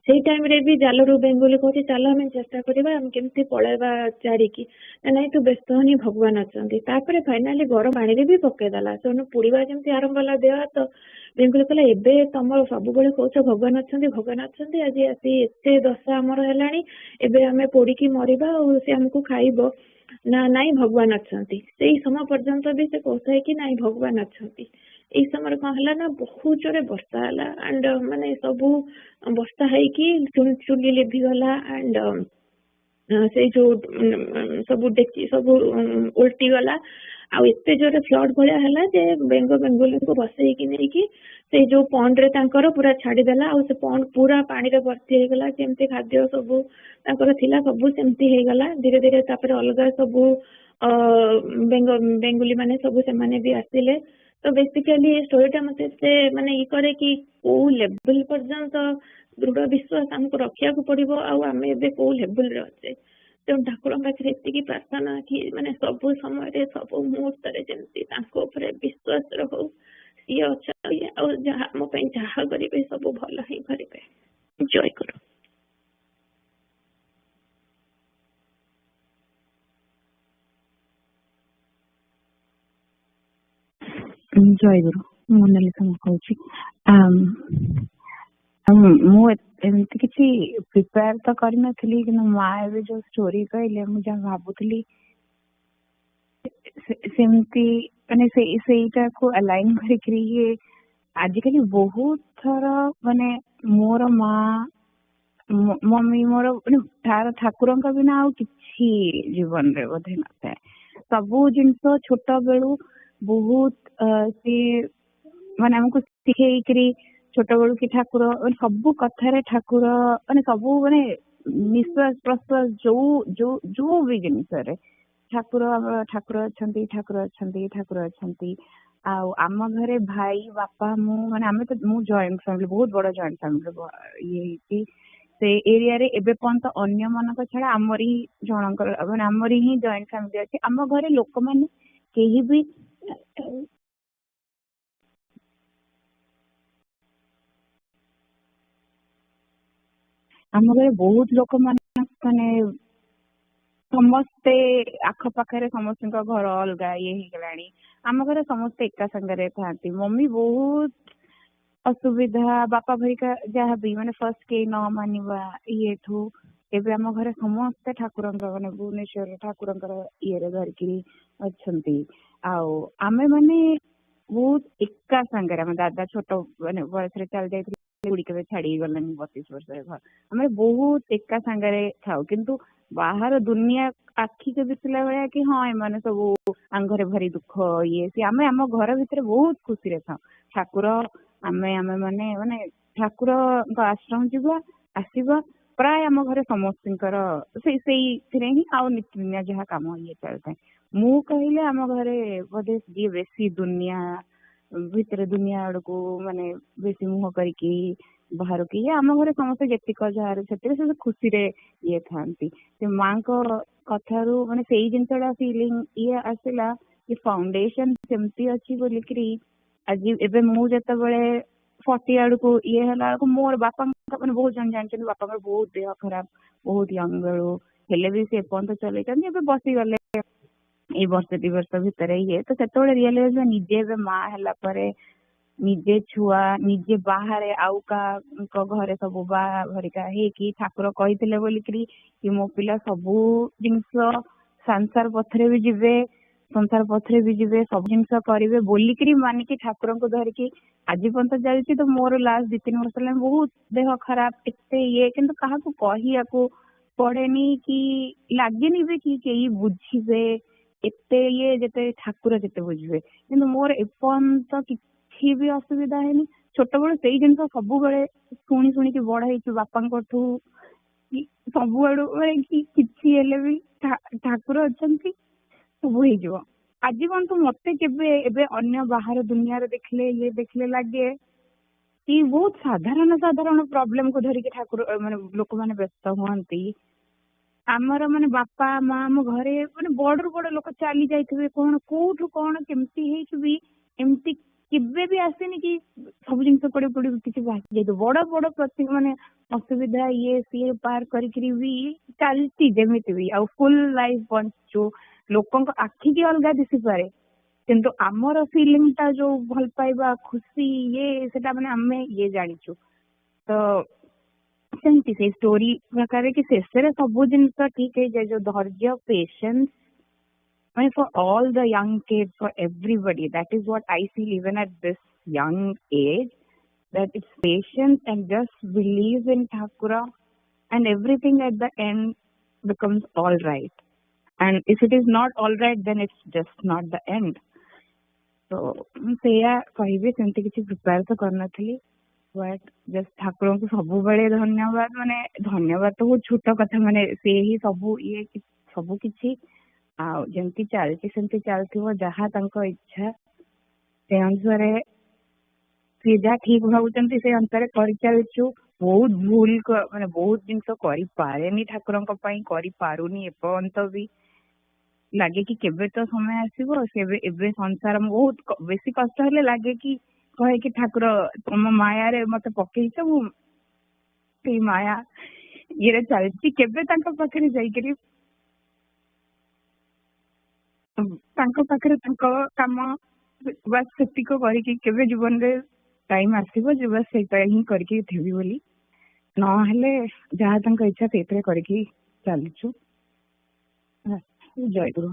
ସେଇ ଟାଇମ ରେ ବି ଜାଲରୁ ବେଙ୍ଗୁଲି କହୁଛି ଚାଲ ଆମେ ଚେଷ୍ଟା କରିବା, ଆମେ କେମିତି ପଳେଇବା ଛାଡିକି। ନାଇଁ ତୁ ବ୍ୟସ୍ତ ହନି, ଭଗବାନ ଅଛନ୍ତି। ତାପରେ ଫାଇନାଲି ଗରମ ପାଣିରେ ବି ପକେଇଦେଲା। ସେଠୁ ପୁଡିବା ଯେମିତି ଆରମ୍ଭ ହେଲା ଦେହ ହାତ, ବେଙ୍ଗୁଲି କହିଲା ଏବେ ତମର ସବୁବେଳେ କହୁଛ ଭଗବାନ ଅଛନ୍ତି ଭଗବାନ ଅଛନ୍ତି, ଆଜି ଆସି ଏତେ ଦଶା ଆମର ହେଲାଣି, ଏବେ ଆମେ ପୋଡିକି ମରିବା ଆଉ ସେ ଆମକୁ ଖାଇବ। ନା ନାଇଁ ଭଗବାନ ଅଛନ୍ତି। ସେଇ ସମୟ ପର୍ଯ୍ୟନ୍ତ ବି ସେ କହୁଥାଏ କି ନାଇଁ ଭଗବାନ ଅଛନ୍ତି। ଏଇ ସମୟରେ କଣ ହେଲା ନା ବହୁତ ଜୋରେ ବର୍ଷା ହେଲା। ଆଣ୍ଡ ମାନେ ସବୁ ବର୍ଷା ହେଇକି ଚୁଲି ଲିଭିଗଲା। ଆଣ୍ଡ ସେଇ ଯୋଉ ସବୁ ଡେଚି ସବୁ ଓଲଟି ଗଲା। ଆଉ ଏତେ ଜୋରେ ଫ୍ଲଡ ଭଳିଆ ହେଲା ଯେ ବେଙ୍ଗ ବେଙ୍ଗୁଲିଙ୍କୁ ବସେଇକି ନେଇକି ସେଇ ଯୋଉ ପଣ୍ଡରେ ତାଙ୍କର ପୁରା ଛାଡିଦେଲା। ଆଉ ସେ ପଣ୍ଡ ପୁରା ପାଣିରେ ଭର୍ତ୍ତି ହେଇଗଲା। ଯେମିତି ଖାଦ୍ୟ ସବୁ ତାଙ୍କର ଥିଲା ସବୁ ସେମିତି ହେଇଗଲା। ଧୀରେ ଧୀରେ ତାପରେ ଅଲଗା ସବୁ ବେଙ୍ଗୁଲି ମାନେ ସବୁ ସେମାନେ ବି ଆସିଲେ। ତ ବେସିକାଲି ଏ ଷ୍ଟୋରିଟା ମତେ ସେ ମାନେ ଇଏ କରେ କି କୋଉ ଲେଭେଲ ପର୍ଯ୍ୟନ୍ତ ଦୃଢ ବିଶ୍ୱାସ ଆମକୁ ରଖିବାକୁ ପଡିବ, ଆଉ ଆମେ ଏବେ କୋଉ ଲେଭେଲରେ ଅଛେ। ତେଣୁ ଠାକୁରଙ୍କ ପାଖରେ ଏତିକି ପ୍ରାର୍ଥନା କି ମାନେ ସବୁ ସମୟରେ ସବୁ ମୁହୂର୍ତ୍ତରେ ଯେମିତି ତାଙ୍କ ଉପରେ ବିଶ୍ୱାସ ରହୁ, ସିଏ ଅଛନ୍ତି ଆଉ ଯାହା ଆମ ପାଇଁ ଯାହା କରିବେ ସବୁ ଭଲ ହିଁ କରିବେ। ଜୟ ଗୁରୁ। ଜୟ ଗୁରୁ। ମୁଁ ମୋନାଲିସା କହୁଛି। ମୁଁ ଏମିତି କିଛି ପ୍ରିପେୟାର ତ କରିନଥିଲି, କିନ୍ତୁ ମା ଏବେ ଯୋଉ ଷ୍ଟୋରି କହିଲେ ମୁଁ ଯାହା ଭାବୁଥିଲି ସେମିତି ମାନେ ସେଇଟାକୁ ଆଲାଇନ କରିକିରି ଆଜିକାଲି ବହୁତ ଥର ମାନେ ମୋର ମା ମମି ମୋର ମାନେ ଠାକୁରଙ୍କ ବିନା ଆଉ କିଛି ଜୀବନରେ ବୋଧେ ନଥାଏ। ସବୁ ଜିନିଷ ଛୋଟ ବେଳୁ ବହୁତ ସିଏ ମାନେ ଆମକୁ ଶିଖେଇକିରି ଛୋଟ ବେଳୁ କି ଠାକୁର ମାନେ ସବୁ କଥାରେ ଠାକୁର ମାନେ ସବୁ ମାନେ ନିଶ୍ୱାସ ପ୍ରଶ୍ୱାସ ଯୋଉ ବି ଜିନିଷରେ ଠାକୁର ଅଛନ୍ତି ଠାକୁର ଅଛନ୍ତି ଠାକୁର ଅଛନ୍ତି। ଆଉ ଆମ ଘରେ ଭାଇ ବାପା ମୁଁ ଜଏଣ୍ଟ ଫ୍ୟାମିଲି, ବହୁତ ବଡ ଜଏଣ୍ଟ ଫ୍ୟାମିଲି ଇଏ ହେଇଛି। ସେ ଏରିଆରେ ଏବେ ପର୍ଯ୍ୟନ୍ତ ଅନ୍ୟ ମାନଙ୍କ ଛଡା ଆମରି ହିଁ ଜଣଙ୍କର ମାନେ ଆମରି ହିଁ ଜଏଣ୍ଟ ଫ୍ୟାମିଲି ଅଛି। ଆମ ଘରେ ଲୋକମାନେ କେହି ବି ଆମ ଘରେ ବହୁତ ଲୋକମାନେ ମାନେ ସମସ୍ତେ ଆଖପାଖରେ ସମସ୍ତଙ୍କ ଘର ଅଲଗା ଇଏ ହେଇଗଲାଣି। ଆମ ଘରେ ସମସ୍ତେ ଏକା ସାଙ୍ଗରେ ଥାନ୍ତି। ମମି ବହୁତ ଅସୁବିଧା ବାପା ଭରିକା ଯାହାବି ମାନେ ଫାର୍ଷ୍ଟ କେହି ନ ମାନିବା ଇଏଠୁ ଏବେ ଆମ ଘରେ ସମସ୍ତେ ଠାକୁରଙ୍କ ମାନେ ଭୁବନେଶ୍ୱର ଠାକୁରଙ୍କର ଇଏରେ ଧରିକିରି ଅଛନ୍ତି। ଆଉ ଆମେ ମାନେ ବହୁତ ଏକା ସାଙ୍ଗରେ ଆମ ଦାଦା ଛୋଟ ମାନେ ବୟସରେ ଚାଲି ଯାଇଥିଲେ, ବୁଢୀ କେବେ ଛାଡିକି ଗଲାନି 32 ବର୍ଷରେ ଘର। ଆମେ ବହୁତ ଏକା ସାଙ୍ଗରେ ଥାଉ, କିନ୍ତୁ ବାହାର ଦୁନିଆ ଆଖିକୁ ଦିଶିଲା ଭଳିଆ କି ହଁ ଏମାନେ ସବୁ ଆମ ଘରେ ଭାରି ଦୁଃଖ ଇଏ ସିଏ, ଆମେ ଆମ ଘର ଭିତରେ ବହୁତ ଖୁସିରେ ଥାଉ। ଠାକୁର ଆମେ ମାନେ ମାନେ ଠାକୁରଙ୍କ ଆଶ୍ରମ ଯିବା ଆସିବା ପ୍ରାୟ ଆମ ଘରେ ସମସ୍ତଙ୍କର ସେଇଥିରେ ହିଁ, ଆଉ ନିତିଦିନିଆ ଯାହା କାମ ଇଏ ଚାଲିଥାଏ। ମୁଁ କହିଲେ ଆମ ଘରେ ବୋଧେ ଯିଏ ବେଶୀ ଦୁନିଆ ଭିତରେ ଦୁନିଆ ଆଡକୁ ମାନେ ବେଶୀ ମୁହଁ କରିକି ବାହାରକୁ ଇଏ, ଆମ ଘରେ ସମସ୍ତେ ଯେତିକ ଯାହାର ସେଥିରେ ସେ ଖୁସିରେ ଇଏ ଥାନ୍ତି। ସେ ମାଙ୍କ କଥାରୁ ମାନେ ସେଇ ଜିନିଷଟା ଫିଲିଙ୍ଗ ଇଏ ଆସିଲା କି ଫାଉଣ୍ଡେସନ ସେମିତି ଅଛି ବୋଲିକିରି ଆଜି ଏବେ ମୁଁ ଯେତେବେଳେ 40 ଆଡକୁ ଇଏ ହେଲା ବେଳକୁ ମୋର ବାପାଙ୍କ ମାନେ ବହୁତ ଜଣ ଜାଣିଛନ୍ତି ବାପାଙ୍କର ବହୁତ ଦେହ ଖରାପ ବହୁତ ୟଙ୍ଗ ବେଳୁ, ହେଲେ ବି ସେ ଏପର୍ଯ୍ୟନ୍ତ ଚଲେଇଛନ୍ତି। ଏବେ ବସିଗଲେ ଏଇ ବର୍ଷ 2 ବର୍ଷ ଭିତରେ ଇଏ ତ ସେତେବେଳେ ରିଅଲାଇଜ ନିଜେ ଏବେ ମା ହେଲା ପରେ ନିଜେ ଛୁଆ ନିଜେ ବାହାରେ ଆଉ କାହାଙ୍କ ଘରେ ସବୁ ବାହା ଭରିକା ହେଇକି ଠାକୁର କହିଥିଲେ ବୋଲିକିରି କି ମୋ ପିଲା ସବୁ ଜିନିଷ ସଂସାର ପଥରେ ବି ଯିବେ ସବୁ ଜିନିଷ କରିବେ ବୋଲିକିରି ମାନିକି ଠାକୁରଙ୍କୁ ଧରିକି ଆଜି ପର୍ଯ୍ୟନ୍ତ ଚାଲିଛି। ତ ମୋର ଲାଷ୍ଟ 2-3 ବର୍ଷ ହେଲାଣି ବହୁତ ଦେହ ଖରାପ ଏତେ ଇଏ, କିନ୍ତୁ କାହାକୁ କହିବାକୁ ପଡେନି କି ଲାଗେନି ବି କି କେହି ବୁଝିବେ ଏତେ ଇଏ ଯେତେ ଠାକୁର ଯେତେ ବୁଝିବେ। କିନ୍ତୁ ମୋର ଏପର୍ଯ୍ୟନ୍ତ କିଛି ବି ଅସୁବିଧା ହେଇନି। ଛୋଟବେଳୁ ସେଇ ଜିନିଷ ସବୁବେଳେ ଶୁଣିକି ବଡ ହେଇଛୁ ବାପାଙ୍କଠୁ ସବୁଆଡୁ ମାନେ କିଛି ହେଲେ ବି ଠାକୁର ଅଛନ୍ତି ସବୁ ହେଇଯିବ। ଆଜି ପର୍ଯ୍ୟନ୍ତ ମତେ କେବେ ଏବେ ଅନ୍ୟ ବାହାର ଦୁନିଆରେ ଦେଖିଲେ ଲାଗେ କି ବହୁତ ସାଧାରଣ ପ୍ରୋବ୍ଲେମ କୁ ଧରିକି ଠାକୁର ମାନେ ଲୋକମାନେ ବ୍ୟସ୍ତ ହୁଅନ୍ତି। ଆମର ମାନେ ବାପା ମା ଆମ ଘରେ ମାନେ ବଡରୁ ବଡ ଲୋକ ଚାଲି ଯାଇଥିବେ, କଣ କୋଉଠୁ କଣ କେମିତି ହେଇକି ବି ଏମିତି କେବେ ବି ଆସିନି କି ସବୁ ଜିନିଷ ପଡି କିଛି ବାକି ଯାଇଥିବ। ବଡ ପ୍ରତି ମାନେ ଅସୁବିଧା ଇଏ ସିଏ ପାର କରିକିରି ବି ଚାଲିଛି ଯେମିତି ବି, ଆଉ ଫୁଲ ଲାଇଫ ବଞ୍ଚୁଛୁ। ଲୋକଙ୍କ ଆଖିକି ଅଲଗା ଦିଶିପାରେ କିନ୍ତୁ ଆମର ଫିଲିଙ୍ଗ ଟା ଯୋଉ ଭଲ ପାଇବା ଖୁସି ଇଏ ସେଟା ମାନେ ଆମେ ଇଏ ଜାଣିଛୁ। ତ ସେମିତି ସେଇ ଷ୍ଟୋରି ପ୍ରକାରେ କି ଶେଷରେ ସବୁ ଜିନିଷ ଠିକ ହେଇଯାଏ। ଯୋଉ ଧୈର୍ଯ୍ୟ ପେସେନ୍ସ ମାନେ for all the young kids, for everybody, that is what I feel even at this young age, that it's patience and just believe in Thakura and everything at the end becomes all right. And if it is not all right, then it's just not the end. So ସେଇଆ କହିବି, ସେମିତି କିଛି prepare ତ କରିନଥିଲି, but just ଠାକୁରଙ୍କୁ ସବୁବେଳେ ଧନ୍ୟବାଦ। ମାନେ ଧନ୍ୟବାଦ ତ ବହୁତ ଛୋଟ କଥା, ମାନେ ସେ ହିଁ ସବୁ ଇଏ ସବୁ କିଛି, ଆଉ ଯେମିତି ଚାଲିଛି ସେମିତି ଚାଲିଥିବ, ଯାହା ତାଙ୍କ ଇଚ୍ଛା ସେ ଅନୁସାରେ ସିଏ ଯାହା ଠିକ ଭାବୁଛନ୍ତି ସେ ଅନୁସାରେ କରିଚାଲିଛୁ। ବହୁତ ଭୁଲ ମାନେ ବହୁତ ଜିନିଷ କରିପାରେନି ଠାକୁରଙ୍କ ପାଇଁ, କରିପାରୁନି ଏପର୍ଯ୍ୟନ୍ତ ବି। ଲାଗେ କି କେବେ ତ ସମୟ ଆସିବ କେବେ, ଏବେ ସଂସାର ବହୁତ ବେଶୀ କଷ୍ଟ ହେଲେ ଲାଗେ କି କହେ କି ଠାକୁର ତମ ମାୟାରେ ମତେ ପକେଇଛ, ମୁଁ ସେଇ ମାୟା ଇଏରେ ଚାଲିଛି, କେବେ ତାଙ୍କ ପାଖରେ ଯାଇକିରି ତାଙ୍କ ପାଖରେ ତାଙ୍କ କାମ ବାସ୍ ସେତିକ କରିକି କେବେ ଜୀବନରେ ଟାଇମ ଆସିବ ଯେ ବାସ୍ ସେଇଟା ହିଁ କରିକି ଥିବି ବୋଲି, ନହେଲେ ଯାହା ତାଙ୍କ ଇଚ୍ଛା ସେଇଥିରେ କରିକି ଚାଲିଛୁ। ଜୟଗୁରୁ।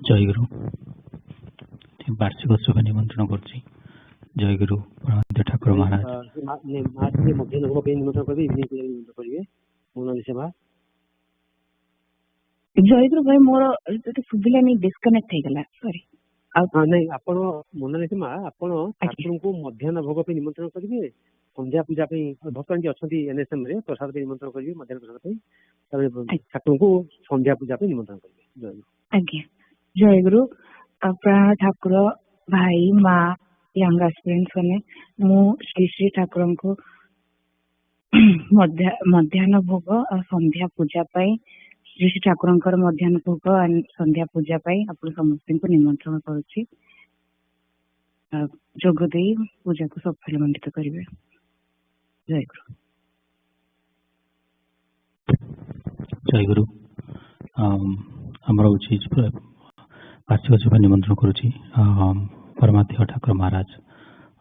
ଜୟଗୁରୁ। ବାର୍ଷିକ ସଭା ନିମନ୍ତ୍ରଣ କରୁଛି। ଜୟଗୁରୁ ଠାକୁର ମହାରାଜ। ଜୟଗୁରୁ ଭାଇ ମୋର ଶୁଭିଲାନି, ଡିସକନେକ୍ଟ ହେଇଗଲା, ସରି। ନାଇଁ ଆପଣ ମୋନାଲିସା ମା ଆପଣ ଠାକୁରଙ୍କୁ ମଧ୍ୟାହ୍ନ ଭୋଗ ପାଇଁ ନିମନ୍ତ୍ରଣ କରିବେ, ସନ୍ଧ୍ୟା ପୂଜା ପାଇଁ ଭକ୍ତମାନେ ଅଛନ୍ତି NSM ରେ ପ୍ରସାଦ ପାଇଁ ନିମନ୍ତ୍ରଣ କରିବେ, ମଧ୍ୟାହ୍ନ ପ୍ରସାଦ ପାଇଁ, ତାପରେ ଠାକୁରଙ୍କୁ ସନ୍ଧ୍ୟା ପୂଜା ପାଇଁ ନିମନ୍ତ୍ରଣ କରିବେ। ଜୟଗୁରୁ। ଆଜ୍ଞା ଜୟଗୁରୁ। ପ୍ରାଣ ଠାକୁର ଭାଇ ମା ୟଙ୍ଗ ଆସ୍ପିରେଣ୍ଟସ ମାନେ ମୁଁ ଶ୍ରୀ ଶ୍ରୀ ଠାକୁରଙ୍କୁ ମଧ୍ୟାହ୍ନ ଭୋଗ ଆଉ ସନ୍ଧ୍ୟା ପୂଜା ପାଇଁ, ଶ୍ରୀ ଶ୍ରୀ ଠାକୁରଙ୍କର ମଧ୍ୟାହ୍ନ ଭୋଗ ସନ୍ଧ୍ୟା ପୂଜା ପାଇଁ ଆପଣ ସମସ୍ତଙ୍କୁ ନିମନ୍ତ୍ରଣ କରୁଛି। ଯୋଗ ଦେଇ ପୂଜାକୁ ସଫଳ ମଣ୍ଡିତ କରିବେ। ଜୟଗୁରୁ। जय गुरु आमर उचित वार्षिक सभा निमंत्रण करुच्ची परमाध्य ठाकुर महाराज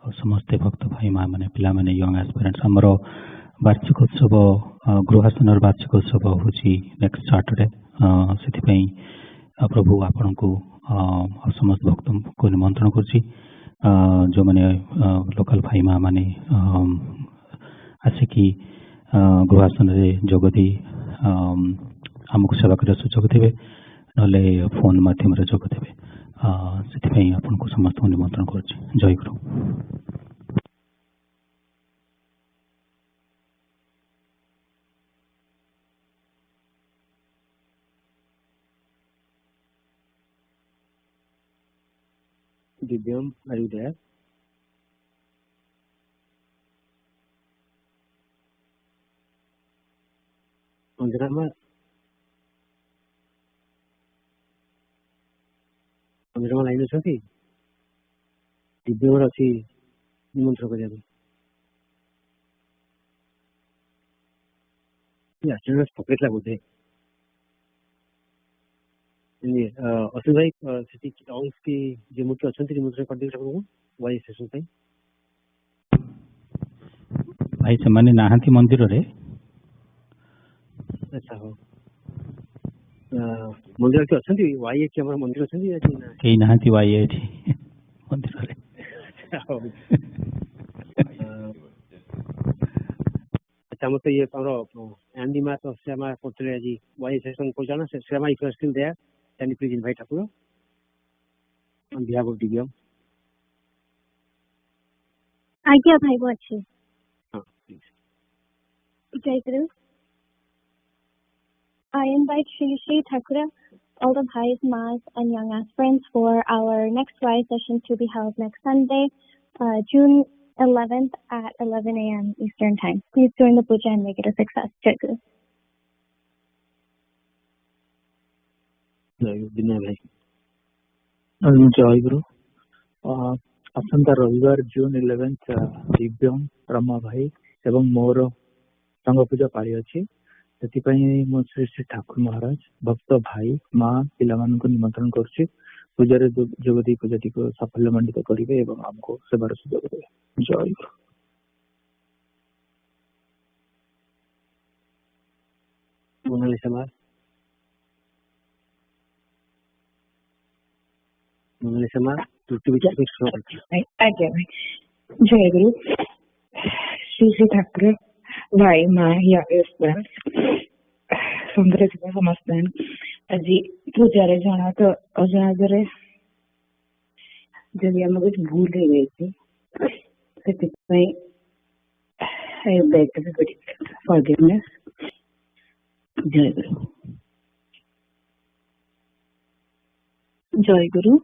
और समस्ते भक्त भाई माँ मैंने पिला मैंने यंग एस्पिरेंट्स आमर वार्षिक उत्सव गृहासन वार्षिक उत्सव हूँ नेक्स्ट सैटरडे से प्रभु आपण को समस्त भक्त को निमंत्रण करुच्ची जो मैंने लोकल भाई माँ मैंने आसिकी गृहासन जोगदी आमको सेवा कर सुजोग देवे ना फोन मध्यम जोग देवे से आपन को समस्त निमंत्रण कर जय गुरु। दिव्यम, are you there? अंजनामा लाइन अच्छी दिव्य अच्छी निमंत्रण करने पकेट लगुचे अश्विन भाई की जो मुख्य अच्छा निमंत्रण कर वाई सेशन भाई से माने नाहांती मंदिर रे अच्छा हो मंदिर के अच्छा वाई कि मंदिर अच्छा कई नाहांती वाई मंदिर रे अच्छा मत ये एंडी मैथ ऑफ श्यामा करते आज वाई सेशन को जाना Shyama if you are still there can you please invite Thakur on behalf of Divyam Agya भाई वो अच्छे हाँ प्लीज जय गुरु। I invite Shri Thakura, all the Bhais, Mas, and young aspirants for our next Y session to be held next Sunday, June 11th at 11 a.m. Eastern Time. Please join the puja and make it a success. Jai Guru. जय गुरु। आसंता रविवार जून 11th दिव्यम रमा भाई एवं मोर संघ पूजा पारी अच्छी से श्री श्री ठाकुर महाराज भक्त भाई माँ पिला निमंत्रण कर पूजा जोगदी पूजाटी को साफल्य मंडित करेंगे एवं आमको सेवार सुजोग देवे। जय गुरु। जय गुरु। श्री श्री ठाकुर भाई माँ सुंदर समस्त आज पूजा जना तो अजाणत जब आम कुछ भूल हो गई I beg everybody forgiveness. जय गुरु। जय गुरु।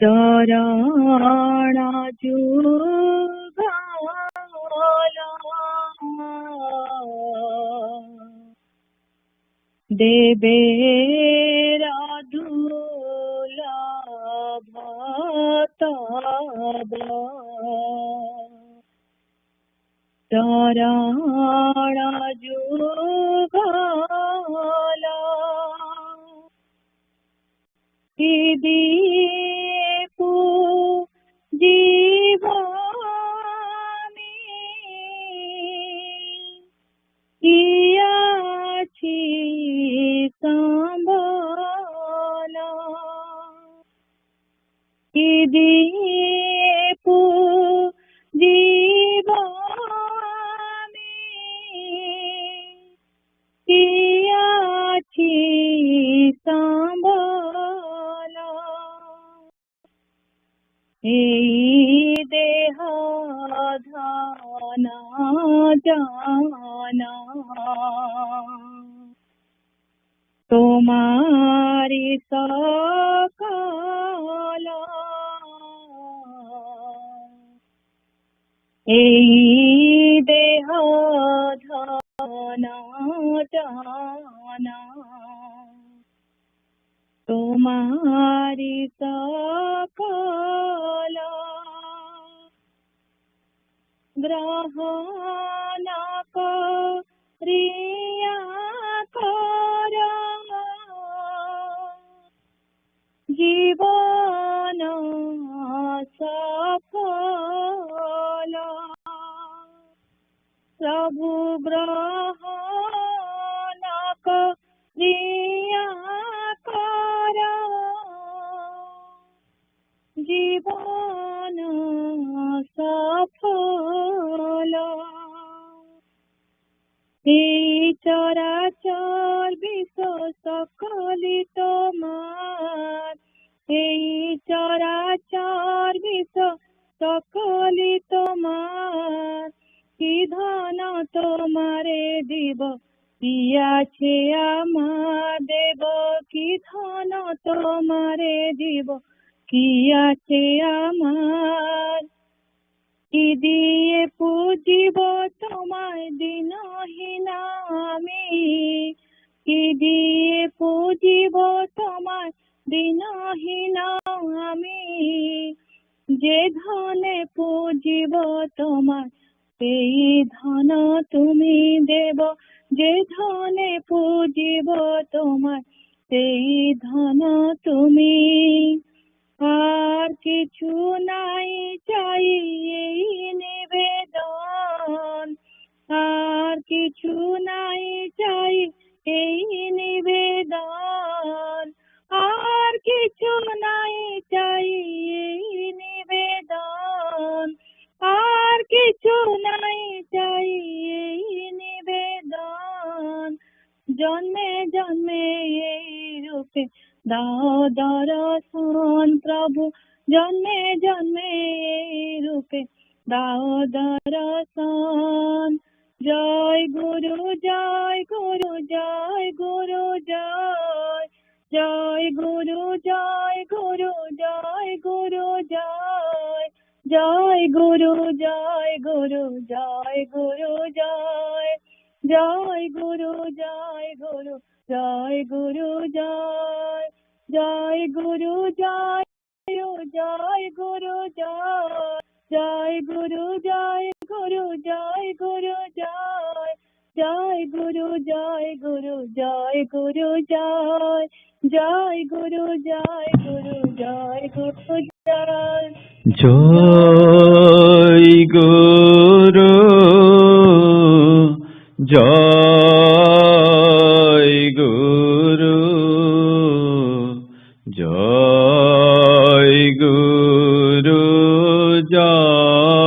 चराणा देवेरा चराणा जुगाला दीपू जीवानी कियाची संभाला कि दीपू जीवानी कियाची संभाला ए देहा धाना जाना तुम्हारी सकाला ए देहा धाना जाना তোমারি সকল গ্রহণ করিয়া কর জীবন সফল প্রভু গ্রহণ করিয়া কর জীবন সফল এই চরাচর বিশ্ব সকলি তোমার এই চরাচর বিশ্ব সকলি তোমার কি ধন তোমারে দিব কি আছে আমার দেব কি ধন তোমারে দিব কি আছে আমার কি দিয়ে পুজিব তোমায় দিনহীন আমি কি দিয়ে পুজিব তোমায় দিনহীন আমি যে ধনে পুজিব তোমায় সেই ধন তুমি দেব যে ধনে পুজিব তোমায় সেই ধন তুমি আর কিছু নাই চাই এই নিবেদন আর কিছু নাই চাই এই নিবেদন আর কিছু নাই চাই এই নিবেদন আর কিছু নাই চাই এই নিবেদন জন্মে জন্মে এই রূপে দাও দর্শন প্রভু জন্মে জন্মে এই রূপে দাও দর্শন জয় গুরু জয় গুরু জয় গুরু জয় জয় গুরু জয় গুরু জয় গুরু জয় জয় গুরু জয় গুরু জয় গুরু জয় জয় গুরু জয় গুরু জয় গুরু জয় জয় গুরু জয় জয় গুরু জয় জয় গুরু জয় গুরু জয় গুরু জয় জয় গুরু জয় গুরু জয় গুরু জয় জয় গুরু জয় গুরু জয় গুরু জয় জয় গুরু জয় গুরু জয় গুরু জয়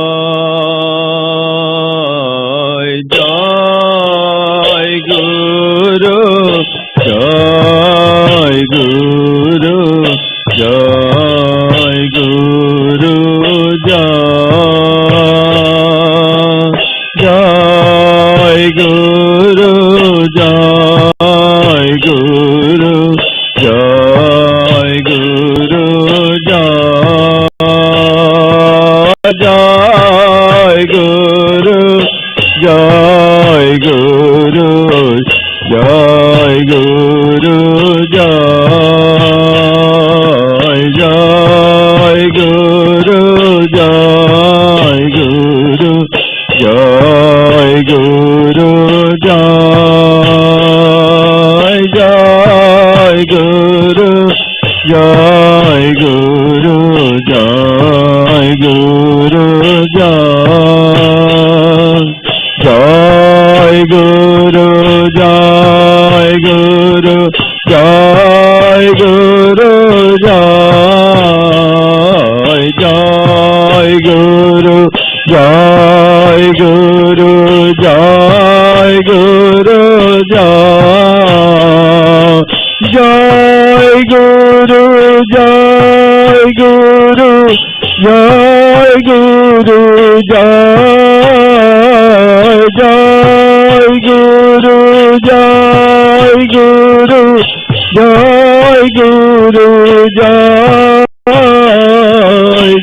জয় গুরু জয় গুরু জয় গুরু জয় গুরু জয় গুরু জয় গুরু জয় গুরু জয় গুরু জয় গুরু জয় জয় গুরু জয় গুরু জয় গুরু জয় জয় গুরু জয় গুরু জয় গুরু জয় গুরু জয় গুরু জয় গুরু জয় জয় গুরু জয় গুরু জয় গুরু জয় গুরু জয় গুরু জয় গুরু জয় জয় গুরু জয় গুরু জয় গুরু জয়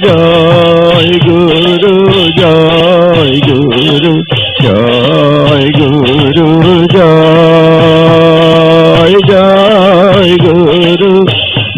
জয় গুরু জয় গুরু জয় গুরু জয় জয় গুরু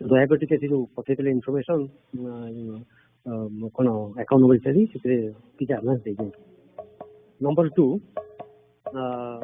ଦୟାକରି ଟିକେ ସେ ଯୋଉ ପଠେଇଥିଲେ ଇନଫର୍ମେସନ କଣ ଆକାଉଣ୍ଟ ନମ୍ବର ଇତ୍ୟାଦି ସେଥିରେ କିଛି ଆଡଭାନ୍ସ ଦେଇଦିଅନ୍ତୁ। ନମ୍ବର 2